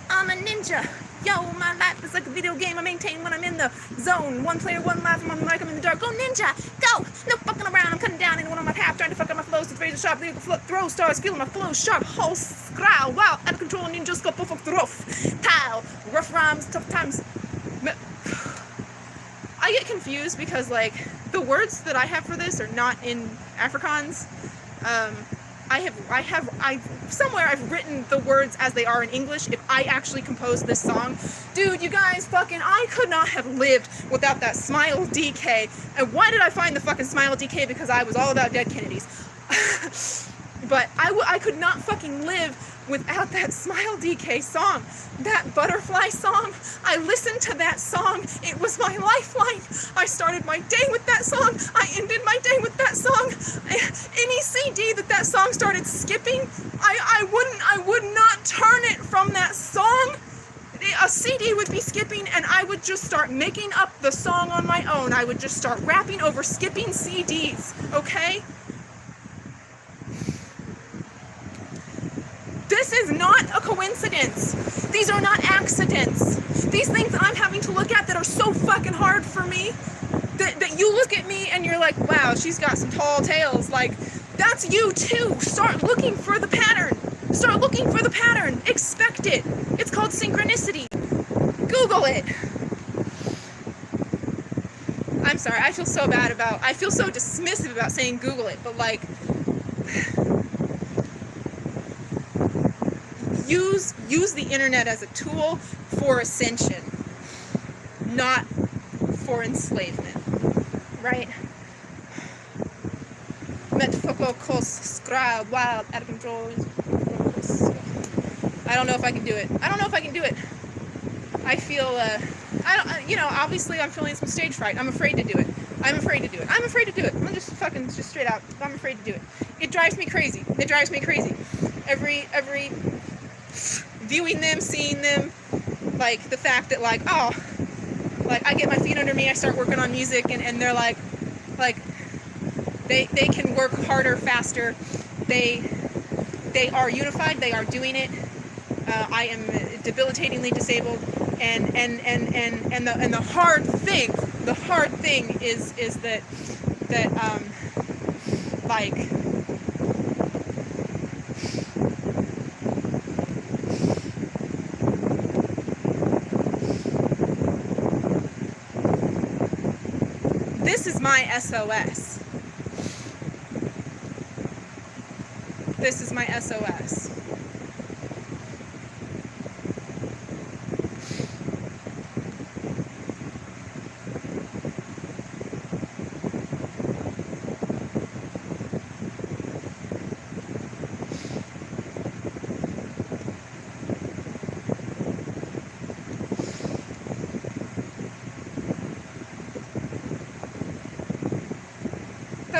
I'm a ninja. Yo, my life is like a video game. I maintain when I'm in the zone. One player, one life. I'm on the mic. I'm in the dark. Go ninja. Go. No fucking around. I'm cutting down anyone on my path, trying to fuck up my flows with razor sharp. Lyrical throw stars, feeling my flow sharp. Whole scrowl. Wow. Out of control. Ninja scope. Fuck the rough. Tile. Rough rhymes. Tough times. I get confused because like the words that I have for this are not in Afrikaans. I've written the words as they are in English. If I actually composed this song, dude, you guys, I could not have lived without that Smile DK. And why did I find the fucking Smile DK? Because I was all about dead Kennedys. But I could not fucking live without that Smile DK song. That Butterfly song, I listened to that song. It was my lifeline. I started my day with that song. I ended my day with that song. Any CD that song started skipping, I would not turn it from that song. A CD would be skipping and I would just start making up the song on my own. I would just start rapping over skipping CDs, okay? This is not a coincidence. These are not accidents. These things that I'm having to look at that are so fucking hard for me, that you look at me and you're like, wow, she's got some tall tales. Like, that's you too. Start looking for the pattern. Start looking for the pattern. Expect it. It's called synchronicity. Google it. I'm sorry, I feel so dismissive about saying Google it, but like, use the internet as a tool for ascension, not for enslavement, right? Metaphysical scribe, wild, out of control. I don't know if I can do it. I feel, obviously I'm feeling some stage fright. I'm afraid to do it. I'm just straight out. I'm afraid to do it. It drives me crazy. Every viewing them, seeing them, like the fact that like I get my feet under me, I start working on music, and they're like they can work harder, faster. They are unified. They are doing it. I am debilitatingly disabled, and the hard thing is that this is my SOS. This is my SOS.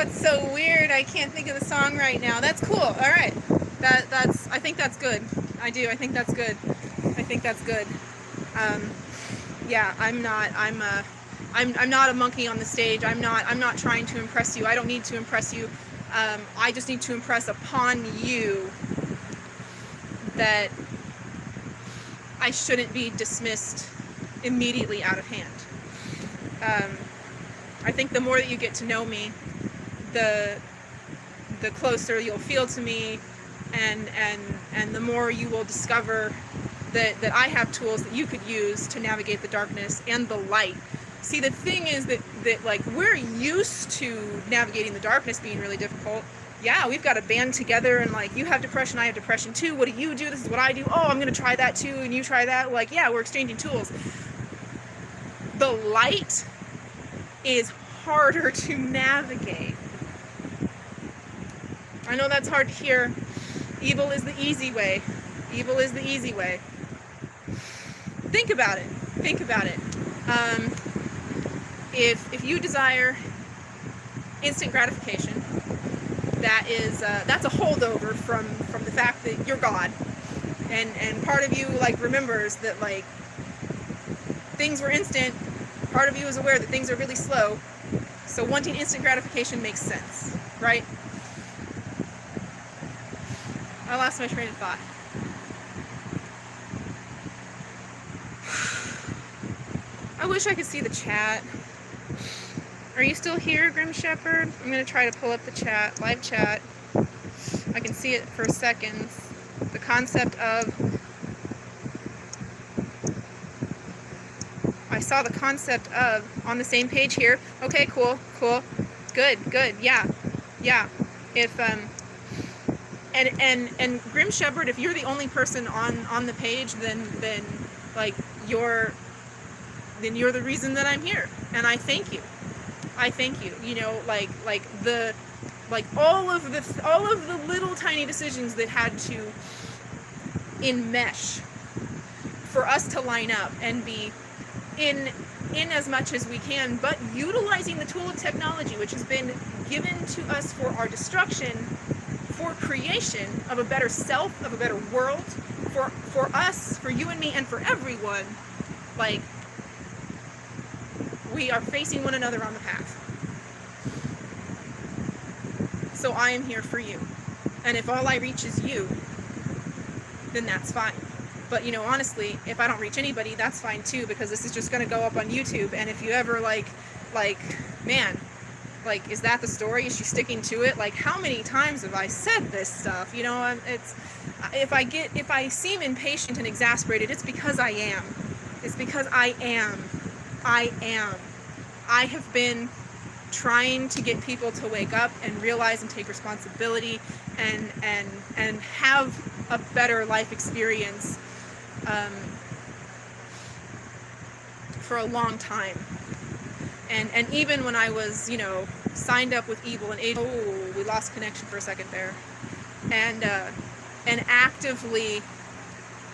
That's so weird. I can't think of the song right now. That's cool. All right. That's. I think that's good. I do. I think that's good. I think that's good. Yeah. I'm not a monkey on the stage. I'm not trying to impress you. I don't need to impress you. I just need to impress upon you that I shouldn't be dismissed immediately out of hand. I think the more that you get to know me, the closer you'll feel to me, and the more you will discover that I have tools that you could use to navigate the darkness and the light. See, the thing is that like, we're used to navigating the darkness being really difficult. Yeah, we've got a band together, and like, you have depression, I have depression too. What do you do? This is what I do. Oh, I'm gonna try that too, and you try that. Like, yeah, we're exchanging tools. The light is harder to navigate. I know that's hard to hear. Evil is the easy way. Evil is the easy way. Think about it. Think about it. If you desire instant gratification, that's a holdover from the fact that you're God, and part of you like remembers that like things were instant. Part of you is aware that things are really slow. So wanting instant gratification makes sense, right? I lost my train of thought. I wish I could see the chat. Are you still here, Grim Shepherd? I'm going to try to pull up the chat, live chat. I can see it for seconds. The concept of... I saw the concept of on the same page here. Okay, cool. Good, yeah. If, and Grim Shepherd, if you're the only person on the page, then like, you're the reason that I'm here. And I thank you. You know, like all of the little tiny decisions that had to enmesh for us to line up and be in as much as we can, but utilizing the tool of technology, which has been given to us for our destruction, for creation of a better self, of a better world, for us, for you and me, and for everyone. Like, we are facing one another on the path. So I am here for you. And if all I reach is you, then that's fine. But, you know, honestly, if I don't reach anybody, that's fine too, because this is just going to go up on YouTube. And if you ever like, man, like, is that the story? Is she sticking to it? Like, how many times have I said this stuff? You know, if I seem impatient and exasperated, it's because I am. It's because I am. I have been trying to get people to wake up and realize and take responsibility and have a better life experience for a long time. And even when I was, you know, signed up with Evil and Age, oh, we lost connection for a second there, and actively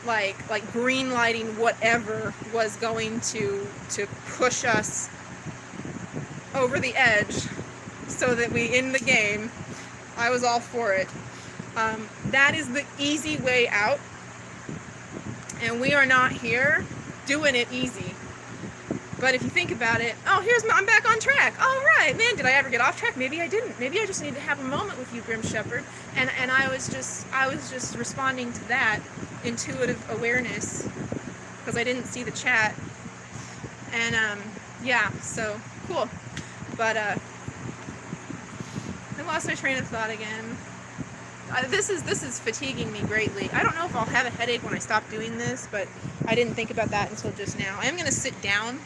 like green lighting whatever was going to push us over the edge so that we end the game, I was all for it. That is the easy way out, and we are not here doing it easy. But if you think about it, oh, I'm back on track. All right, man, did I ever get off track? Maybe I didn't. Maybe I just need to have a moment with you, Grim Shepherd. And I was just responding to that intuitive awareness because I didn't see the chat. And yeah, so cool. But I lost my train of thought again. This is fatiguing me greatly. I don't know if I'll have a headache when I stop doing this, but I didn't think about that until just now. I am going to sit down.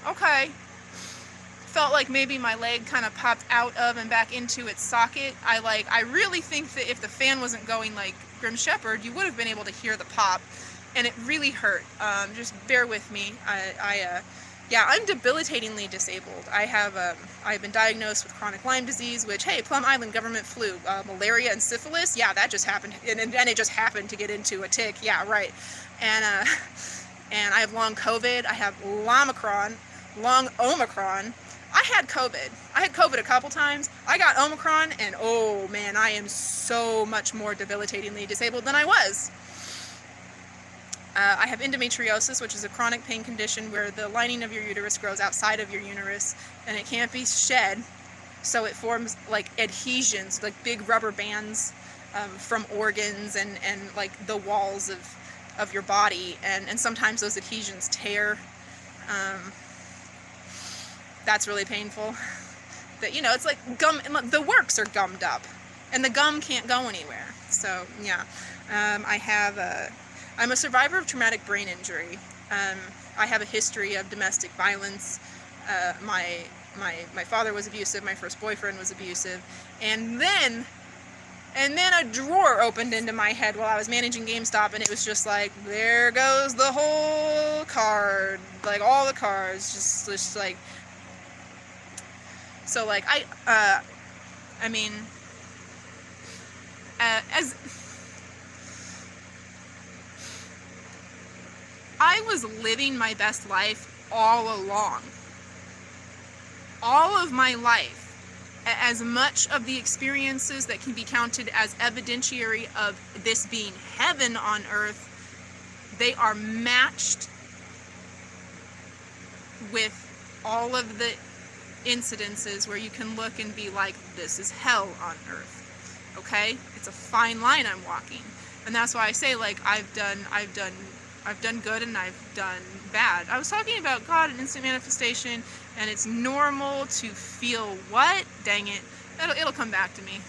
Okay. Felt like maybe my leg kind of popped out of and back into its socket. I really think that if the fan wasn't going like Grim Shepherd, you would have been able to hear the pop, and it really hurt. Just bear with me. Yeah, I'm debilitatingly disabled. I've been diagnosed with chronic Lyme disease, which, hey, Plum Island government flu, malaria and syphilis. Yeah, that just happened, and it just happened to get into a tick. Yeah, right. And and I have long COVID. I have long Omicron. I had COVID a couple times. I got Omicron, and oh man, I am so much more debilitatingly disabled than I was. I have endometriosis, which is a chronic pain condition where the lining of your uterus grows outside of your uterus and it can't be shed, so it forms like adhesions, like big rubber bands from organs and like the walls of your body, and sometimes those adhesions tear. That's really painful. That, you know, it's like gum, the works are gummed up and the gum can't go anywhere. So yeah, I'm a survivor of traumatic brain injury. I have a history of domestic violence. My father was abusive. My first boyfriend was abusive. And then a drawer opened into my head while I was managing GameStop, and it was just like, there goes the whole card, like all the cards, just like. So like I mean, as I was living my best life all along. All of my life, as much of the experiences that can be counted as evidentiary of this being heaven on earth, they are matched with all of the incidences where you can look and be like, this is hell on earth. Okay? It's a fine line I'm walking. And that's why I say, like, I've done good and I've done bad. I was talking about God and instant manifestation, and it's normal to feel what? Dang it. It'll come back to me.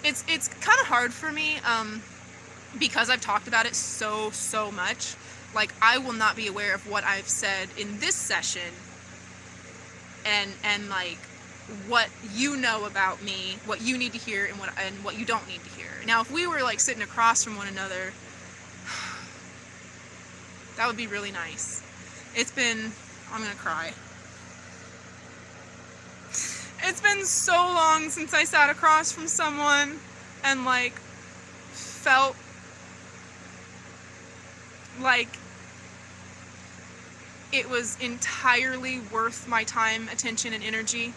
It's kind of hard for me because I've talked about it so much. Like, I will not be aware of what I've said in this session and like what you know about me, what you need to hear and what you don't need to hear. Now, if we were like sitting across from one another, that would be really nice. I'm gonna cry. It's been so long since I sat across from someone and like felt like it was entirely worth my time, attention, and energy.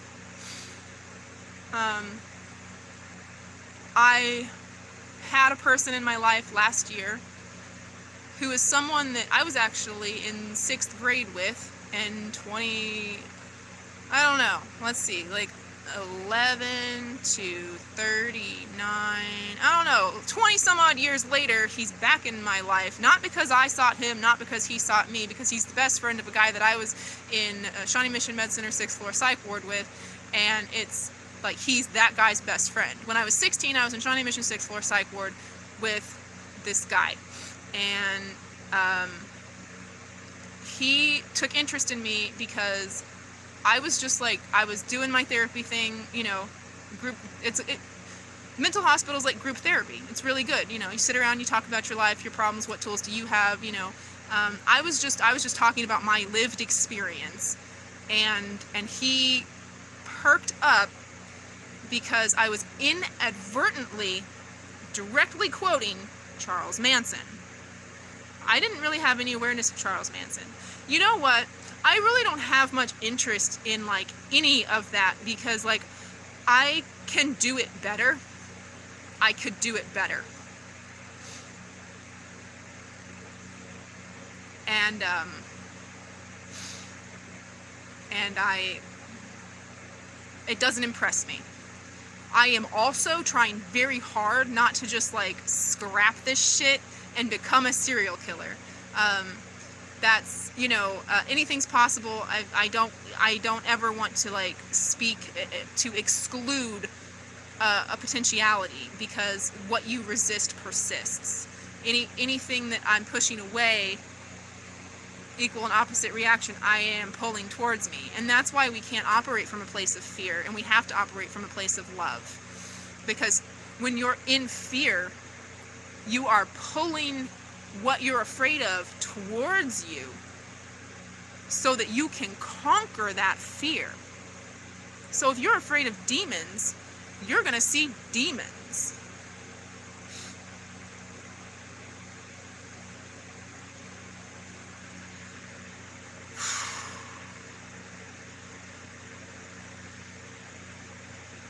I had a person in my life last year who is someone that I was actually in 6th grade with, and let's see, like 11 to 39, I don't know, 20 some odd years later, he's back in my life, not because I sought him, not because he sought me, because he's the best friend of a guy that I was in Shawnee Mission Med Center 6th floor psych ward with, and it's like, he's that guy's best friend. When I was 16, I was in Shawnee Mission 6th floor psych ward with this guy, and he took interest in me because I was just like, I was doing my therapy thing, you know, mental hospitals like group therapy. It's really good. You know, you sit around, you talk about your life, your problems, what tools do you have, you know. I was just talking about my lived experience, and he perked up because I was inadvertently directly quoting Charles Manson. I didn't really have any awareness of Charles Manson. You know what? I really don't have much interest in like any of that because like I can do it better. I could do it better. And it doesn't impress me. I am also trying very hard not to just like scrap this shit and become a serial killer. That's, you know, anything's possible. I don't ever want to like speak to exclude a potentiality, because what you resist persists. Anything that I'm pushing away, equal and opposite reaction, I am pulling towards me. And that's why we can't operate from a place of fear, and we have to operate from a place of love. Because when you're in fear, you are pulling what you're afraid of towards you. so that you can conquer that fear. So if you're afraid of demons, you're gonna see demons.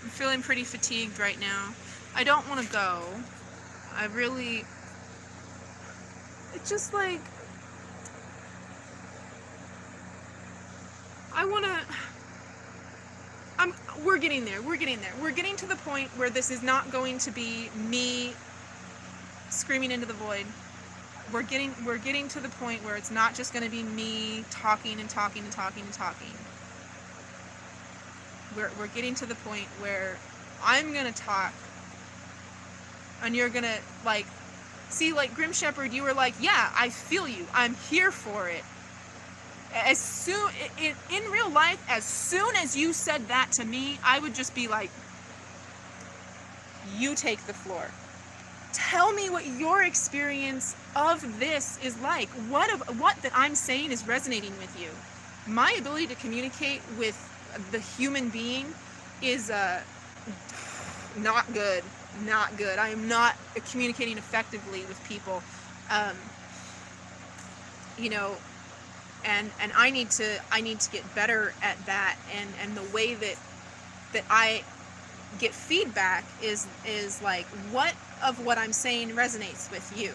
I'm feeling pretty fatigued right now. I don't want to go. It's just like, we're getting there. We're getting to the point where this is not going to be me screaming into the void. We're getting to the point where it's not just going to be me talking and talking and talking and talking. We're getting to the point where I'm going to talk and you're going to, like, see, like Grim Shepherd, you were like, yeah, I feel you. I'm here for it. In real life, as soon as you said that to me, I would just be like, you take the floor. Tell me what your experience of this is like. What that I'm saying is resonating with you. My ability to communicate with the human being is not good. Not good. I am not communicating effectively with people. And I need to get better at that. And the way that I get feedback is like, what of what I'm saying resonates with you,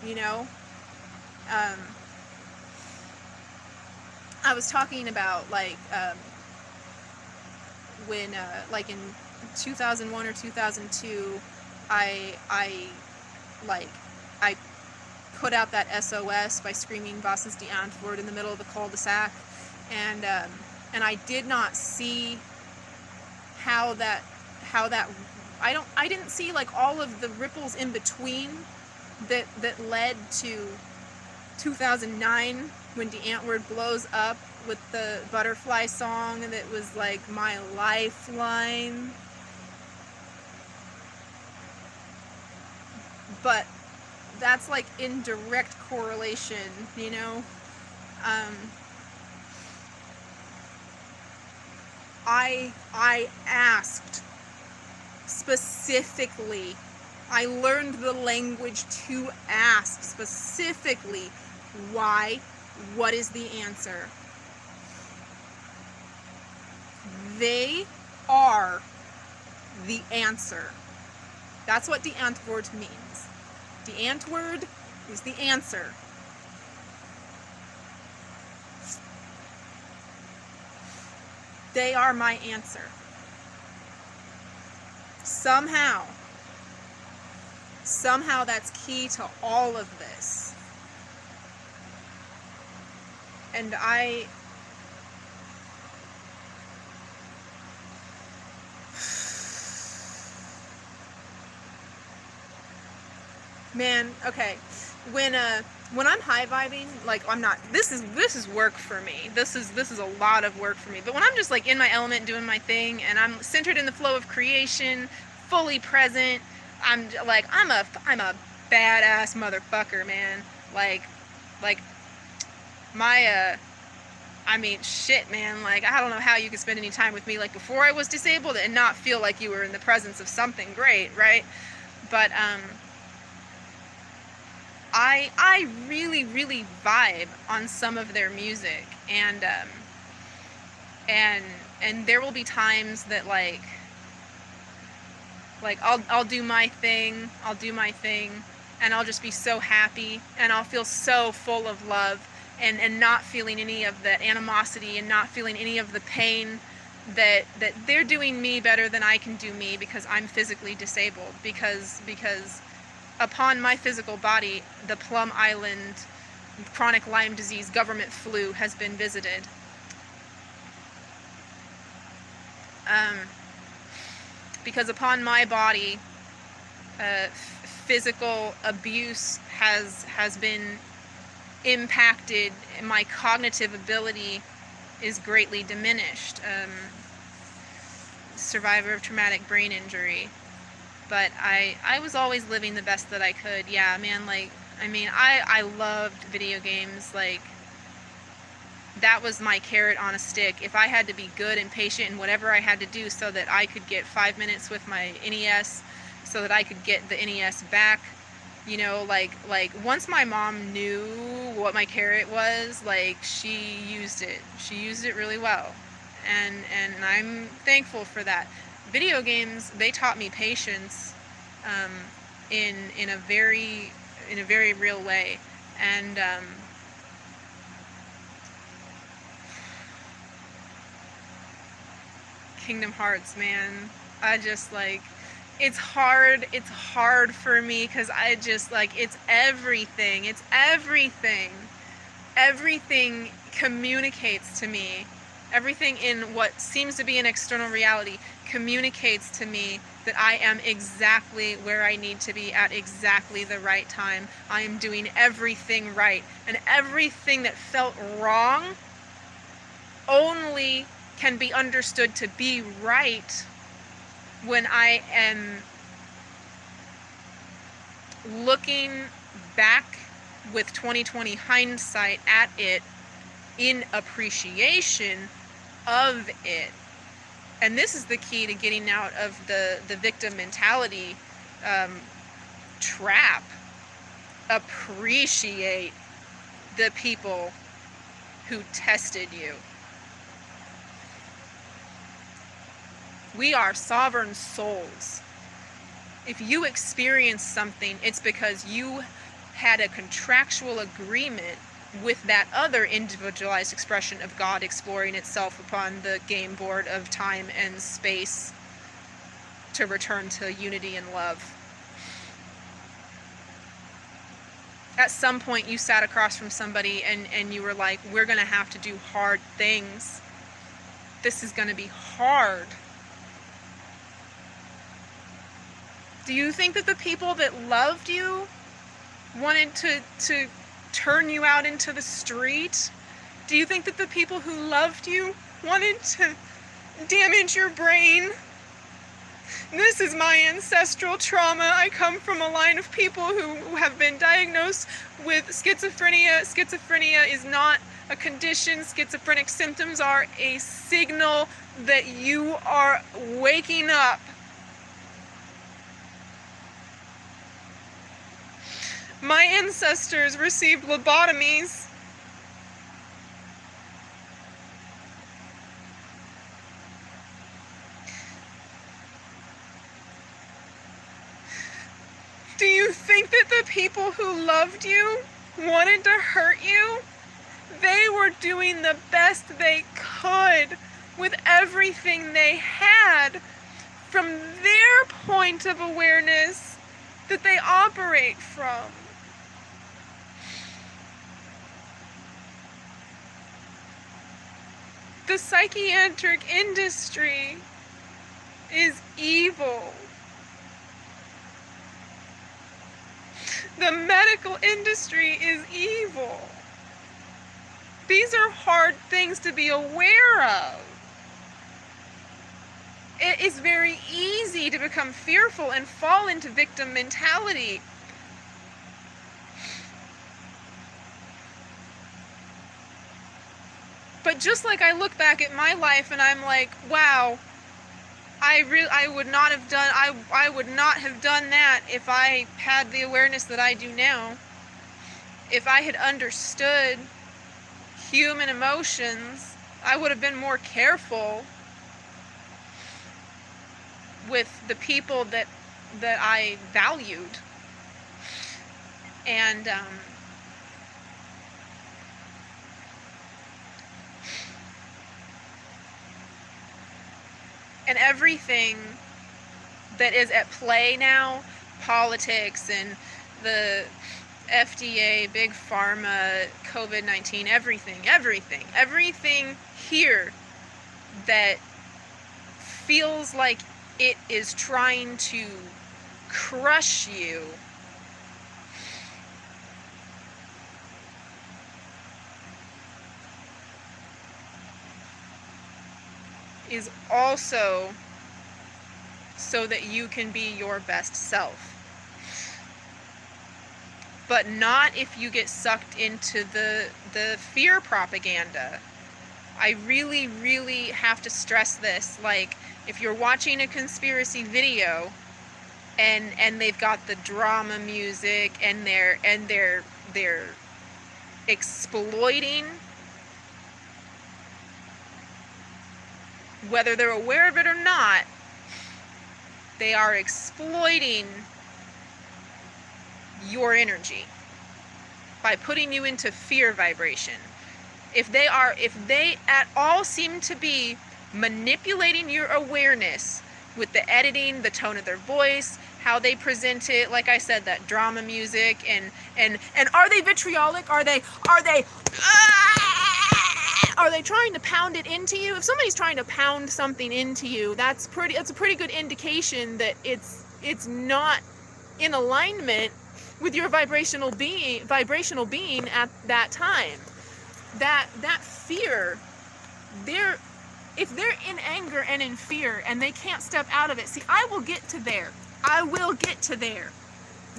you know? I was talking about like when like in 2001 or 2002, I put out that SOS by screaming Bosses die Antwoord in the middle of the cul-de-sac, and I did not see how that I didn't see like all of the ripples in between that led to 2009 when Die Antwoord blows up with the butterfly song, that was like my lifeline. But that's like in direct correlation, you know? I asked specifically, I learned the language to ask specifically, why? What is the answer? They are the answer. That's what Die Antwoord means. Die Antwoord is the answer. They are my answer. Somehow that's key to all of this. And man, okay. When I'm high vibing, like I'm not, this is work for me. This is a lot of work for me. But when I'm just like in my element doing my thing and I'm centered in the flow of creation, fully present, I'm a badass motherfucker, man. Like my I mean, shit, man. Like, I don't know how you could spend any time with me like before I was disabled and not feel like you were in the presence of something great, right? But I really, really vibe on some of their music, and there will be times that like I'll do my thing, and I'll just be so happy, and I'll feel so full of love, and not feeling any of that animosity, and not feeling any of the pain that they're doing me better than I can do me because I'm physically disabled, because upon my physical body, the Plum Island chronic Lyme disease government flu has been visited. Because upon my body, physical abuse has been impacted, and my cognitive ability is greatly diminished. Survivor of traumatic brain injury. But I was always living the best that I could. Yeah, man, like, I mean, I loved video games, like, that was my carrot on a stick. If I had to be good and patient in whatever I had to do so that I could get 5 minutes with my NES, so that I could get the NES back, you know, like once my mom knew what my carrot was, like, she used it really well, and I'm thankful for that. Video games, they taught me patience, in a very real way, and Kingdom Hearts, man, I just, like, it's hard for me, because I just, like, it's everything communicates to me, everything in what seems to be an external reality communicates to me that I am exactly where I need to be at exactly the right time. I am doing everything right, and everything that felt wrong only can be understood to be right when I am looking back with 2020 hindsight at it in appreciation of it. And this is the key to getting out of the victim mentality trap. Appreciate the people who tested you. We are sovereign souls. If you experience something, it's because you had a contractual agreement with that other individualized expression of God exploring itself upon the game board of time and space to return to unity and love. At some point you sat across from somebody and you were like, we're going to have to do hard things. This is going to be hard. Do you think that the people that loved you wanted to turn you out into the street? Do you think that the people who loved you wanted to damage your brain? This is my ancestral trauma. I come from a line of people who have been diagnosed with schizophrenia. Schizophrenia is not a condition. Schizophrenic symptoms are a signal that you are waking up. My ancestors received lobotomies. Do you think that the people who loved you wanted to hurt you? They were doing the best they could with everything they had from their point of awareness that they operate from. The psychiatric industry is evil. The medical industry is evil. These are hard things to be aware of. It is very easy to become fearful and fall into victim mentality. But just like I look back at my life and I'm like, wow, I would not have done that if I had the awareness that I do now. If I had understood human emotions, I would have been more careful with the people that I valued. And everything that is at play now, politics and the FDA, Big Pharma, COVID-19, everything here that feels like it is trying to crush you is also so that you can be your best self. But not if you get sucked into the fear propaganda. I really, really have to stress this. Like, if you're watching a conspiracy video and they've got the drama music and they're exploiting, whether they're aware of it or not, they are exploiting your energy by putting you into fear vibration. If they at all seem to be manipulating your awareness with the editing, the tone of their voice, how they present it, like I said, that drama music, and are they vitriolic? Are they trying to pound it into you? If somebody's trying to pound something into you, that's a pretty good indication that it's not in alignment with your vibrational being at that time. That fear, if they're in anger and in fear and they can't step out of it, see, I will get to there.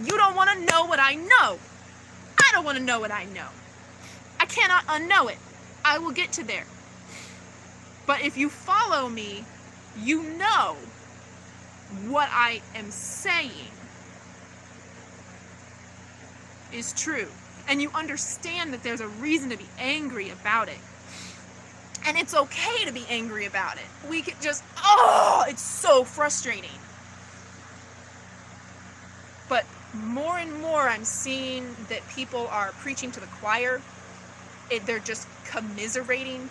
You don't want to know what I know. I don't want to know what I know. I cannot unknow it. I will get to there. But if you follow me, you know what I am saying is true. And you understand that there's a reason to be angry about it. And it's okay to be angry about it. We could just, it's so frustrating. But more and more I'm seeing that people are preaching to the choir. They're just commiserating.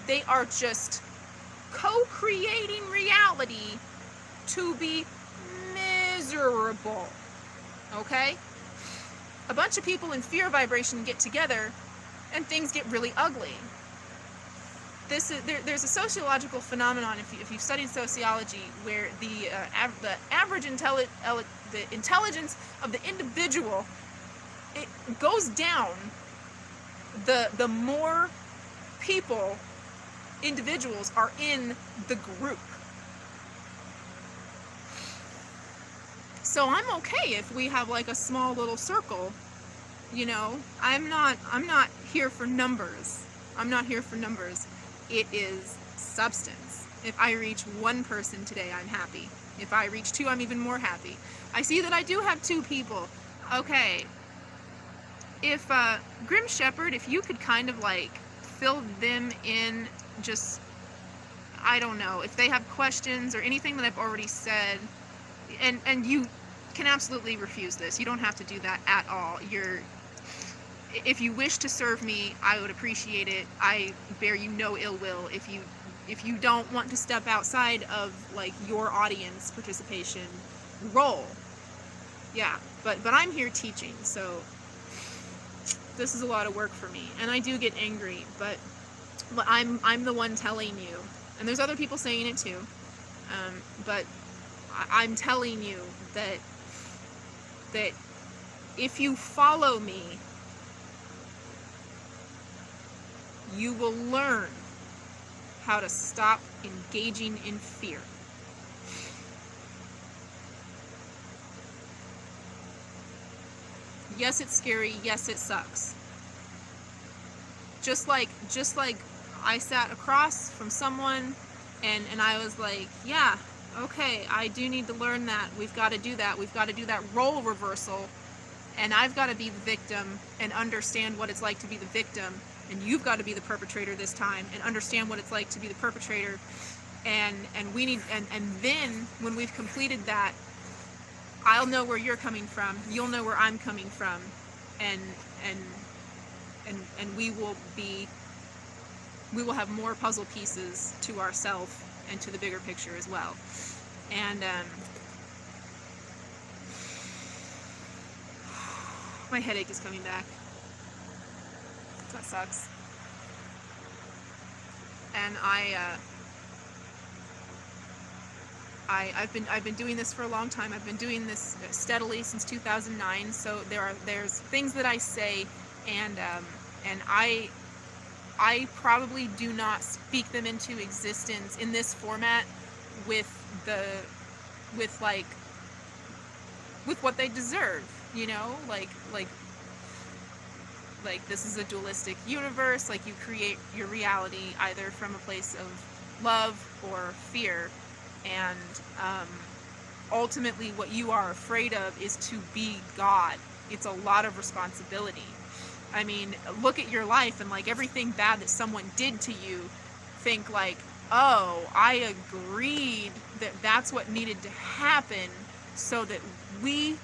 They are just co-creating reality to be miserable. Okay? A bunch of people in fear vibration get together and things get really ugly. There's a sociological phenomenon, if you've studied sociology, where the average the intelligence of the individual, it goes down the more individuals are in the group. So I'm okay if we have like a small little circle, you know. I'm not here for numbers. It is substance. If I reach one person today, I'm happy. If I reach 2, I'm even more happy. I see that I do have 2 people. Okay. If Grim Shepherd, if you could kind of like fill them in, just, I don't know, if they have questions or anything that I've already said, and you can absolutely refuse this. You don't have to do that at all. If you wish to serve me, I would appreciate it. I bear you no ill will. If you don't want to step outside of like your audience participation role, yeah. But I'm here teaching, so this is a lot of work for me, and I do get angry. But I'm the one telling you, and there's other people saying it too. But I'm telling you that if you follow me, you will learn how to stop engaging in fear. Yes, it's scary. Yes, it sucks. Just like I sat across from someone and I was like, yeah, okay, I do need to learn that. We've got to do that. We've got to do that role reversal. And I've got to be the victim and understand what it's like to be the victim. And you've got to be the perpetrator this time and understand what it's like to be the perpetrator. And we need, and then when we've completed that, I'll know where you're coming from. You'll know where I'm coming from. And we will have more puzzle pieces to ourselves and to the bigger picture as well. And my headache is coming back. That sucks. And I've been doing this for a long time. I've been doing this steadily since 2009. So there's things that I say, and I probably do not speak them into existence in this format with what they deserve, you know, like like this is a dualistic universe. Like you create your reality either from a place of love or fear, and ultimately what you are afraid of is to be God. It's a lot of responsibility. I mean, look at your life and like everything bad that someone did to you, think like, oh, I agreed that that's what needed to happen so that we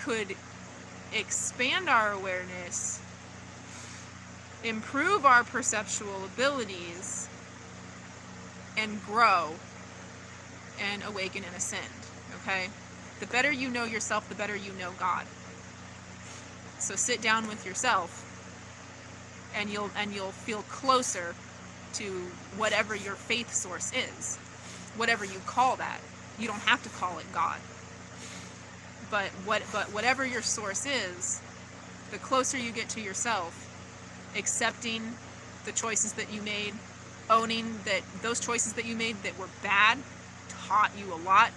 could expand our awareness, improve our perceptual abilities, and grow and awaken and ascend. Okay? The better you know yourself, the better you know God. So sit down with yourself and you'll feel closer to whatever your faith source is. Whatever you call that. You don't have to call it God. But whatever your source is, the closer you get to yourself, accepting the choices that you made, owning that those choices that you made that were bad taught you a lot.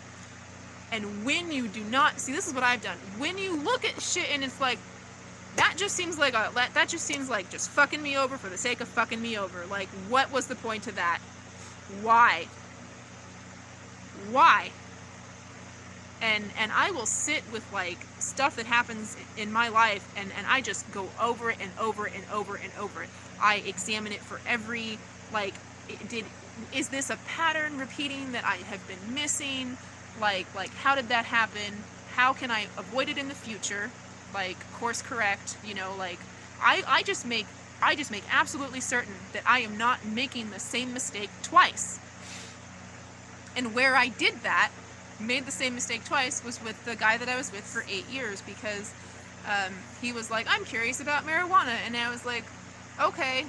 And when you do not, see, this is what I've done. When you look at shit and it's like, that just seems like just fucking me over for the sake of fucking me over. Like, what was the point of that? Why? And I will sit with like stuff that happens in my life and I just go over it and over it and over and over it. I examine it for every, like, is this a pattern repeating that I have been missing? Like how did that happen? How can I avoid it in the future? Like, course correct, you know, like I just make absolutely certain that I am not making the same mistake twice. And where I did that, made the same mistake twice, was with the guy that I was with for 8 years, because he was like, I'm curious about marijuana. And I was like, okay,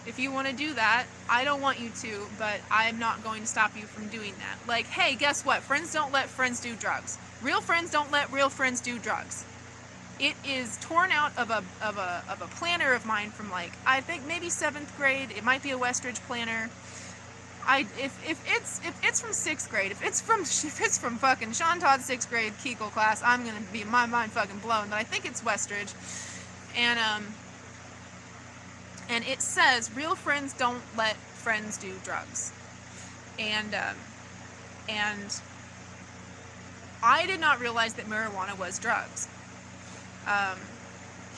if you want to do that, I don't want you to, but I'm not going to stop you from doing that. Like, hey, guess what? Friends don't let friends do drugs. Real friends don't let real friends do drugs. It is torn out of a planner of mine from, like, I think maybe 7th grade. It might be a Westridge planner. If it's from 6th grade, if it's from fucking Sean Todd's 6th grade Kegel class, I'm gonna be my mind fucking blown. But I think it's Westridge, and it says real friends don't let friends do drugs, and I did not realize that marijuana was drugs.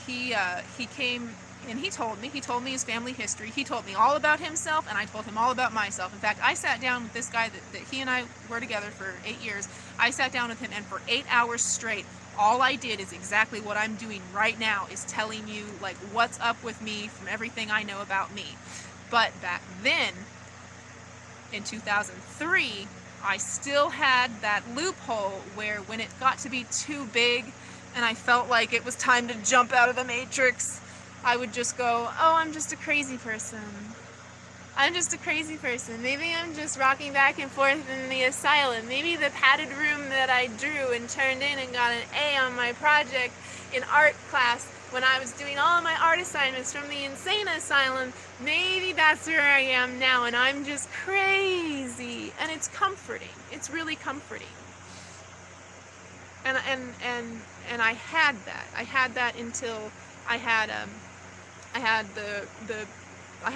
He came and he told me his family history. He told me all about himself, and I told him all about myself. In fact, I sat down with this guy that he and I were together for 8 years. I sat down with him, and for 8 hours straight, all I did is exactly what I'm doing right now, is telling you, like, what's up with me from everything I know about me. But back then, in 2003, I still had that loophole where when it got to be too big and I felt like it was time to jump out of the matrix, I would just go, oh, I'm just a crazy person. I'm just a crazy person. Maybe I'm just rocking back and forth in the asylum. Maybe the padded room that I drew and turned in and got an A on my project in art class when I was doing all of my art assignments from the insane asylum, maybe that's where I am now, and I'm just crazy. And it's comforting. It's really comforting. And I had that. I had that until I had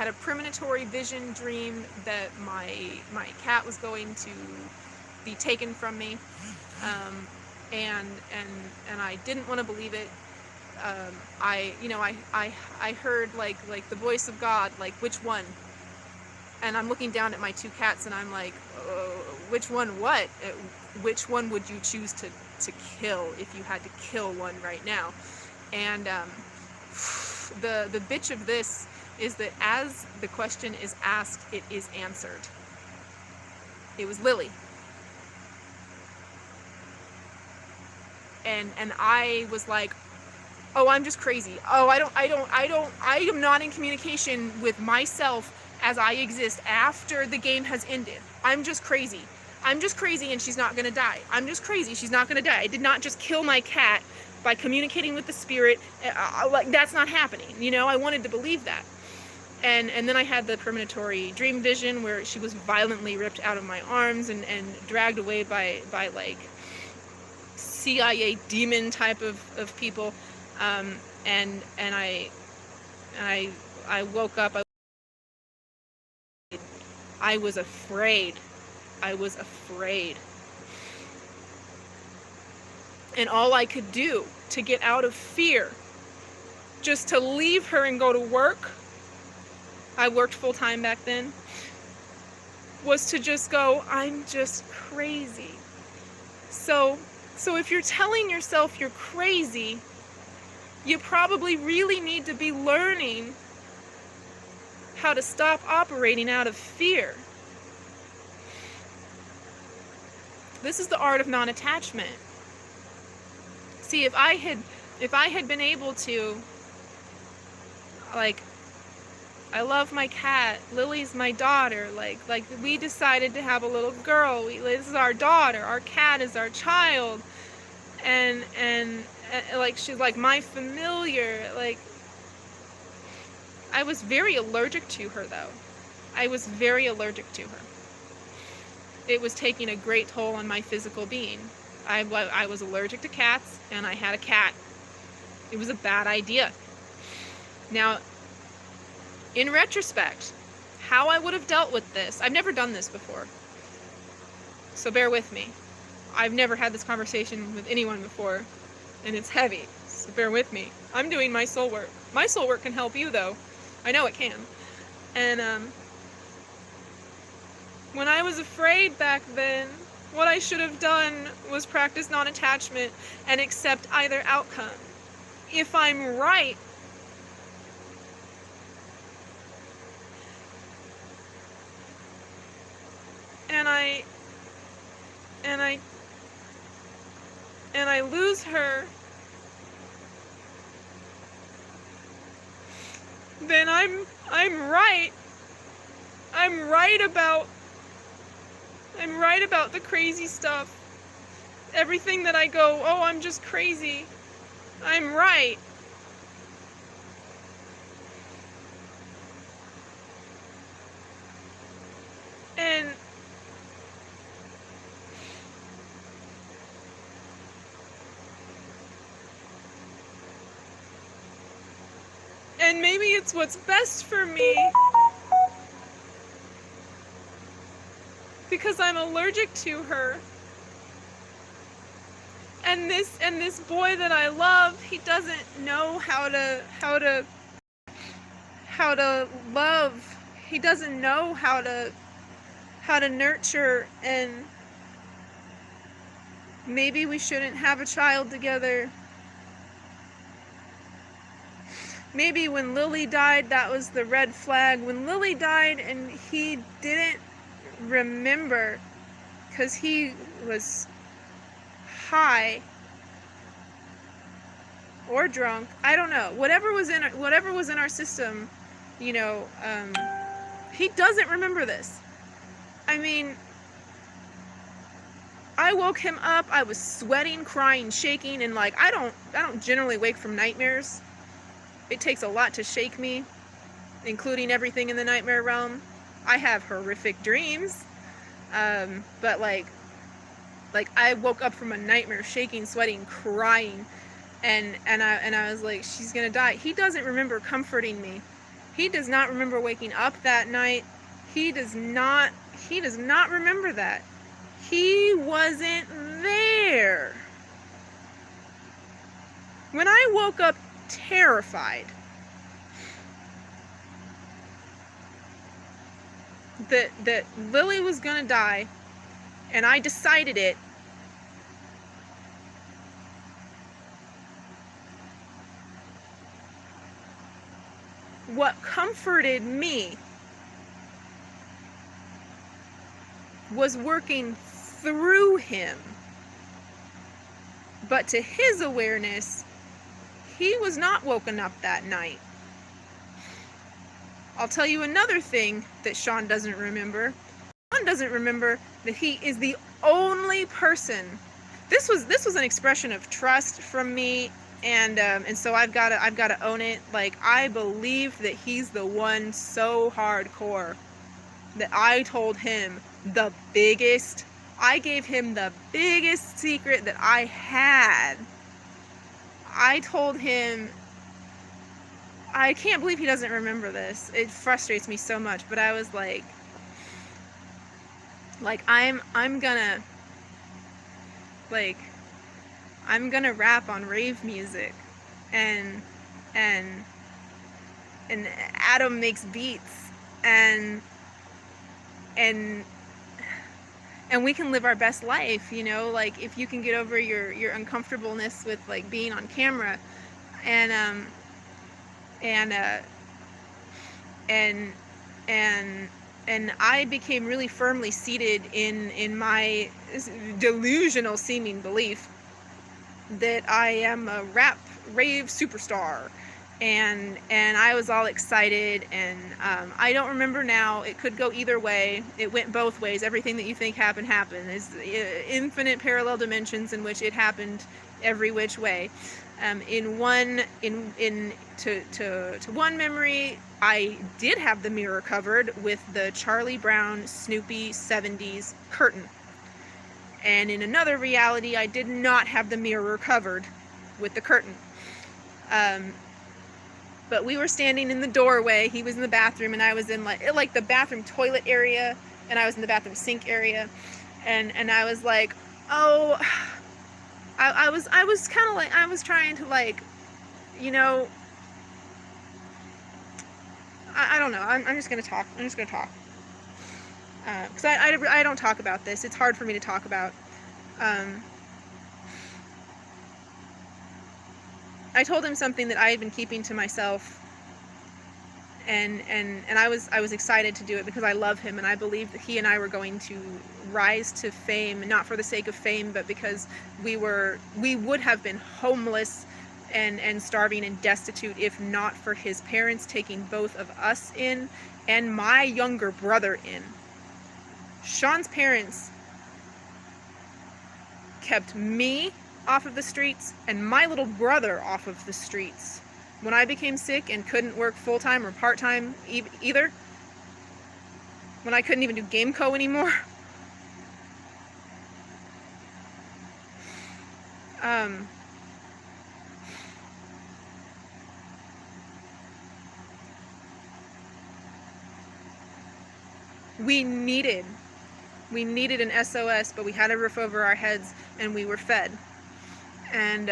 a premonitory vision dream that my cat was going to be taken from me, and I didn't want to believe it. I heard like the voice of God, like, which one? And I'm looking down at my 2 cats and I'm like, which one? What? Which one would you choose to kill if you had to kill one right now? And the bitch of this is that as the question is asked, it is answered. It was Lily. And I was like, oh, I'm just crazy. Oh, I am not in communication with myself as I exist after the game has ended. I'm just crazy. I'm just crazy, and she's not gonna die. I'm just crazy, she's not gonna die. I did not just kill my cat by communicating with the spirit. Like, that's not happening. You know, I wanted to believe that. And then I had the premonitory dream vision where she was violently ripped out of my arms and dragged away by like CIA demon type of people. and I woke up. I was afraid. I was afraid. And all I could do to get out of fear, just to leave her and go to work, I worked full time back then, was to just go, I'm just crazy. So if you're telling yourself you're crazy, you probably really need to be learning how to stop operating out of fear. This is the art of non-attachment. See, if I had been able to, like, I love my cat, Lily's my daughter, like we decided to have a little girl, this is our daughter, our cat is our child, and like she's like my familiar, like, I was very allergic to her though. I was very allergic to her. It was taking a great toll on my physical being. I was allergic to cats, and I had a cat. It was a bad idea. Now, in retrospect, how I would have dealt with this, I've never done this before, so bear with me. I've never had this conversation with anyone before, and it's heavy, so bear with me. I'm doing my soul work. My soul work can help you, though. I know it can. And when I was afraid back then, what I should have done was practice non-attachment and accept either outcome. If I'm right, and I lose her, then I'm right. I'm right about the crazy stuff. Everything that I go, oh, I'm just crazy. I'm right. And maybe it's what's best for me, because I'm allergic to her. And this boy that I love, he doesn't know how to love. He doesn't know how to nurture, and maybe we shouldn't have a child together. Maybe when Lily died, that was the red flag. When Lily died and he didn't remember because he was high or drunk, I don't know. Whatever was in our system, he doesn't remember this. I mean, I woke him up. I was sweating, crying, shaking, and like I don't generally wake from nightmares. It takes a lot to shake me, including everything in the nightmare realm. I have horrific dreams, but like I woke up from a nightmare, shaking, sweating, crying, and I was like, she's gonna die. He doesn't remember comforting me. He does not remember waking up that night. He does not remember that. He wasn't there. When I woke up terrified that Lily was gonna die, and I decided it, what comforted me was working through him. But to his awareness, he was not woken up that night. I'll tell you another thing that Sean doesn't remember. Sean doesn't remember that he is the only person. This was an expression of trust from me, and so I've got to own it. Like, I believe that he's the one so hardcore that I told him I gave him the biggest secret that I had. I told him I can't believe he doesn't remember this. It frustrates me so much, but I was like I'm gonna like I'm gonna rap on rave music, and and and Adam makes beats, and and and we can live our best life, you know, like if you can get over your uncomfortableness with like being on camera, and and uh and and and I became really firmly seated in my delusional seeming belief that I am a rap rave superstar, and I was all excited, and I don't remember now. It could go either way. It went both ways. Everything that you think happened. There's infinite parallel dimensions in which it happened every which way. In one to one memory, I did have the mirror covered with the Charlie Brown Snoopy 70s curtain. And in another reality, I did not have the mirror covered with the curtain. But we were standing in the doorway. He was in the bathroom, and I was in like the bathroom toilet area, and I was in the bathroom sink area, and I was like, oh, I was kind of like, I was trying to like, you know, I don't know. I'm just gonna talk. Because I don't talk about this. It's hard for me to talk about. I told him something that I had been keeping to myself, and I was excited to do it because I love him, and I believed that he and I were going to rise to fame, not for the sake of fame, but because we would have been homeless and starving and destitute if not for his parents taking both of us in and my younger brother in. Sean's parents kept me off of the streets and my little brother off of the streets when I became sick and couldn't work full-time or part-time either, when I couldn't even do Gameco anymore. We needed an SOS, but we had a roof over our heads and we were fed. And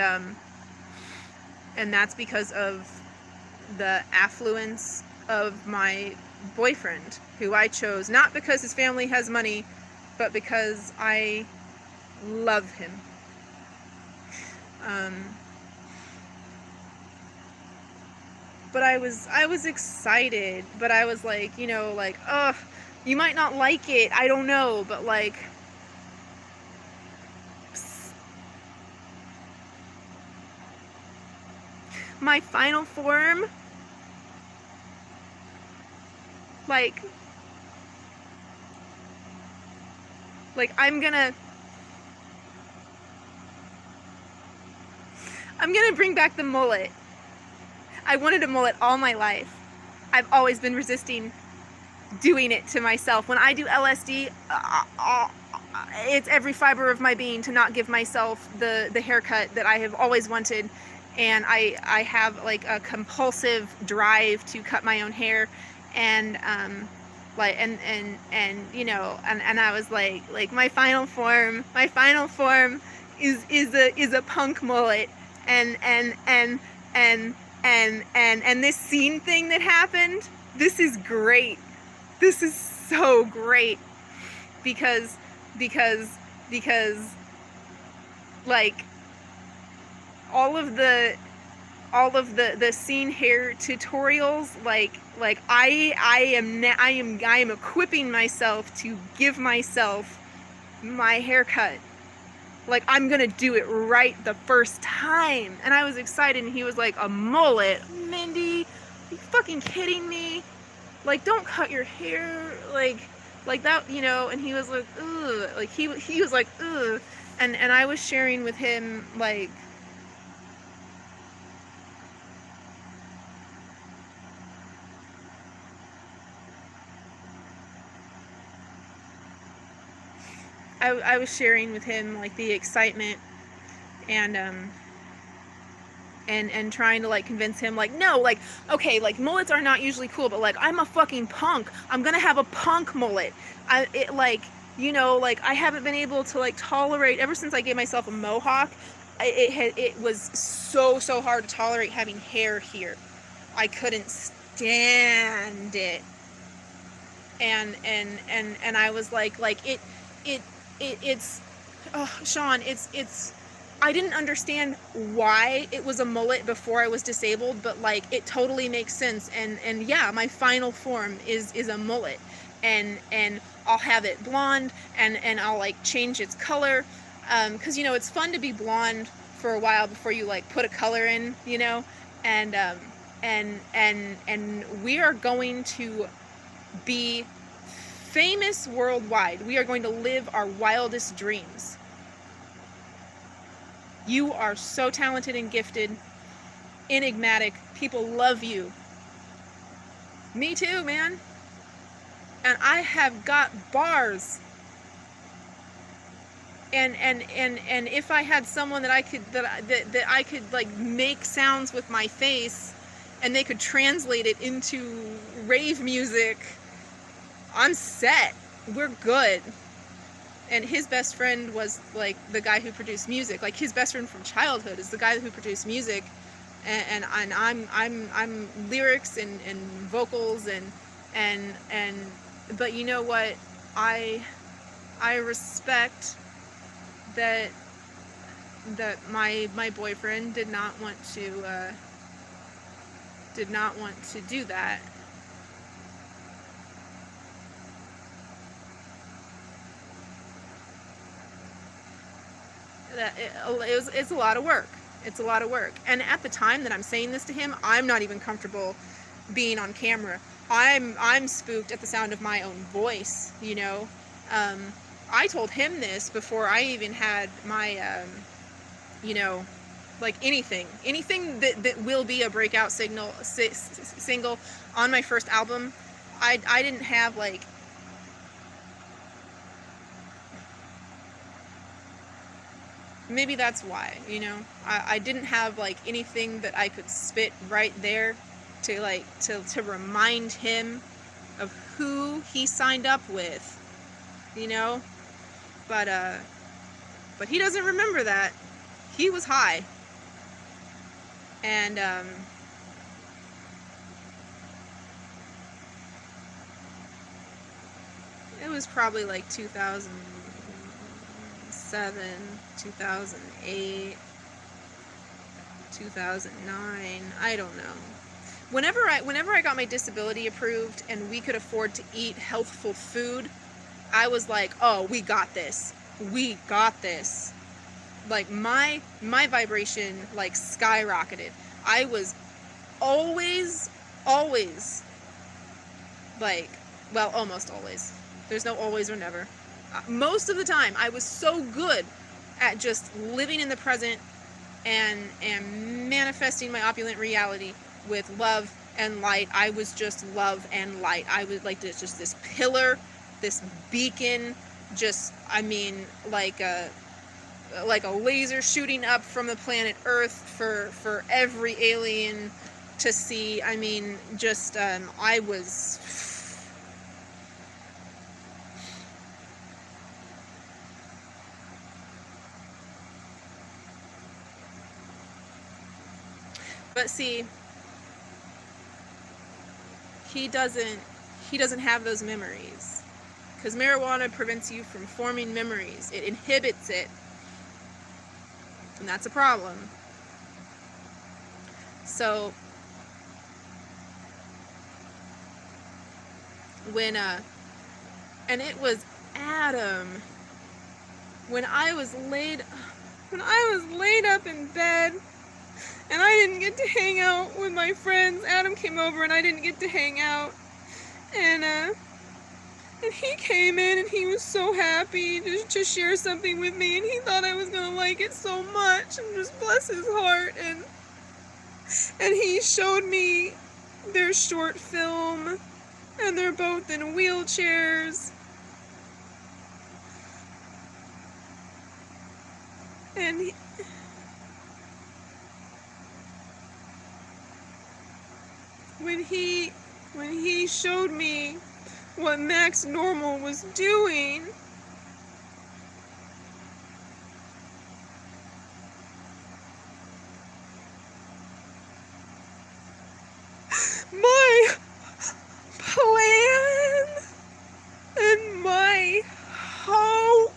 that's because of the affluence of my boyfriend, who I chose not because his family has money, but because I love him. But I was excited, but I was like, you know, like, ugh, you might not like it, I don't know, but like, my final form, like I'm gonna bring back the mullet. I wanted a mullet all my life. I've always been resisting doing it to myself. When I do LSD, it's every fiber of my being to not give myself the haircut that I have always wanted, and I have like a compulsive drive to cut my own hair, and like and you know, and I was like my final form is a punk mullet, and this scene thing that happened, this is great. This is so great because like all of the scene hair tutorials, like I am equipping myself to give myself my haircut. Like, I'm gonna do it right the first time. And I was excited, and he was like, a mullet? Mindy, are you fucking kidding me? Like, don't cut your hair, like that, you know. And he was like, ugh, like he was like, ugh. And I was sharing with him, like, I was sharing with him like the excitement and and trying to like convince him like, no, like, okay, like mullets are not usually cool, but like I'm a fucking punk. I'm gonna have a punk mullet. Like, you know, like I haven't been able to like tolerate ever since I gave myself a mohawk. It was so hard to tolerate having hair here. I couldn't stand it. And I was like it's oh, Sean, it's I didn't understand why it was a mullet before I was disabled, but like it totally makes sense. And yeah, my final form is a mullet, and I'll have it blonde, and I'll like change its color, because you know it's fun to be blonde for a while before you like put a color in, you know, and we are going to be famous worldwide. We are going to live our wildest dreams. You are so talented and gifted, enigmatic. People love you. Me too, man. And I have got bars. And if I had someone that I could like make sounds with my face, and they could translate it into rave music, I'm set. We're good. And his best friend was like the guy who produced music. Like his best friend from childhood is the guy who produced music, and I'm lyrics and vocals and but you know what, I respect that my boyfriend did not want to do that. It's a lot of work. It's a lot of work. And at the time that I'm saying this to him, I'm not even comfortable being on camera. I'm spooked at the sound of my own voice, you know. I told him this before I even had my you know, like anything that will be a breakout single on my first album. I didn't have like, maybe that's why, you know, I didn't have like anything that I could spit right there to like to remind him of who he signed up with, you know. But he doesn't remember that. He was high. And it was probably like 2007, 2008, 2009, I don't know. Whenever I got my disability approved and we could afford to eat healthful food, I was like, oh, we got this. We got this. Like my vibration like skyrocketed. I was always like, well, almost always. There's no always or never. Most of the time, I was so good at just living in the present and manifesting my opulent reality with love and light. I was just love and light. I was like just this pillar, this beacon, just, I mean, like a laser shooting up from the planet Earth for every alien to see. I mean, just I was. But see, he doesn't have those memories, because marijuana prevents you from forming memories. It inhibits it, and that's a problem. So when and it was Adam, when I was laid up in bed and I didn't get to hang out with my friends. Adam came over and I didn't get to hang out, and he came in and he was so happy to share something with me, and he thought I was gonna like it so much, and just bless his heart, and he showed me their short film, and they're both in wheelchairs, and when he showed me what Max Normal was doing. My plan and my hope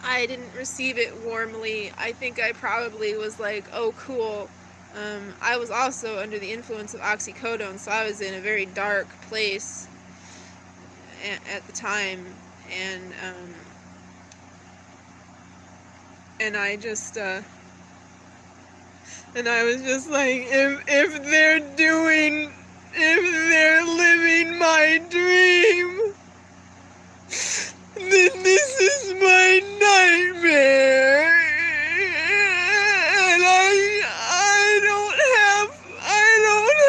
I didn't receive it warmly. I think I probably was like, oh, cool. I was also under the influence of oxycodone, so I was in a very dark place at the time, and I just, and I was just like, if they're living my dream, then this is my nightmare, and I don't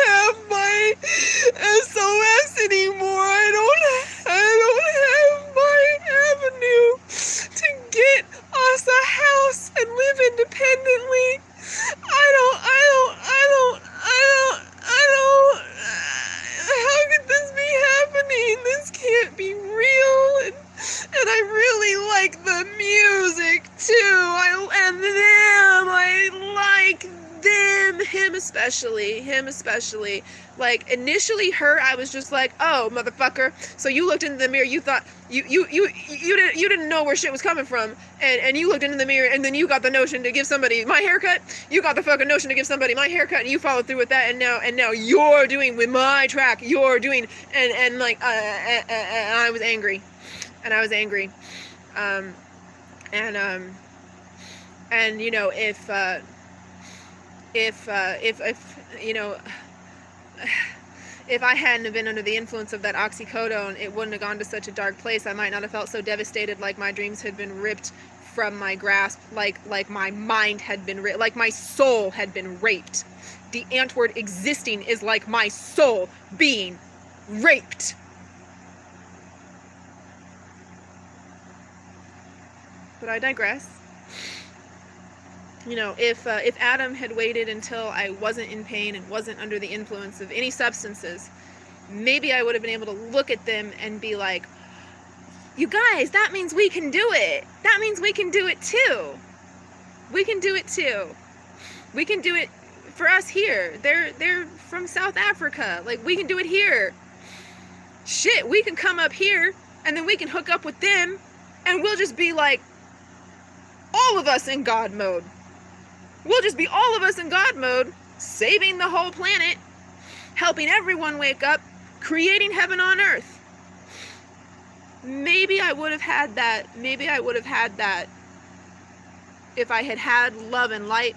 have my SOS anymore. I don't have my avenue to get us a house and live independently. How could this be happening? This can't be real. And I really like the music too. Him especially. Like, initially her, I was just like, oh, motherfucker. So you looked into the mirror, you thought, you didn't know where shit was coming from, and you looked into the mirror, and then you got the notion to give somebody my haircut. You got the fucking notion to give somebody my haircut, and you followed through with that, and now you're doing with my track, and I was angry. And you know, if you know, if I hadn't have been under the influence of that oxycodone, it wouldn't have gone to such a dark place. I might not have felt so devastated, like my dreams had been ripped from my grasp, like my mind had been ripped, like my soul had been raped. The antword existing is like my soul being raped. But I digress. You know, if Adam had waited until I wasn't in pain and wasn't under the influence of any substances, maybe I would have been able to look at them and be like, you guys, that means we can do it. That means we can do it too. We can do it too. We can do it for us here. They're from South Africa. Like, we can do it here. Shit, we can come up here and then we can hook up with them and we'll just be like all of us in God mode. We'll just be all of us in God mode, saving the whole planet, helping everyone wake up, creating heaven on earth. Maybe I would have had that. Maybe I would have had that if I had had love and light,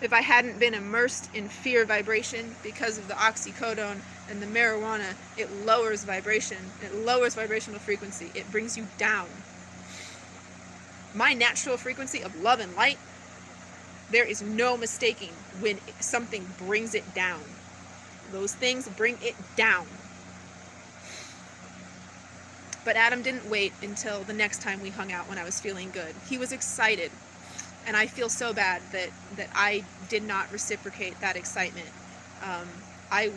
if I hadn't been immersed in fear vibration because of the oxycodone and the marijuana. It lowers vibration. It lowers vibrational frequency. It brings you down. My natural frequency of love and light, there is no mistaking when something brings it down. Those things bring it down. But Adam didn't wait until the next time we hung out when I was feeling good. He was excited. And I feel so bad that I did not reciprocate that excitement. I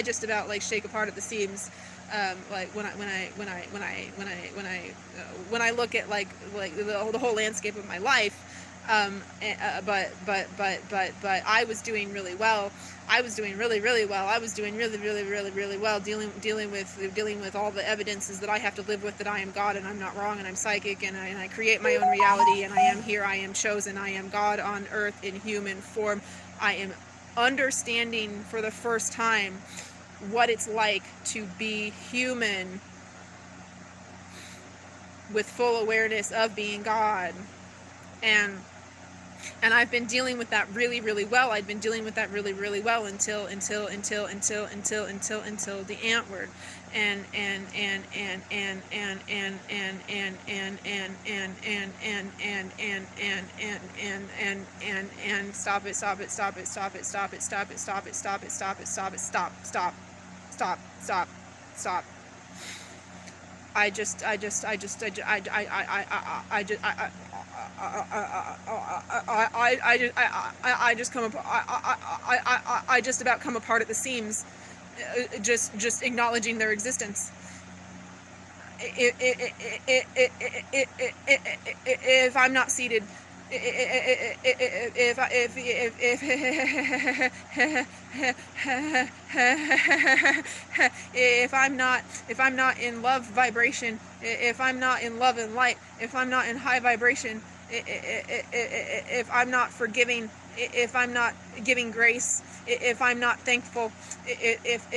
just about like shake apart at the seams. Like when I look at like the whole landscape of my life. But I was doing really well. I was doing really well. I was doing really well dealing with all the evidences that I have to live with, that I am God and I'm not wrong and I'm psychic and I create my own reality and I am here, I am chosen, I am God on earth in human form. I am understanding for the first time what it's like to be human with full awareness of being God. And And I've been dealing with that really, really well. I'd been dealing with that really, really well until the ant word. And stop. I just about come apart at the seams, just acknowledging their existence. If I'm not seated, if I'm not in love vibration, if I'm not in love and light, if I'm not in high vibration, if I'm not forgiving, if I'm not giving grace, if I'm not thankful, if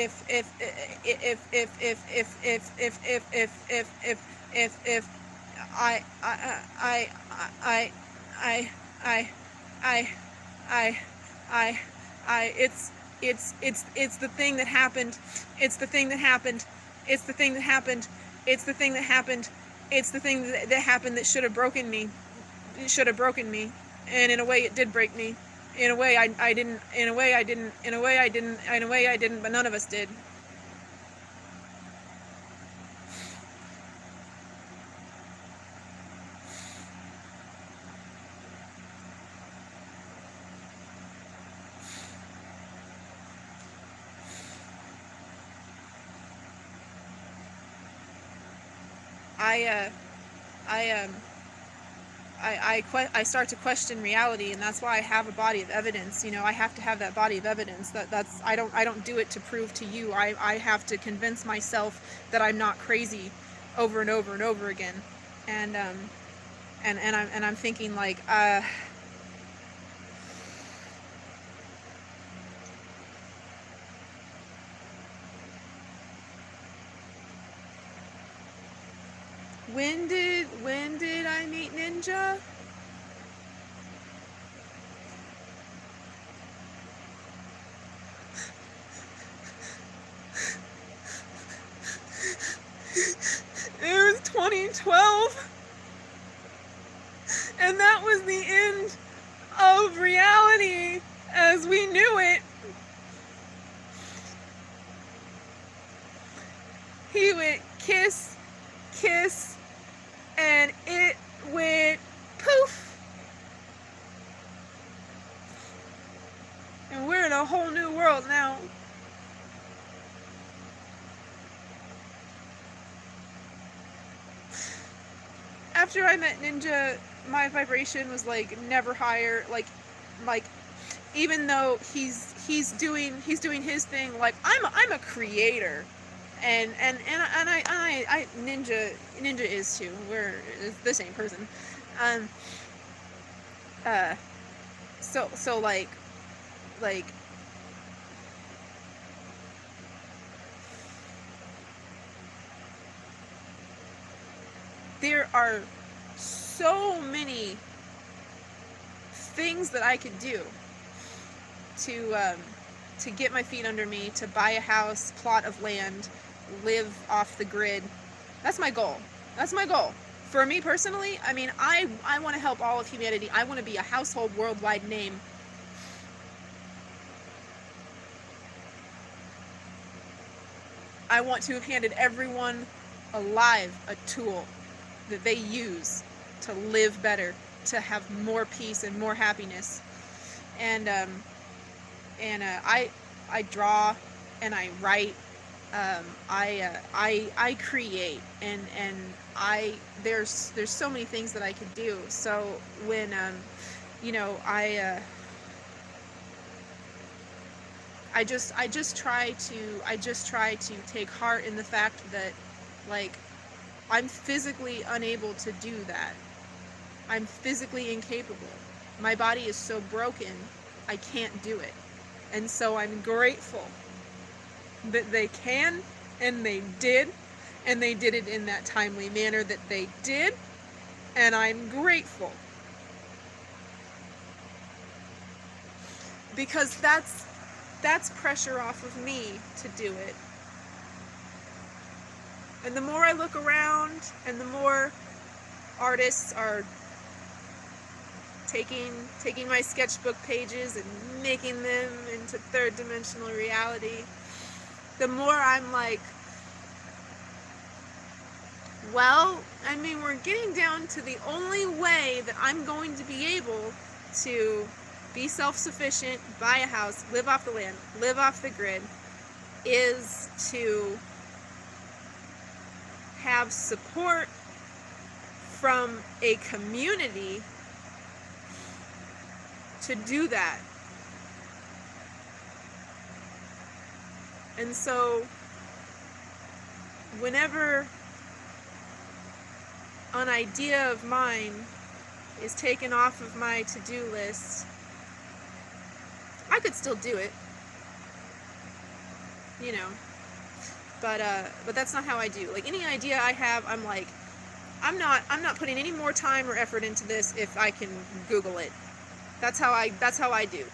it's the thing that happened. It's the thing that happened. It's the thing that happened. It's the thing that happened. It's the thing that happened that should have broken me. It should have broken me. And in a way it did break me. In a way I didn't. In a way I didn't. In a way I didn't. In a way I didn't, but none of us did. I start to question reality, and that's why I have a body of evidence. You know, I have to have that body of evidence. That's I don't do it to prove to you. I have to convince myself that I'm not crazy over and over and over again. And I'm thinking like when did I meet Ninja? It was 2012. And that was the end of reality as we knew it. He went kiss, kiss, and it went poof. And we're in a whole new world now. After I met Ninja, my vibration was like never higher. Like even though he's doing his thing, like I'm a creator. And I Ninja is too. We're the same person. So like there are so many things that I could do to get my feet under me, to buy a house, plot of land, live off the grid. That's my goal. That's my goal. For me personally, I mean, I want to help all of humanity. I want to be a household worldwide name. I want to have handed everyone alive a tool that they use to live better, to have more peace and more happiness. And I draw and I write. I create, and there's so many things that I could do. So when you know, I just try to take heart in the fact that, like, I'm physically unable to do that. I'm physically incapable. My body is so broken, I can't do it. And so I'm grateful that they can, and they did it in that timely manner that they did, and I'm grateful. because that's pressure off of me to do it. And the more I look around and the more artists are taking my sketchbook pages and making them into third dimensional reality, the more I'm like, well, I mean, we're getting down to the only way that I'm going to be able to be self-sufficient, buy a house, live off the land, live off the grid, is to have support from a community to do that. And so whenever an idea of mine is taken off of my to-do list, I could still do it, you know, but that's not how I do. Like, any idea I have, I'm like, I'm not putting any more time or effort into this if I can Google it. That's how I do.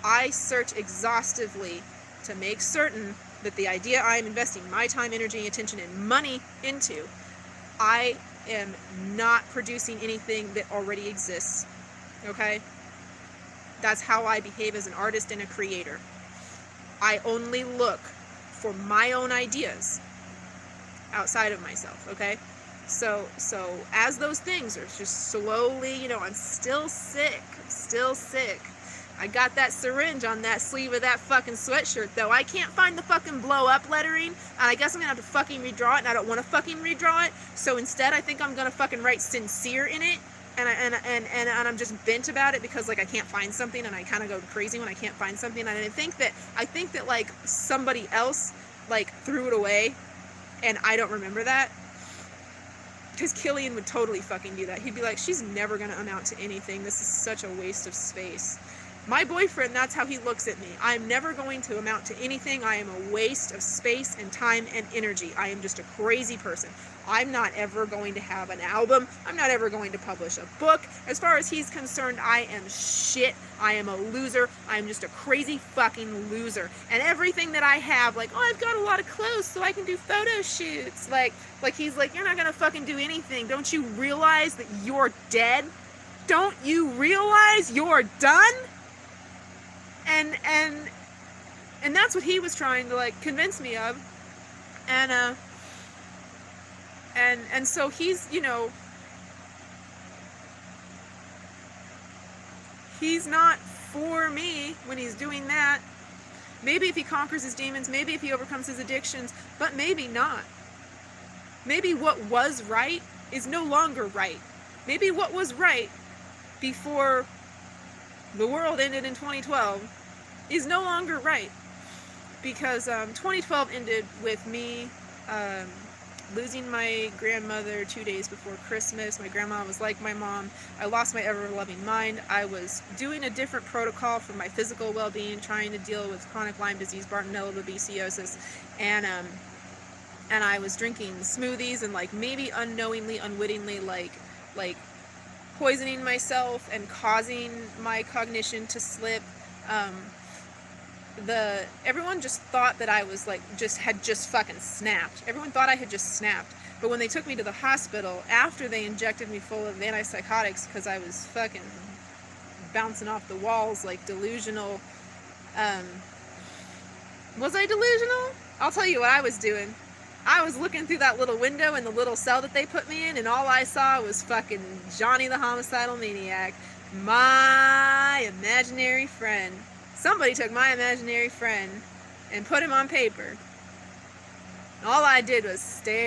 I search exhaustively to make certain that the idea I am investing my time, energy, attention, and money into, I am not producing anything that already exists. Okay? That's how I behave as an artist and a creator. I only look for my own ideas outside of myself, okay? So as those things are just slowly, you know, I'm still sick. I got that syringe on that sleeve of that fucking sweatshirt, though. I can't find the fucking blow up lettering, and I guess I'm gonna have to fucking redraw it, and I don't want to fucking redraw it. So instead, I think I'm gonna fucking write sincere in it, and I'm just bent about it because, like, I can't find something, and I kind of go crazy when I can't find something. And I think that like somebody else like threw it away, and I don't remember that. Because Killian would totally fucking do that. He'd be like, she's never gonna amount to anything. This is such a waste of space. My boyfriend, that's how he looks at me. I'm never going to amount to anything. I am a waste of space and time and energy. I am just a crazy person. I'm not ever going to have an album. I'm not ever going to publish a book. As far as he's concerned, I am shit. I am a loser. I am just a crazy fucking loser. And everything that I have, like, oh, I've got a lot of clothes so I can do photo shoots. Like he's like, you're not gonna fucking do anything. Don't you realize that you're dead? Don't you realize you're done? And that's what he was trying to, like, convince me of. And so he's, you know, he's not for me when he's doing that. Maybe if he conquers his demons, maybe if he overcomes his addictions, but maybe not. Maybe what was right is no longer right. Maybe what was right before the world ended in 2012 is no longer right, because 2012 ended with me losing my grandmother 2 days before Christmas. My grandma was like my mom. I lost my ever-loving mind. I was doing a different protocol for my physical well-being, trying to deal with chronic Lyme disease, Bartonella babesiosis, and I was drinking smoothies and, like, maybe unknowingly, unwittingly, like poisoning myself and causing my cognition to slip. Everyone just thought that I was, like, had just fucking snapped. Everyone thought I had just snapped. But when they took me to the hospital, after they injected me full of antipsychotics because I was fucking bouncing off the walls like delusional, was I delusional? I'll tell you what I was doing. I was looking through that little window in the little cell that they put me in, and all I saw was fucking Johnny the Homicidal Maniac, my imaginary friend. Somebody took my imaginary friend and put him on paper. All I did was stare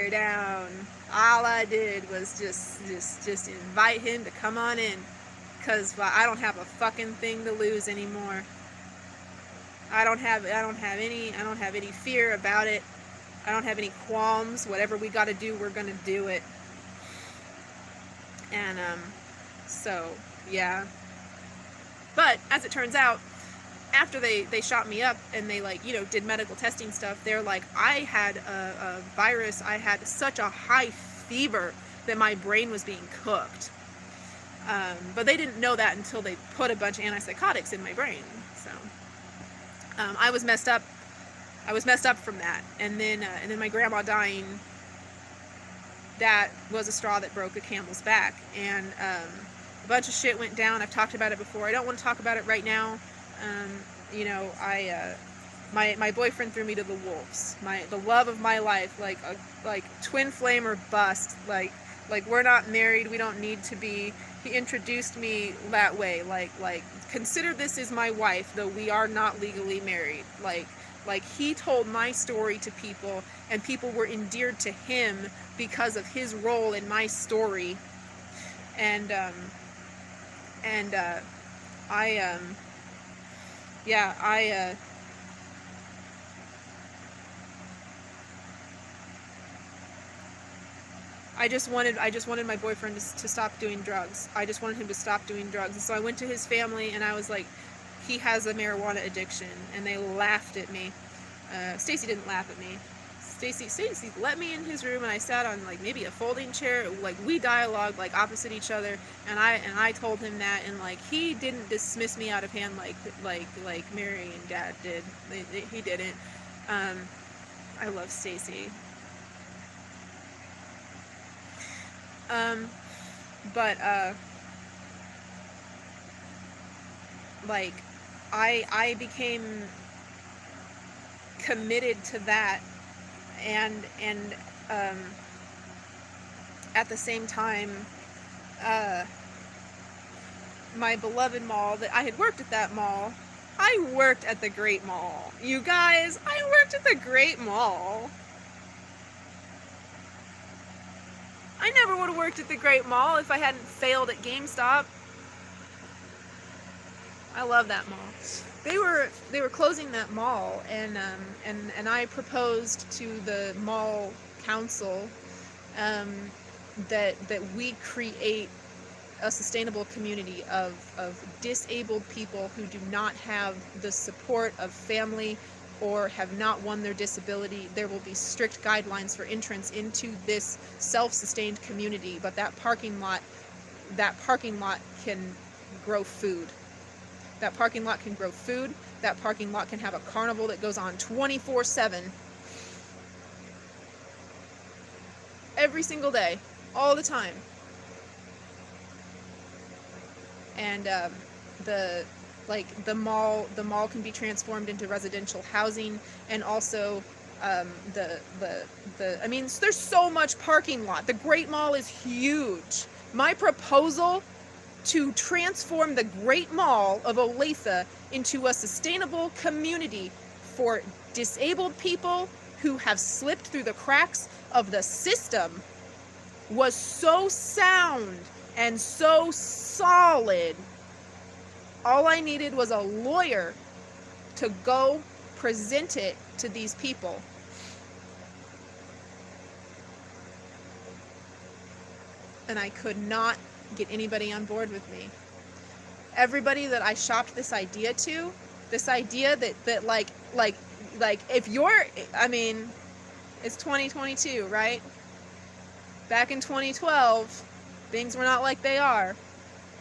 down. All I did was just invite him to come on in, because I don't have a fucking thing to lose anymore. I don't have any fear about it. I don't have any qualms. Whatever we got to do, we're going to do it. And so yeah. But as it turns out, after they shot me up and they, like, you know, did medical testing stuff, they're like, I had a virus. I had such a high fever that my brain was being cooked. But they didn't know that until they put a bunch of antipsychotics in my brain. So I was messed up. I was messed up from that, and then my grandma dying. That was a straw that broke a camel's back, and a bunch of shit went down. I've talked about it before. I don't want to talk about it right now. You know, my boyfriend threw me to the wolves. The love of my life, like twin flame or bust. Like we're not married. We don't need to be. He introduced me that way. Like consider this as my wife, though we are not legally married. Like he told my story to people, and people were endeared to him because of his role in my story. And I just wanted my boyfriend to stop doing drugs. I just wanted him to stop doing drugs. And so I went to his family and I was like, he has a marijuana addiction, and they laughed at me. Stacy didn't laugh at me. Stacy let me in his room, and I sat on like maybe a folding chair. Like we dialogued like opposite each other, and I told him that, and like he didn't dismiss me out of hand like Mary and Dad did. He didn't. I love Stacy. But like I became committed to that, and at the same time, my beloved mall, that I had worked at that mall. I worked at the Great Mall. You guys, I worked at the Great Mall. I never would have worked at the Great Mall if I hadn't failed at GameStop. I love that mall. They were closing that mall, and I proposed to the mall council that we create a sustainable community of disabled people who do not have the support of family or have not won their disability. There will be strict guidelines for entrance into this self-sustained community, but that parking lot can grow food. That parking lot can grow food. That parking lot can have a carnival that goes on 24/7. Every single day, all the time. And the mall can be transformed into residential housing, and also I mean, there's so much parking lot. The Great Mall is huge. My proposal to transform the Great Mall of Olathe into a sustainable community for disabled people who have slipped through the cracks of the system was so sound and so solid. All I needed was a lawyer to go present it to these people. And I could not get anybody on board with me. Everybody that I shopped this idea to, this idea that like if you're, I mean, it's 2022, right? Back in 2012, things were not like they are.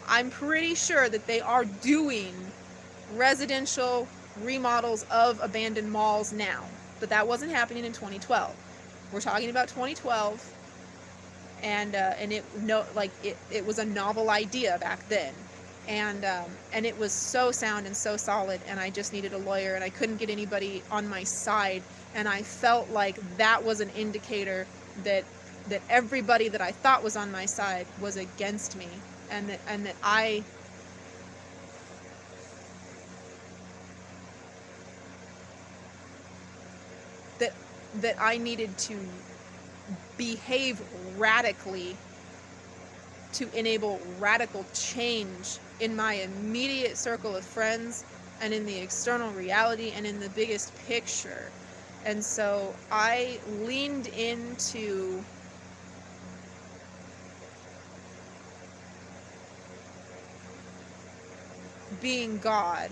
I'm pretty sure that they are doing residential remodels of abandoned malls now, but that wasn't happening in 2012. We're talking about 2012. And it was a novel idea back then, and it was so sound and so solid, and I just needed a lawyer, and I couldn't get anybody on my side, and I felt like that was an indicator that everybody that I thought was on my side was against me, and that I needed to behave radically to enable radical change in my immediate circle of friends and in the external reality and in the biggest picture. And so I leaned into being God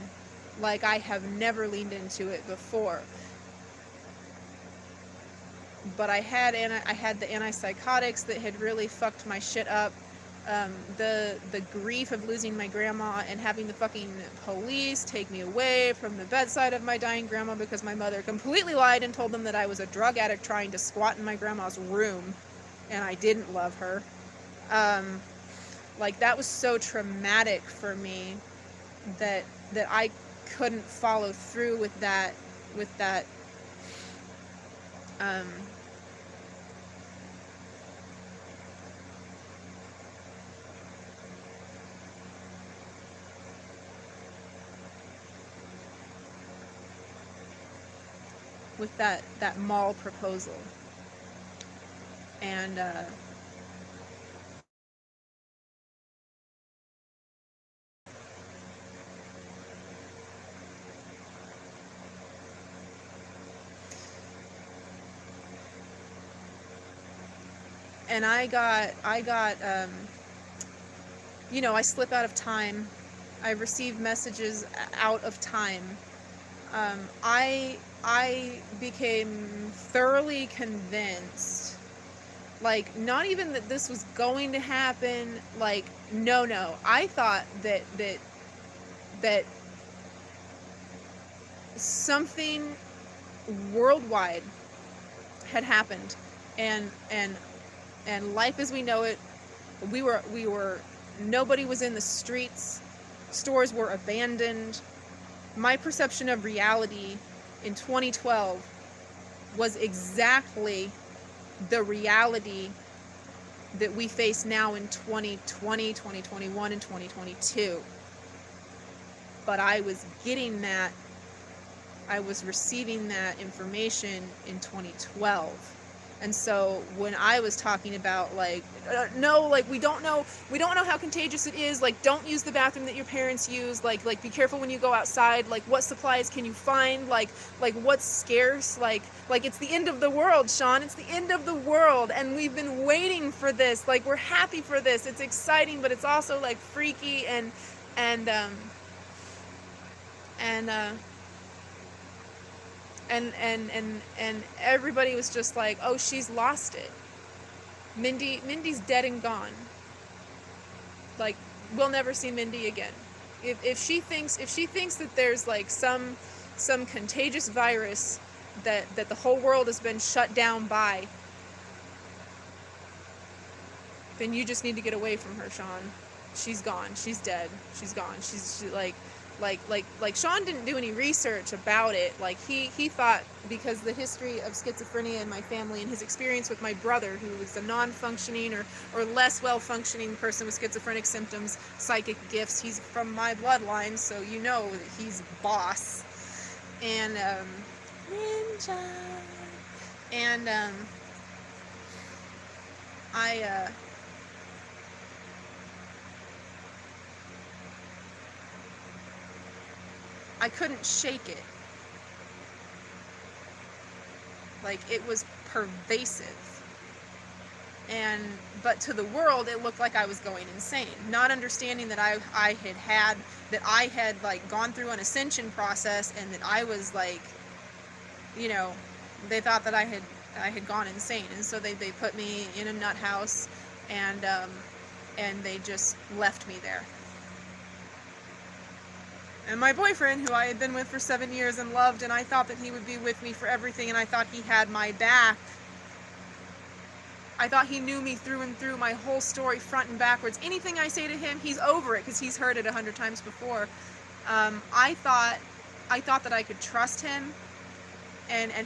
like I have never leaned into it before. But I had the antipsychotics that had really fucked my shit up, The grief of losing my grandma and having the fucking police take me away from the bedside of my dying grandma because my mother completely lied and told them that I was a drug addict trying to squat in my grandma's room and I didn't love her. Like, that was so traumatic for me that I couldn't follow through with that with that mall proposal. And I got you know, I slip out of time. I receive messages out of time. I became thoroughly convinced, like, not even that this was going to happen, like, no. I thought that something worldwide had happened, and life as we know it, we were nobody was in the streets, stores were abandoned. My perception of reality in 2012 was exactly the reality that we face now in 2020, 2021, and 2022. But I was getting that, I was receiving that information in 2012. And so when I was talking about, like, no, like, we don't know how contagious it is, like, don't use the bathroom that your parents use, like be careful when you go outside, like, what supplies can you find, like what's scarce, like it's the end of the world, Sean, it's the end of the world, and we've been waiting for this, like, we're happy for this, it's exciting, but it's also, like, freaky, and everybody was just like, oh, she's lost it. Mindy's dead and gone. Like, we'll never see Mindy again. If she thinks that there's, like, some contagious virus that the whole world has been shut down by, then you just need to get away from her, Sean. She's gone. She's dead. She's gone. She's like Sean didn't do any research about it. Like, he thought, because the history of schizophrenia in my family and his experience with my brother, who was a non-functioning or less well-functioning person with schizophrenic symptoms, psychic gifts, he's from my bloodline, so you know that he's boss. And ninja. And I couldn't shake it. Like, it was pervasive. But to the world, it looked like I was going insane. Not understanding that I had like gone through an ascension process, and that I was, like, you know, they thought that I had gone insane, and so they put me in a nut house, and they just left me there. And my boyfriend, who I had been with for 7 years and loved, and I thought that he would be with me for everything, and I thought he had my back. I thought he knew me through and through, my whole story, front and backwards. Anything I say to him, he's over it, because he's heard it 100 times before. I thought that I could trust him, and I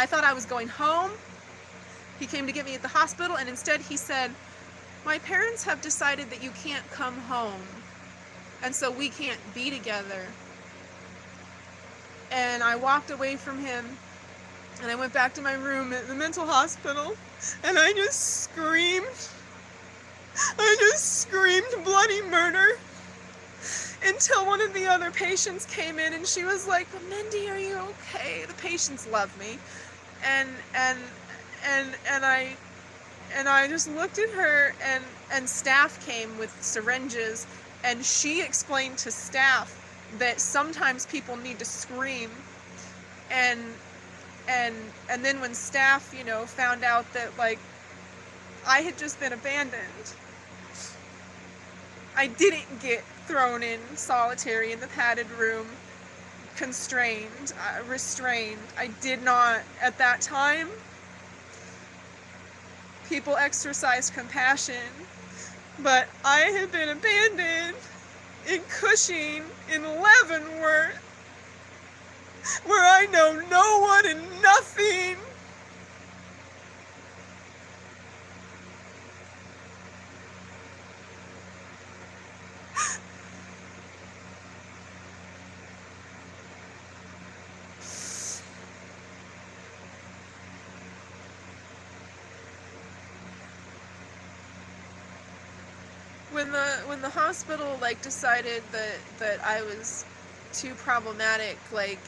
thought I was going home. He came to get me at the hospital, and instead he said, my parents have decided that you can't come home, and so we can't be together. And I walked away from him, and I went back to my room at the mental hospital, and I just screamed. I just screamed bloody murder until one of the other patients came in, and she was like, Mindy, are you okay? The patients love me. And I just looked at her, and staff came with syringes, and she explained to staff that sometimes people need to scream, and then when staff, you know, found out that, like, I had just been abandoned, I didn't get thrown in solitary in the padded room, constrained, restrained. I did not at that time. People exercised compassion, but I had been abandoned in Cushing, in Leavenworth, where I know no one and nothing. When the hospital like decided that I was too problematic, like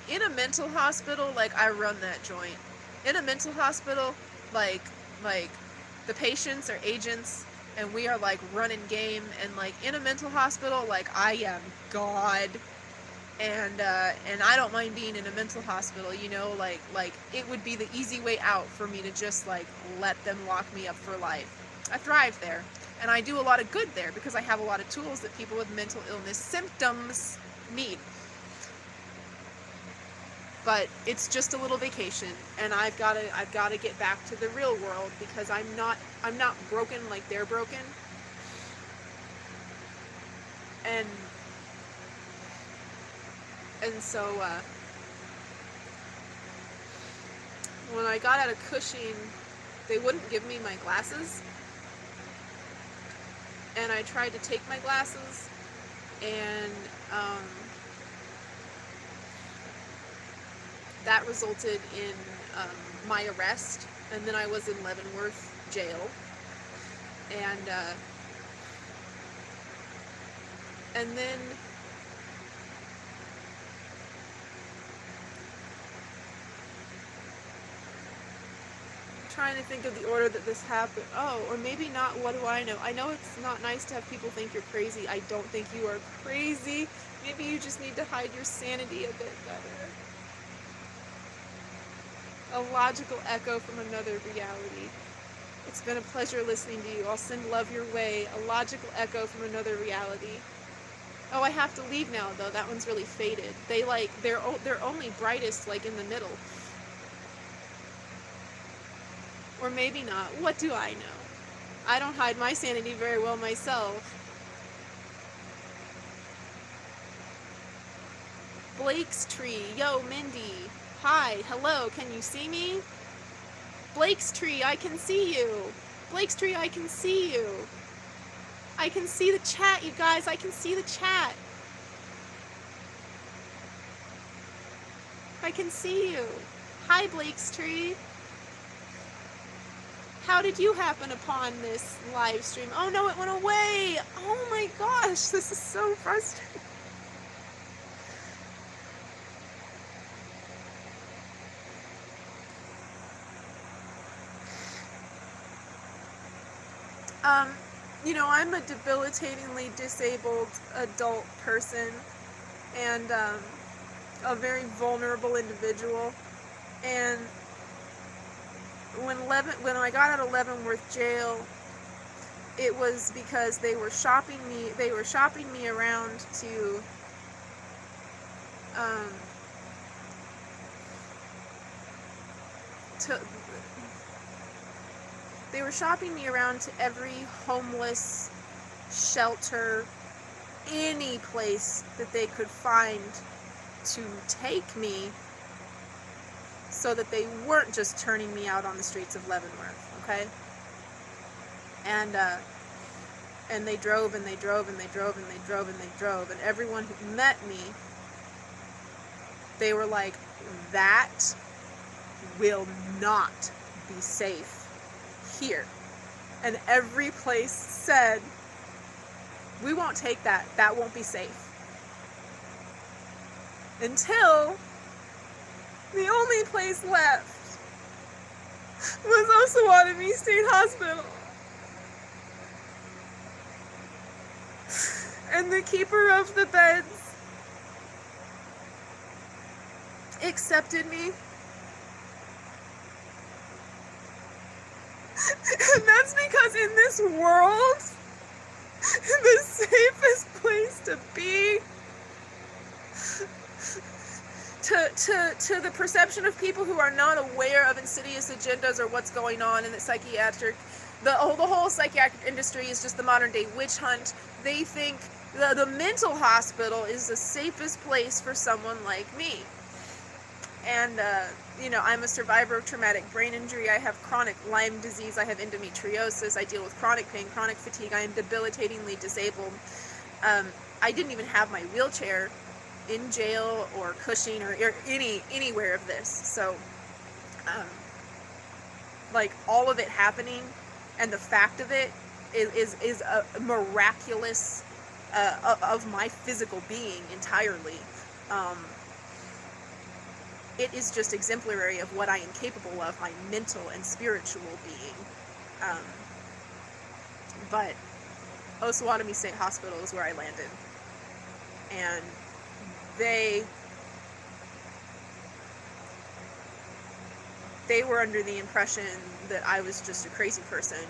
in a mental hospital, like I run that joint. In a mental hospital, like the patients are agents and we are like running game, and like in a mental hospital, like I am God. And I don't mind being in a mental hospital, you know, like it would be the easy way out for me to just like let them lock me up for life. I thrive there, and I do a lot of good there because I have a lot of tools that people with mental illness symptoms need. But it's just a little vacation, and I've got to get back to the real world because I'm not broken like they're broken. And so when I got out of Cushing, they wouldn't give me my glasses. And I tried to take my glasses, and that resulted in my arrest, and then I was in Leavenworth jail. And then trying to think of the order that this happened. Oh, or maybe not. What do I know? I know it's not nice to have people think you're crazy. I don't think you are crazy. Maybe you just need to hide your sanity a bit better. A logical echo from another reality. It's been a pleasure listening to you. I'll send love your way. A logical echo from another reality. Oh, I have to leave now though. That one's really faded. They're only brightest like in the middle. Or maybe not. What do I know? I don't hide my sanity very well myself. Blake's Tree. Yo, Mindy. Hi. Hello. Can you see me? Blake's Tree, I can see you. Blake's Tree, I can see you. I can see the chat, you guys. I can see the chat. I can see you. Hi, Blake's Tree. How did you happen upon this live stream? Oh no, it went away. Oh my gosh, this is so frustrating. You know, I'm a debilitatingly disabled adult person and a very vulnerable individual. And when I got out of Leavenworth jail, it was because they were shopping me around to they were shopping me around to every homeless shelter, any place that they could find to take me, so that they weren't just turning me out on the streets of Leavenworth, okay? And they drove and they drove and they drove and they drove and they drove, and everyone who met me, they were like, that will not be safe here. And every place said, we won't take that. That won't be safe. Until the only place left was Osawatomie State Hospital. And the keeper of the beds accepted me. And that's because in this world, the safest place to be. To the perception of people who are not aware of insidious agendas or what's going on in the psychiatric, the whole psychiatric industry is just the modern day witch hunt. They think the mental hospital is the safest place for someone like me. And, I'm a survivor of traumatic brain injury. I have chronic Lyme disease. I have endometriosis. I deal with chronic pain, chronic fatigue. I am debilitatingly disabled. I didn't even have my wheelchair in jail or Cushing or anywhere of this. So, all of it happening and the fact of it is a miraculous of my physical being entirely. It is just exemplary of what I am capable of, my mental and spiritual being. But Osawatomie State Hospital is where I landed. And they were under the impression that I was just a crazy person.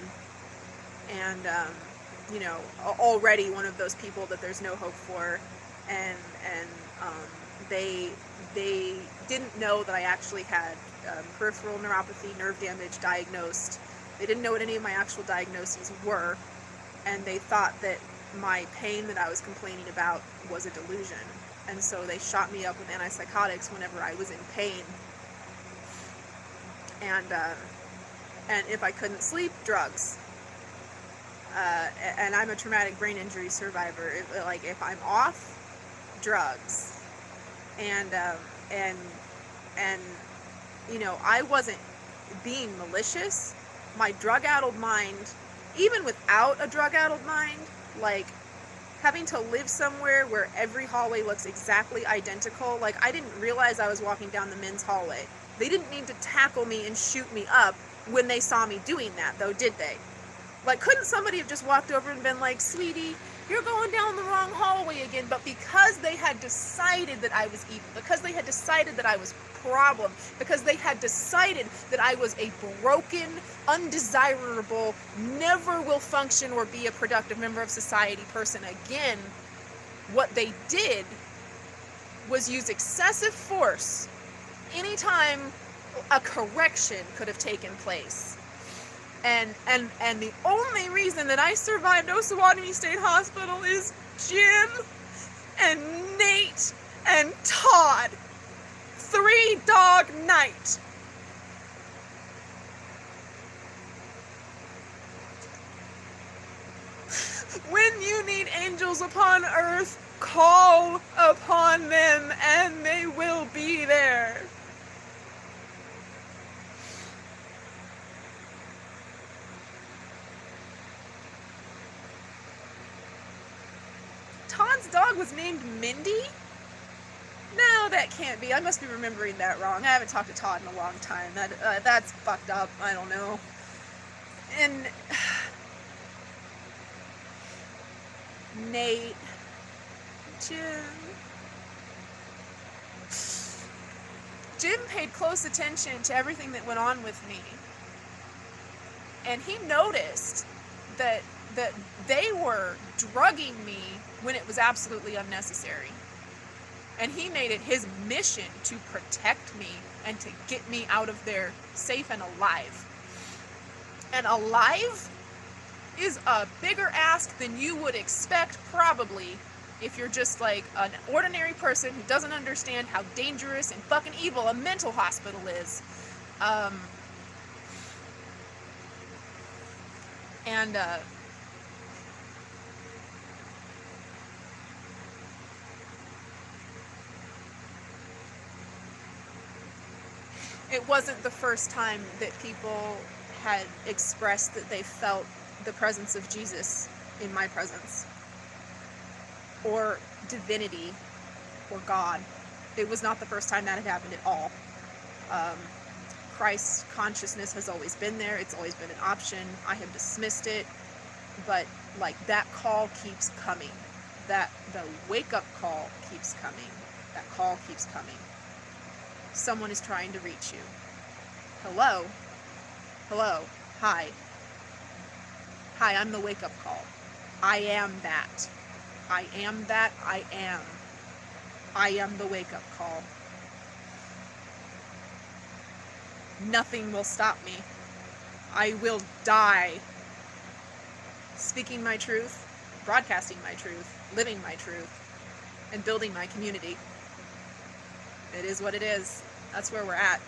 And, already one of those people that there's no hope for. And they didn't know that I actually had peripheral neuropathy, nerve damage diagnosed. They didn't know what any of my actual diagnoses were, and they thought that my pain that I was complaining about was a delusion. And so they shot me up with antipsychotics whenever I was in pain. And if I couldn't sleep, drugs. And I'm a traumatic brain injury survivor. If I'm off, drugs. And I wasn't being malicious. My drug-addled mind, even without a drug-addled mind, having to live somewhere where every hallway looks exactly identical, I didn't realize I was walking down the men's hallway. They didn't need to tackle me and shoot me up when they saw me doing that, though, did they? Couldn't somebody have just walked over and been like, sweetie, you're going down the wrong hallway again? But because they had decided that I was evil, because they had decided that I was problem, because they had decided that I was a broken, undesirable, never will function or be a productive member of society person again, what they did was use excessive force anytime a correction could have taken place. And the only reason that I survived Osawatomie State Hospital is Jim and Nate and Todd. 3-dog night. When you need angels upon earth, call upon them and they will be there. Todd's dog was named Mindy? No, that can't be. I must be remembering that wrong. I haven't talked to Todd in a long time. That's fucked up. I don't know. And Nate, Jim paid close attention to everything that went on with me. And he noticed that they were drugging me when it was absolutely unnecessary. And he made it his mission to protect me and to get me out of there safe and alive. And alive is a bigger ask than you would expect, probably, if you're just an ordinary person who doesn't understand how dangerous and fucking evil a mental hospital is. It wasn't the first time that people had expressed that they felt the presence of Jesus in my presence, or divinity, or God. It was not the first time that had happened at all. Christ consciousness has always been there. It's always been an option. I have dismissed it, but that call keeps coming. The wake-up call keeps coming. That call keeps coming. Someone is trying to reach you. Hello? Hello? Hi. Hi, I'm the wake-up call. I am that. I am that. I am. I am the wake-up call. Nothing will stop me. I will die speaking my truth, broadcasting my truth, living my truth, and building my community. It is what it is. That's where we're at.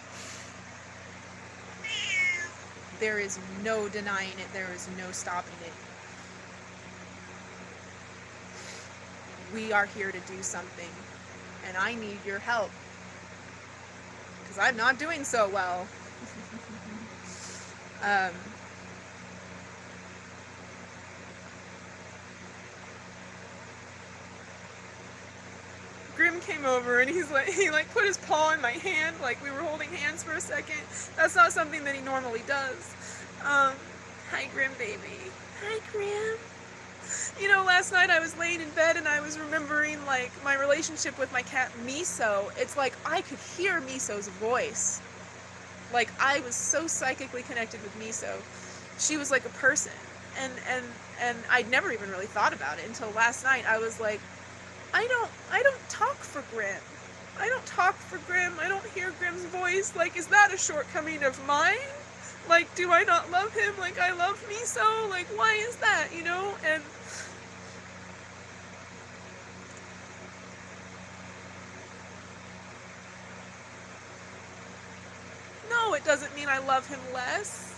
There is no denying it. There is no stopping it. We are here to do something, and I need your help, because I'm not doing so well. Grim came over and he put his paw in my hand, like we were holding hands for a second. That's not something that he normally does. Hi Grim baby. Hi Grim. You know, last night I was laying in bed and I was remembering like my relationship with my cat Miso. It's like I could hear Miso's voice. Like I was so psychically connected with Miso. She was like a person. And I'd never even really thought about it until last night. I was like, I don't talk for Grim. I don't talk for Grim. I don't hear Grim's voice. Like, is that a shortcoming of mine? Like, do I not love him like I love Miso? Like, why is that, you know? And no, it doesn't mean I love him less.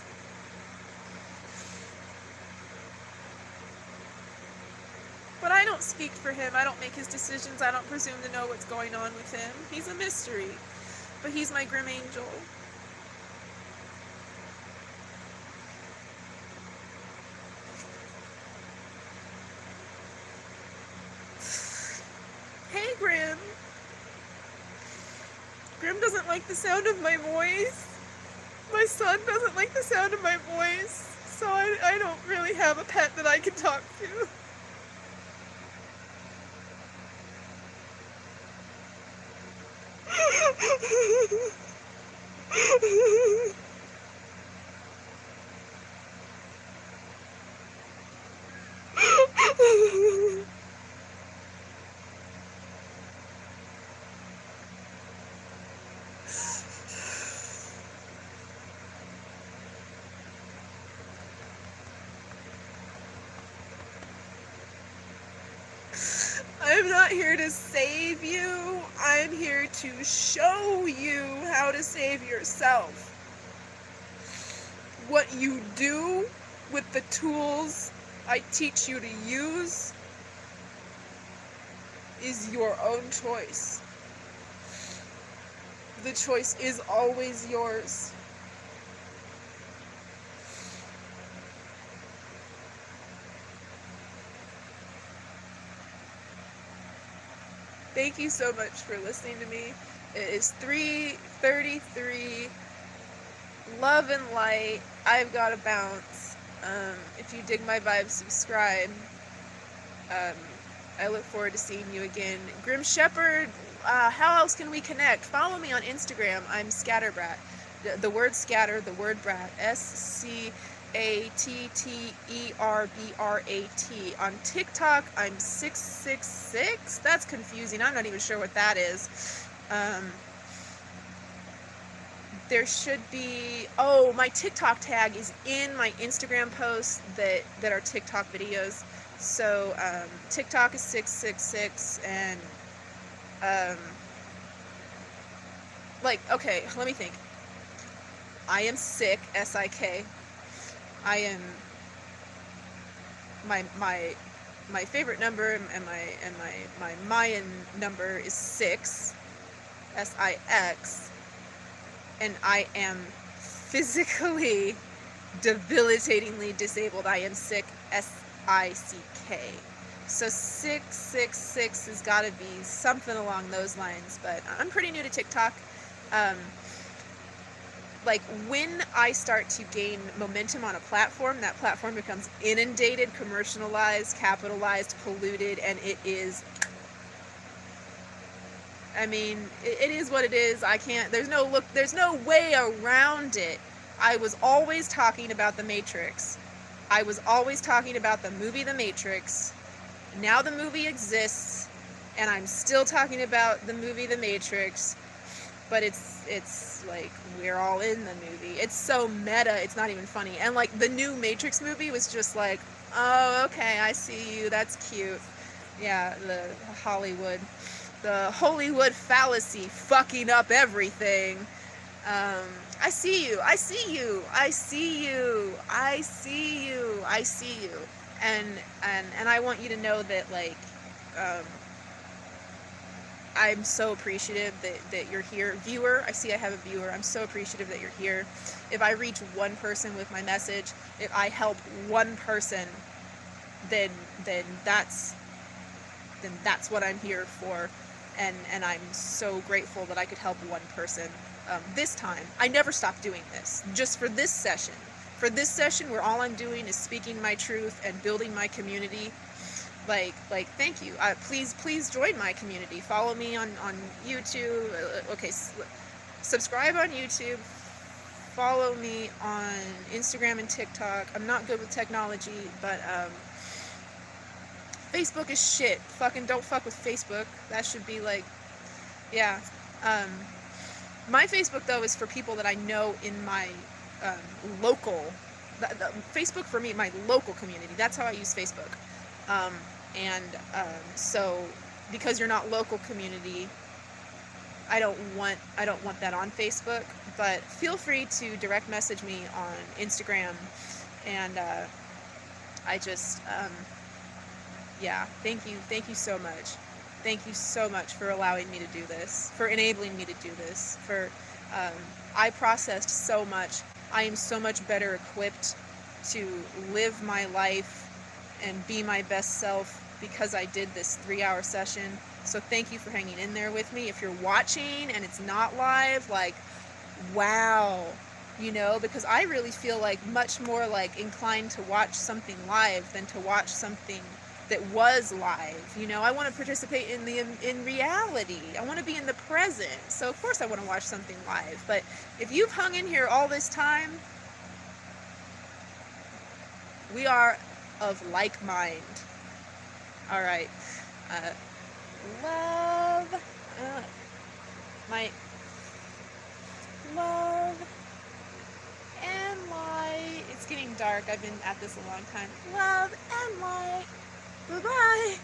But I don't speak for him. I don't make his decisions. I don't presume to know what's going on with him. He's a mystery. But he's my Grim Angel. Hey, Grim. Grim doesn't like the sound of my voice. My son doesn't like the sound of my voice. So I don't really have a pet that I can talk to. I'm not here to save you. I'm here to show you how to save yourself. What you do with the tools I teach you to use is your own choice. The choice is always yours. Thank you so much for listening to me. It is 3:33. Love and light. I've got to bounce. If you dig my vibe, subscribe. I look forward to seeing you again. Grim Shepherd, how else can we connect? Follow me on Instagram. I'm Scatterbrat. The word scatter, the word brat. SCATTERBRAT. On TikTok, I'm 666. That's confusing. I'm not even sure what that is. There should be, my TikTok tag is in my Instagram posts that are TikTok videos. So TikTok is 666, and okay, let me think. I am sick, SIK. I am my favorite number and my Mayan number is 6, SIX, and I am physically debilitatingly disabled. I am sick, SICK. So 666 has got to be something along those lines, but I'm pretty new to TikTok. Like, when I start to gain momentum on a platform, that platform becomes inundated, commercialized, capitalized, polluted, and it is, I mean, it is what it is. There's no way around it. I was always talking about the Matrix. I was always talking about the movie The Matrix. Now the movie exists, and I'm still talking about the movie The Matrix, but it's like we're all in the movie. It's so meta, it's not even funny. And like the new Matrix movie was just like, oh, okay, I see you, that's cute. Yeah, the Hollywood fallacy fucking up everything. I see you, I see you, I see you, I see you, I see you. And I want you to know that, like, I'm so appreciative that you're here. Viewer, I see I have a viewer. I'm so appreciative that you're here. If I reach one person with my message, if I help one person, then that's what I'm here for. And I'm so grateful that I could help one person. This time, I never stopped doing this. Just for this session. For this session where all I'm doing is speaking my truth and building my community. Like, thank you. Please join my community. Follow me on YouTube. Okay, subscribe on YouTube. Follow me on Instagram and TikTok. I'm not good with technology, but Facebook is shit. Fucking don't fuck with Facebook. That should be like, yeah. My Facebook though is for people that I know in my local. The Facebook for me, my local community. That's how I use Facebook. So because you're not local community, I don't want that on Facebook, but feel free to direct message me on Instagram, and I just yeah, thank you so much for allowing me to do this, for enabling me to do this, for I processed so much. I am so much better equipped to live my life and be my best self because I did this 3-hour session. So thank you for hanging in there with me. If you're watching and it's not live, like, wow, you know, because I really feel like much more like inclined to watch something live than to watch something that was live. You know, I want to participate in reality. I want to be in the present. So of course I want to watch something live. But if you've hung in here all this time, we are of like mind. All right. Love and light. It's getting dark. I've been at this a long time. Love and light. Bye-bye.